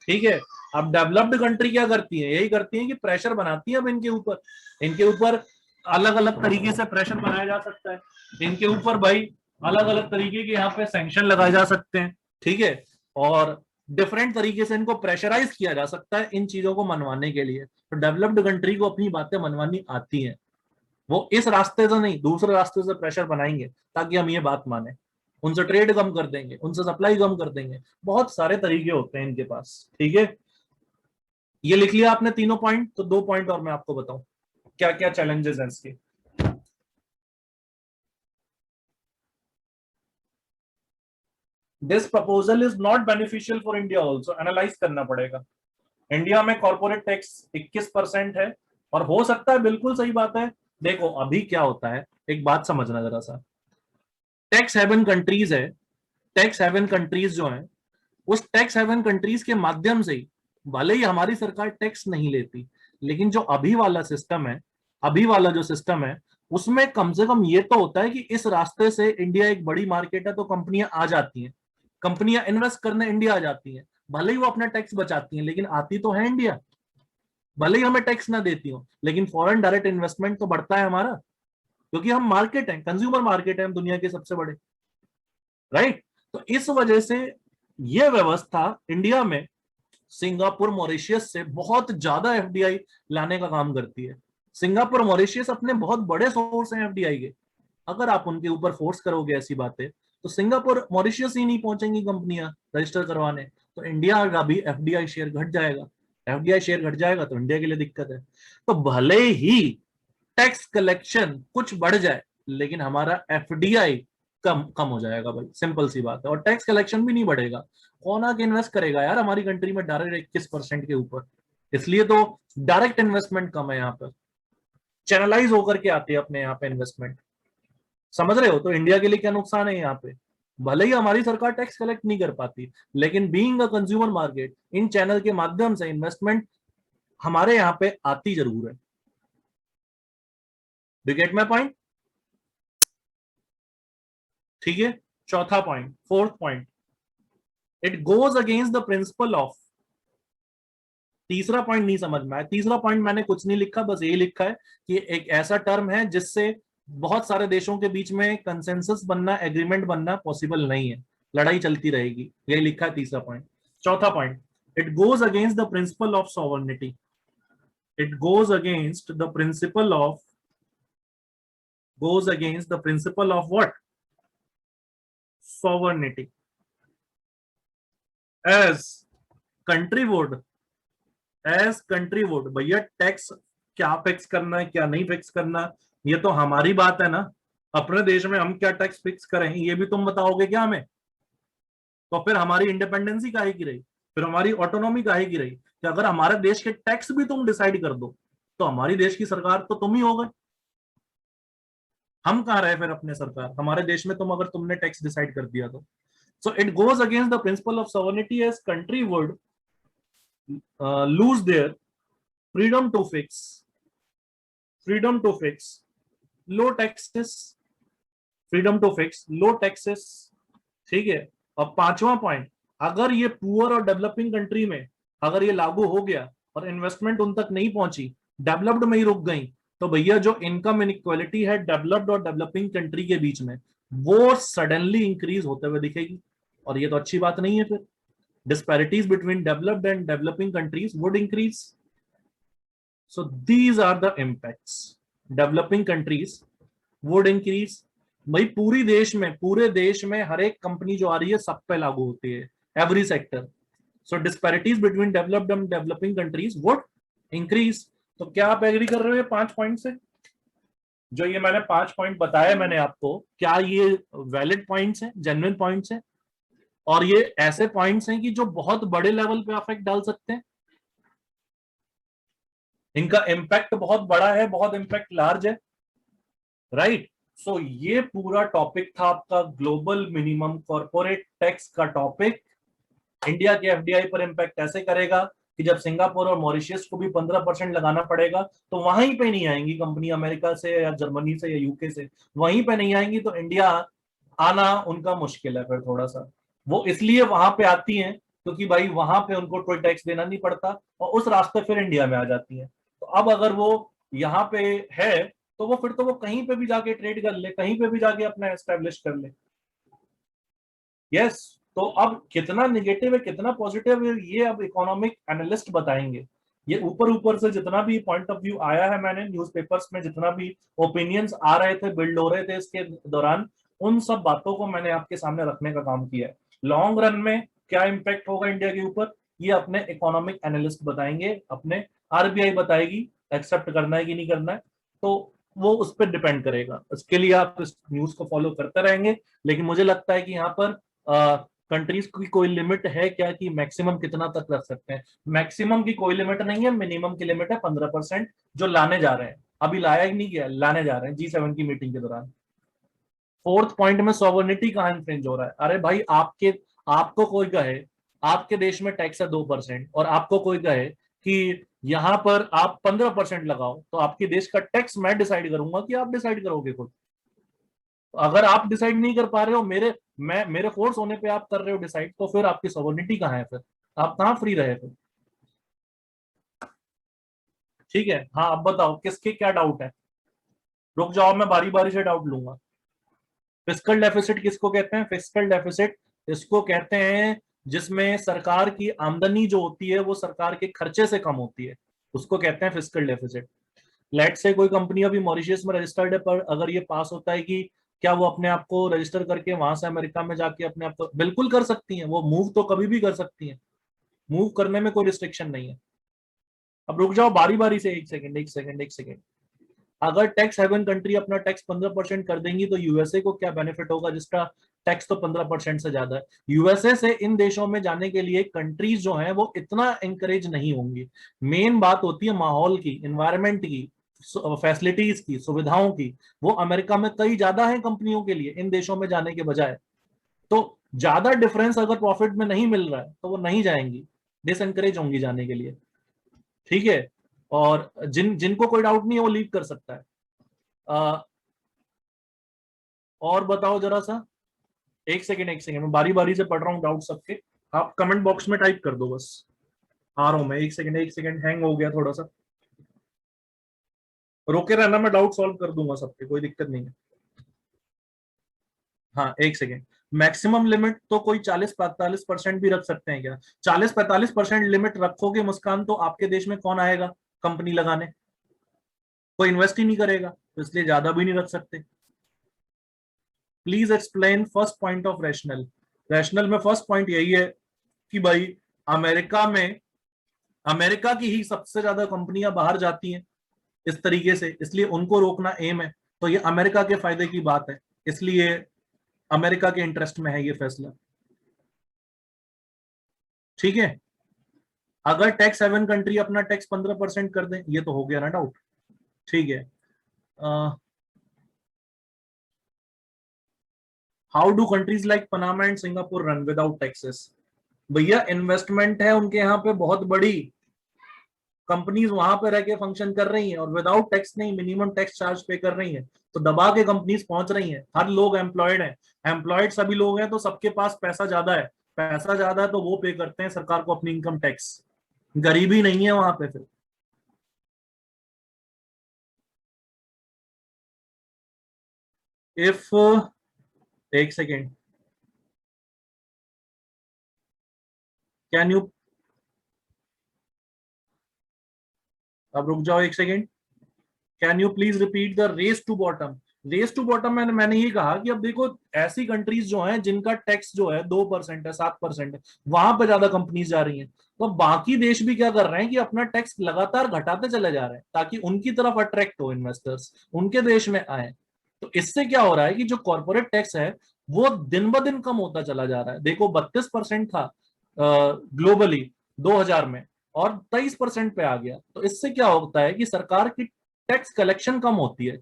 ठीक है। अब डेवलप्ड कंट्री क्या करती है? यही करती है कि प्रेशर बनाती है अब इनके ऊपर अलग अलग तरीके से प्रेशर बनाया जा सकता है इनके ऊपर भाई, अलग अलग तरीके के यहाँ पे सैंक्शन लगाए जा सकते हैं। ठीक है। और डिफरेंट तरीके से इनको प्रेशराइज किया जा सकता है इन चीजों को मनवाने के लिए। तो डेवलप्ड कंट्री को अपनी बातें मनवानी आती हैं, वो इस रास्ते से नहीं दूसरे रास्ते से प्रेशर बनाएंगे ताकि हम ये बात माने। उनसे ट्रेड कम कर देंगे, उनसे सप्लाई कम कर देंगे, बहुत सारे तरीके होते हैं इनके पास। ठीक है। ये लिख लिया आपने तीनों पॉइंट। तो दो पॉइंट और मैं आपको बताऊं क्या क्या चैलेंजेस हैं इसके। This proposal is not beneficial for India also. Analyse करना पड़ेगा। इंडिया में कॉर्पोरेट टैक्स 21% है, और हो सकता है, बिल्कुल सही बात है। देखो अभी क्या होता है, एक बात समझना जरा सा। टैक्स हेवन कंट्रीज है, टैक्स हेवन कंट्रीज जो है, उस टैक्स हेवन कंट्रीज के माध्यम से ही भले ही हमारी सरकार टैक्स नहीं लेती, लेकिन जो अभी वाला सिस्टम है, अभी वाला जो सिस्टम है, उसमें कम से कम ये तो होता है कि इस रास्ते से इंडिया एक बड़ी मार्केट है, तो कंपनियां आ जाती हैं, कंपनियां इन्वेस्ट करने इंडिया आ जाती हैं। भले ही वो अपना टैक्स बचाती हैं, लेकिन आती तो है इंडिया। भले ही हमें टैक्स ना देती हो, लेकिन फॉरेन डायरेक्ट इन्वेस्टमेंट तो बढ़ता है हमारा, क्योंकि हम मार्केट है, कंज्यूमर मार्केट है, हम दुनिया के सबसे बड़े। राइट। तो इस वजह से यह व्यवस्था इंडिया में सिंगापुर मॉरिशियस से बहुत ज्यादा एफडीआई लाने का काम करती है। सिंगापुर मॉरिशियस अपने बहुत बड़े सोर्स हैं एफडीआई के। अगर आप उनके ऊपर फोर्स करोगे ऐसी बातें, तो सिंगापुर मॉरिशियस ही नहीं पहुंचेंगी कंपनियां रजिस्टर करवाने, तो इंडिया का भी एफडीआई शेयर घट जाएगा। एफडीआई शेयर घट जाएगा तो इंडिया के लिए दिक्कत है। तो भले ही टैक्स कलेक्शन कुछ बढ़ जाए, लेकिन हमारा एफडीआई कम कम हो जाएगा भाई, सिंपल सी बात है। और टैक्स कलेक्शन भी नहीं बढ़ेगा। कौन आके इन्वेस्ट करेगा यार हमारी कंट्री में डायरेक्ट 21% के ऊपर? इसलिए तो डायरेक्ट इन्वेस्टमेंट कम है यहाँ पर, चैनलाइज होकर के आते हैं अपने यहाँ पे इन्वेस्टमेंट। समझ रहे हो? तो इंडिया के लिए क्या नुकसान है यहाँ पे? भले ही हमारी सरकार टैक्स कलेक्ट नहीं कर पाती, लेकिन being a consumer market, in channel के माध्यम से इन्वेस्टमेंट हमारे यहाँ पे आती जरूर है। Do get my point? ठीक है। चौथा point, fourth point, it goes against the principle of. तीसरा पॉइंट नहीं समझ में आया। तीसरा पॉइंट मैंने कुछ नहीं लिखा, बस यही लिखा है कि एक ऐसा टर्म है जिससे बहुत सारे देशों के बीच में कंसेंसस बनना, एग्रीमेंट बनना पॉसिबल नहीं है, लड़ाई चलती रहेगी। यही लिखा है तीसरा पॉइंट। चौथा point, it goes against the principle of sovereignty. It goes against the principle of, goes against the principle of what? Sovereignty. As country would, as country would, भैया टैक्स क्या फिक्स करना है क्या नहीं फिक्स करना, ये तो हमारी बात है ना। अपने देश में हम क्या टैक्स फिक्स करें ये भी तुम बताओगे क्या हमें? तो फिर हमारी इंडिपेंडेंसी काहे की रही, फिर हमारी ऑटोनॉमी काहे की रही? कि अगर हमारे देश के टैक्स भी तुम डिसाइड कर दो तो हमारी देश की सरकार तो तुम ही हो गए। हम कहाँ रहे फिर अपने सरकार? हमारे देश में तुम, अगर तुमने टैक्स डिसाइड कर दिया तो। So it goes against the principle of sovereignty as country would lose their freedom to fix, freedom to fix low taxes, freedom to fix low taxes, ठीक है। अब पांचवा पॉइंट, अगर ये पुअर और डेवलपिंग कंट्री में अगर ये लागू हो गया और इन्वेस्टमेंट उन तक नहीं पहुंची, डेवलप्ड में ही रुक गई, तो भैया जो इनकम इनइक्वालिटी है डेवलप्ड और डेवलपिंग कंट्री के बीच में, वो सडनली इंक्रीज होते हुए दिखेगी, और ये तो अच्छी बात नहीं है। फिर disparities between developed and developing countries would increase. So these are the impacts. Developing countries would increase. भाई पूरे देश में हर एक कंपनी जो आ रही है सब पे लागू होती है, every sector. So disparities between developed and developing countries would increase. तो क्या आप एग्री कर रहे हो ये 5 पॉइंट से? जो ये मैंने 5 पॉइंट बताया मैंने आपको, क्या ये वैलिड पॉइंट्स हैं, जेन्युइन पॉइंट्स हैं? और ये ऐसे पॉइंट्स हैं कि जो बहुत बड़े लेवल पे अफेक्ट डाल सकते हैं, इनका इम्पैक्ट बहुत बड़ा है, बहुत इम्पैक्ट लार्ज है, राइट। सो ये पूरा टॉपिक था आपका ग्लोबल मिनिमम कॉर्पोरेट टैक्स का टॉपिक। इंडिया के एफडीआई पर इम्पैक्ट ऐसे करेगा कि जब सिंगापुर और मॉरिशस को भी 15% लगाना पड़ेगा, तो वहीं पे नहीं आएंगी कंपनी अमेरिका से या जर्मनी से या यूके से, वहीं पे नहीं आएंगी, तो इंडिया आना उनका मुश्किल है फिर थोड़ा सा। वो इसलिए वहां पे आती हैं क्योंकि भाई वहां पे उनको कोई टैक्स देना नहीं पड़ता, और उस रास्ते फिर इंडिया में आ जाती हैं। तो अब अगर वो यहाँ पे है, तो वो फिर तो वो कहीं पे भी जाके ट्रेड कर ले, कहीं पे भी जाके अपना एस्टेब्लिश कर ले। यस। तो अब कितना निगेटिव है कितना पॉजिटिव है, ये अब इकोनॉमिक एनालिस्ट बताएंगे। ये ऊपर ऊपर से जितना भी पॉइंट ऑफ व्यू आया है, मैंने न्यूज़पेपर्स में जितना भी ओपिनियंस आ रहे थे, बिल्ड हो रहे थे इसके दौरान, उन सब बातों को मैंने आपके सामने रखने का काम किया है। लॉन्ग रन में क्या इम्पैक्ट होगा इंडिया के ऊपर, ये अपने इकोनॉमिक एनालिस्ट बताएंगे, अपने आरबीआई बताएगी, एक्सेप्ट करना है कि नहीं करना है, तो वो उस पर डिपेंड करेगा। उसके लिए आप इस न्यूज को फॉलो करते रहेंगे। लेकिन मुझे लगता है कि यहाँ पर कंट्रीज की कोई लिमिट है क्या कि मैक्सिमम कितना तक रख सकते हैं? मैक्सिमम की कोई लिमिट नहीं है, मिनिमम की लिमिट है 15%, जो लाने जा रहे हैं। अभी लाया ही नहीं गया, लाने जा रहे हैं G7 की मीटिंग के दौरान। फोर्थ पॉइंट में सॉवरेनिटी कहां इन्फ्रिंज हो रहा है? अरे भाई आपको कोई कहे आपके देश में टैक्स है 2%, और आपको कोई कहे कि यहां पर आप 15% लगाओ, तो आपके देश का टैक्स मैं डिसाइड करूंगा कि आप डिसाइड करोगे खुद? अगर आप डिसाइड नहीं कर पा रहे हो, मेरे फोर्स होने पे आप कर रहे हो डिसाइड, तो फिर आपकी सॉवरेनिटी कहाँ है? फिर आप कहाँ फ्री रहे फिर? ठीक है, हाँ अब बताओ किसके क्या डाउट है? रुक जाओ, मैं बारी बारी से डाउट लूंगा। फिस्कल डेफिसिट किसको कहते हैं? फिस्कल डेफिसिट इसको कहते हैं जिसमें सरकार की आमदनी जो होती है वो सरकार के खर्चे से कम होती है, उसको कहते हैं फिस्कल डेफिसिट। लेट से कोई कंपनी अभी मॉरिशस में रजिस्टर्ड है, पर अगर ये पास होता है कि क्या वो अपने आप को रजिस्टर करके वहां से अमेरिका में जाके अपने आप को, बिल्कुल कर सकती हैं, वो मूव तो कभी भी कर सकती हैं, मूव करने में कोई रिस्ट्रिक्शन नहीं है। अब रुक जाओ बारी बारी से, एक सेकंड एक सेकंड एक सेकंड। अगर टैक्स हेवन कंट्री अपना टैक्स 15% कर देंगी, तो यूएसए को क्या बेनिफिट होगा जिसका टैक्स तो 15% से ज्यादा है? यूएसए से इन देशों में जाने के लिए कंट्रीज जो हैं वो इतना इंकरेज नहीं होंगी। मेन बात होती है माहौल की, एनवायरमेंट की, फैसिलिटीज की, सुविधाओं की। वो अमेरिका में कई ज्यादा है कंपनियों के लिए इन देशों में जाने के बजाय। तो ज्यादा डिफरेंस अगर प्रॉफिट में नहीं मिल रहा है तो वो नहीं जाएंगी, डिसएनकरेज होंगी जाने के लिए। ठीक है। और जिनको कोई डाउट नहीं है वो लीव कर सकता है। और बताओ जरा सा, एक सेकेंड मैं बारी बारी से पढ़ रहा हूँ डाउट सबके, आप कमेंट बॉक्स में टाइप कर दो बस। आ रहा हूं मैं, एक सेकेंड हैंग हो गया थोड़ा सा, रोके रहना, मैं डाउट सॉल्व कर दूंगा सबके, कोई दिक्कत नहीं है। हाँ एक सेकेंड। मैक्सिमम लिमिट तो कोई 40-45% भी रख सकते हैं क्या? 40-45% लिमिट रखोगे मुस्कान, तो आपके देश में कौन आएगा कंपनी लगाने? कोई इन्वेस्ट ही नहीं करेगा, तो इसलिए ज्यादा भी नहीं रख सकते। Please explain first point of rational. Rational में फर्स्ट पॉइंट यही है कि भाई अमेरिका में, अमेरिका की ही सबसे ज्यादा कंपनियां बाहर जाती हैं इस तरीके से, इसलिए उनको रोकना एम है। तो ये अमेरिका के फायदे की बात है, इसलिए अमेरिका के इंटरेस्ट में है ये फैसला। ठीक है। अगर टैक्स हेवन कंट्री अपना टैक्स 15% कर दे, ये तो हो गया ना डाउट। ठीक है। How do countries like Panama and Singapore run without taxes? भैया इन्वेस्टमेंट है उनके यहाँ पे बहुत बड़ी, कंपनीज वहां पे रह के फंक्शन कर रही हैं और विदाउट टैक्स नहीं, मिनिमम टैक्स चार्ज पे कर रही हैं, तो दबा के कंपनीज पहुंच रही हैं। हर लोग एम्प्लॉयड हैं, एम्प्लॉयड सभी लोग हैं, तो सबके पास पैसा ज्यादा है, पैसा ज्यादा है तो वो पे करते हैं सरकार को अपनी इनकम टैक्स। गरीबी नहीं है वहां पे फिर। इफ, एक सेकेंड, कैन यू, अब रुक जाओ एक second, can you please repeat the race to bottom. Race to bottom मैंने ये कहा कि अब देखो, ऐसी कंट्रीज जो हैं जिनका टैक्स जो है 2% है, 7% है, वहां पे ज्यादा कंपनीज जा रही हैं, तो बाकी देश भी क्या कर रहे हैं कि अपना टैक्स लगातार घटाते चले जा रहे हैं ताकि उनकी तरफ अट्रैक्ट हो इन्वेस्टर्स, उनके देश में आए। तो इससे क्या हो रहा है कि जो कॉर्पोरेट टैक्स है वो दिन ब दिन कम होता चला जा रहा है। देखो 32% था ग्लोबली 2000 में, और 23% पे आ गया। तो इससे क्या होता है कि सरकार की टैक्स कलेक्शन कम होती है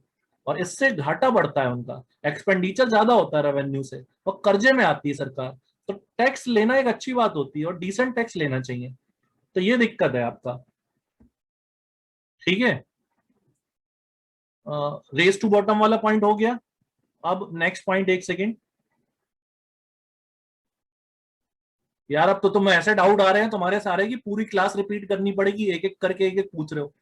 और इससे घाटा बढ़ता है, उनका एक्सपेंडिचर ज्यादा होता है रेवेन्यू से, और कर्जे में आती है सरकार। तो टैक्स लेना एक अच्छी बात होती है और डिसेंट टैक्स लेना चाहिए। तो ये दिक्कत है आपका। ठीक है, रेस टू बॉटम वाला पॉइंट हो गया। अब नेक्स्ट पॉइंट, एक सेकेंड यार, अब तो तुम ऐसे डाउट आ रहे हैं तुम्हारे सारे की पूरी क्लास रिपीट करनी पड़ेगी, एक एक करके एक एक पूछ रहे हो।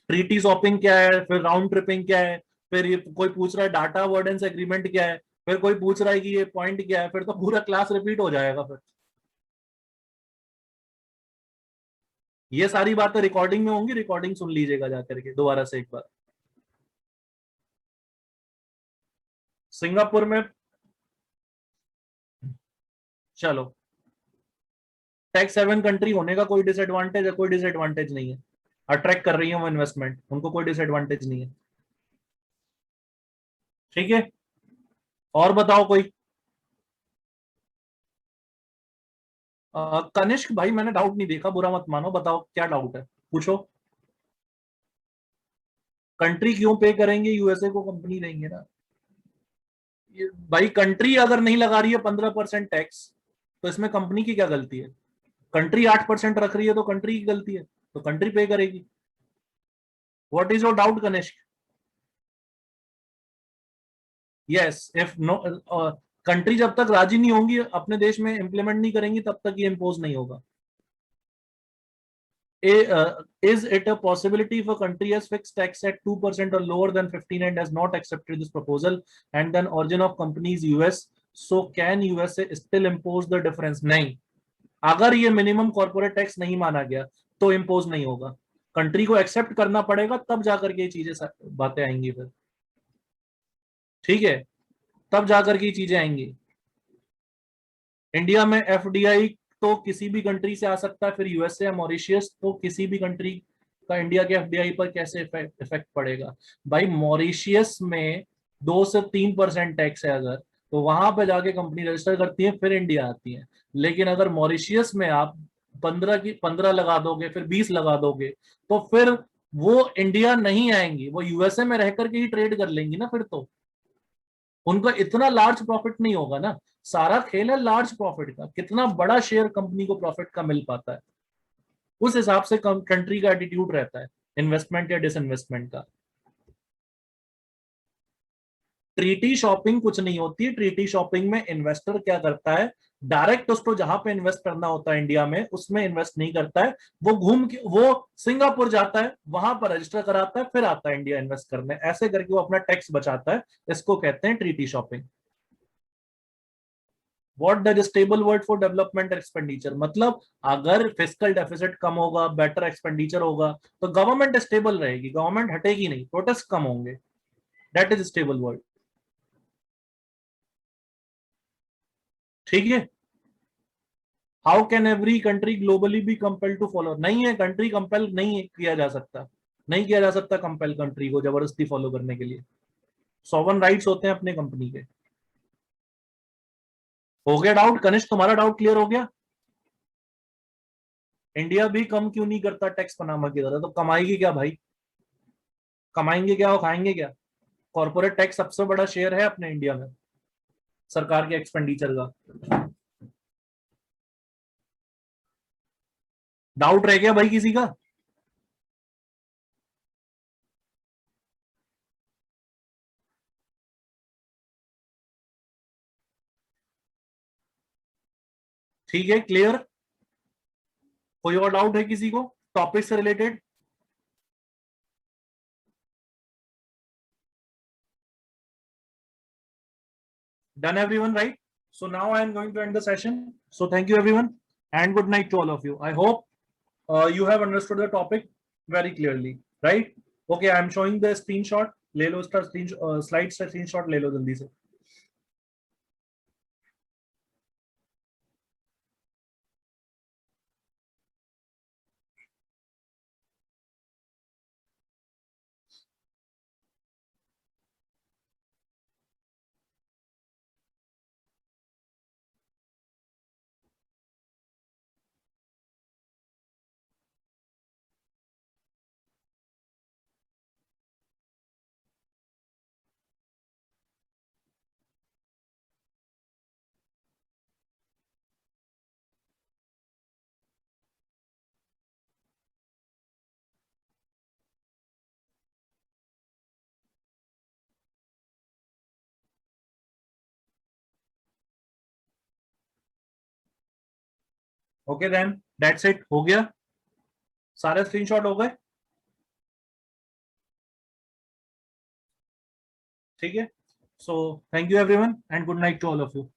ट्रीटी शॉपिंग क्या है, फिर राउंड ट्रिपिंग क्या है, फिर ये कोई पूछ रहा है डाटा अवॉइडेंस एग्रीमेंट क्या है, फिर कोई पूछ रहा है कि ये पॉइंट क्या है, फिर तो पूरा क्लास रिपीट हो जाएगा फिर। ये सारी बातें रिकॉर्डिंग में होंगी, रिकॉर्डिंग सुन लीजिएगा जाकर के दोबारा से एक बार। सिंगापुर में, चलो, टैक्स हेवन कंट्री होने का कोई डिसएडवांटेज है? कोई डिसएडवांटेज नहीं है। अट्रैक्ट कर रही है वो इन्वेस्टमेंट, उनको कोई डिसएडवांटेज नहीं है। ठीक है, और बताओ कोई। कनिष्क भाई, मैंने डाउट नहीं देखा, बुरा मत मानो, बताओ क्या डाउट है, पूछो। कंट्री क्यों पे करेंगे, यूएसए को कंपनी देंगे ना। भाई कंट्री अगर नहीं लगा रही है 15% टैक्स, तो इसमें कंपनी की क्या गलती है? कंट्री 8% रख रही है तो कंट्री की गलती है, तो कंट्री पे करेगी। What is your doubt Kanishk? Yes, if no, country जब तक राजी नहीं होंगी, अपने देश में इंप्लीमेंट नहीं करेंगी, तब तक ये इम्पोज नहीं होगा। Is it a possibility if a country has fixed tax at 2% or lower than 15 and has not accepted this proposal, and then origin of company is US, so can USA still impose the difference? नहीं, अगर ये minimum corporate tax नहीं माना गया तो impose नहीं होगा। Country को एक्सेप्ट करना पड़ेगा, तब जाकर के ये चीजें बातें आएंगी फिर। ठीक है, तब जाकर के ये चीजें आएंगी। इंडिया में एफडीआई तो किसी भी कंट्री से आ सकता है, फिर यूएसए या मॉरिशियस, तो किसी भी कंट्री का इंडिया के एफडीआई पर कैसे इफेक्ट पड़ेगा? भाई मॉरिशियस में 2 से 3% टैक्स है अगर, तो वहां पे जाके कंपनी रजिस्टर करती है, फिर इंडिया आती है। लेकिन अगर मॉरिशियस में आप 15 लगा दोगे, फिर 20 लगा दोगे, तो फिर वो इंडिया नहीं आएंगी, वो यूएसए में रह करके ही ट्रेड कर लेंगी ना फिर तो। उनका इतना लार्ज प्रॉफिट नहीं होगा ना। सारा खेल है लार्ज प्रॉफिट का, कितना बड़ा शेयर कंपनी को प्रॉफिट का मिल पाता है, उस हिसाब से कंट्री का एटीट्यूड रहता है इन्वेस्टमेंट या डिसइन्वेस्टमेंट का। ट्रीटी शॉपिंग कुछ नहीं होती। ट्रीटी शॉपिंग में इन्वेस्टर क्या करता है, डायरेक्ट उसको जहां पे इन्वेस्ट करना होता है इंडिया में, उसमें इन्वेस्ट नहीं करता है। वो घूम के वो सिंगापुर जाता है, वहां पर रजिस्टर कराता है, फिर आता है इंडिया इन्वेस्ट करने, ऐसे करके वो अपना टैक्स बचाता है। इसको कहते हैं treaty shopping. What does stable word for development expenditure, मतलब अगर फिजिकल डेफिसिट कम होगा, बेटर एक्सपेंडिचर होगा, तो गवर्नमेंट स्टेबल रहेगी, गवर्नमेंट हटेगी नहीं, प्रोटेस्ट कम होंगे। That is stable word. ठीक है, how can every country globally be compel to follow, नहीं है कंट्री कंपेल नहीं किया जा सकता, नहीं किया जा सकता कंपेल कंट्री को जबरदस्ती फॉलो करने के लिए। सॉवरन राइट्स होते हैं अपने कंपनी के। हो गया डाउट कनिष्क, तुम्हारा डाउट क्लियर हो गया? इंडिया भी कम क्यों नहीं करता टैक्स पनामा की तरह? तो कमाएगी क्या भाई, कमाएंगे क्या और खाएंगे क्या? कॉर्पोरेट टैक्स सबसे बड़ा शेयर है अपने इंडिया में सरकार के एक्सपेंडिचर का। डाउट रह गया भाई किसी का? ठीक है, क्लियर? कोई और डाउट है किसी को टॉपिक से related? Done everyone, right? So now I am going to end the session. So thank you everyone and good night to all of you. I hope you have understood the topic very clearly, right? Okay, I am showing the screenshot. ले लो इसका screen slide से screenshot ले लो जल्दी से. Okay then that's it, हो गया, सारे screenshot हो गए. ठीक है, so thank you everyone and good night to all of you.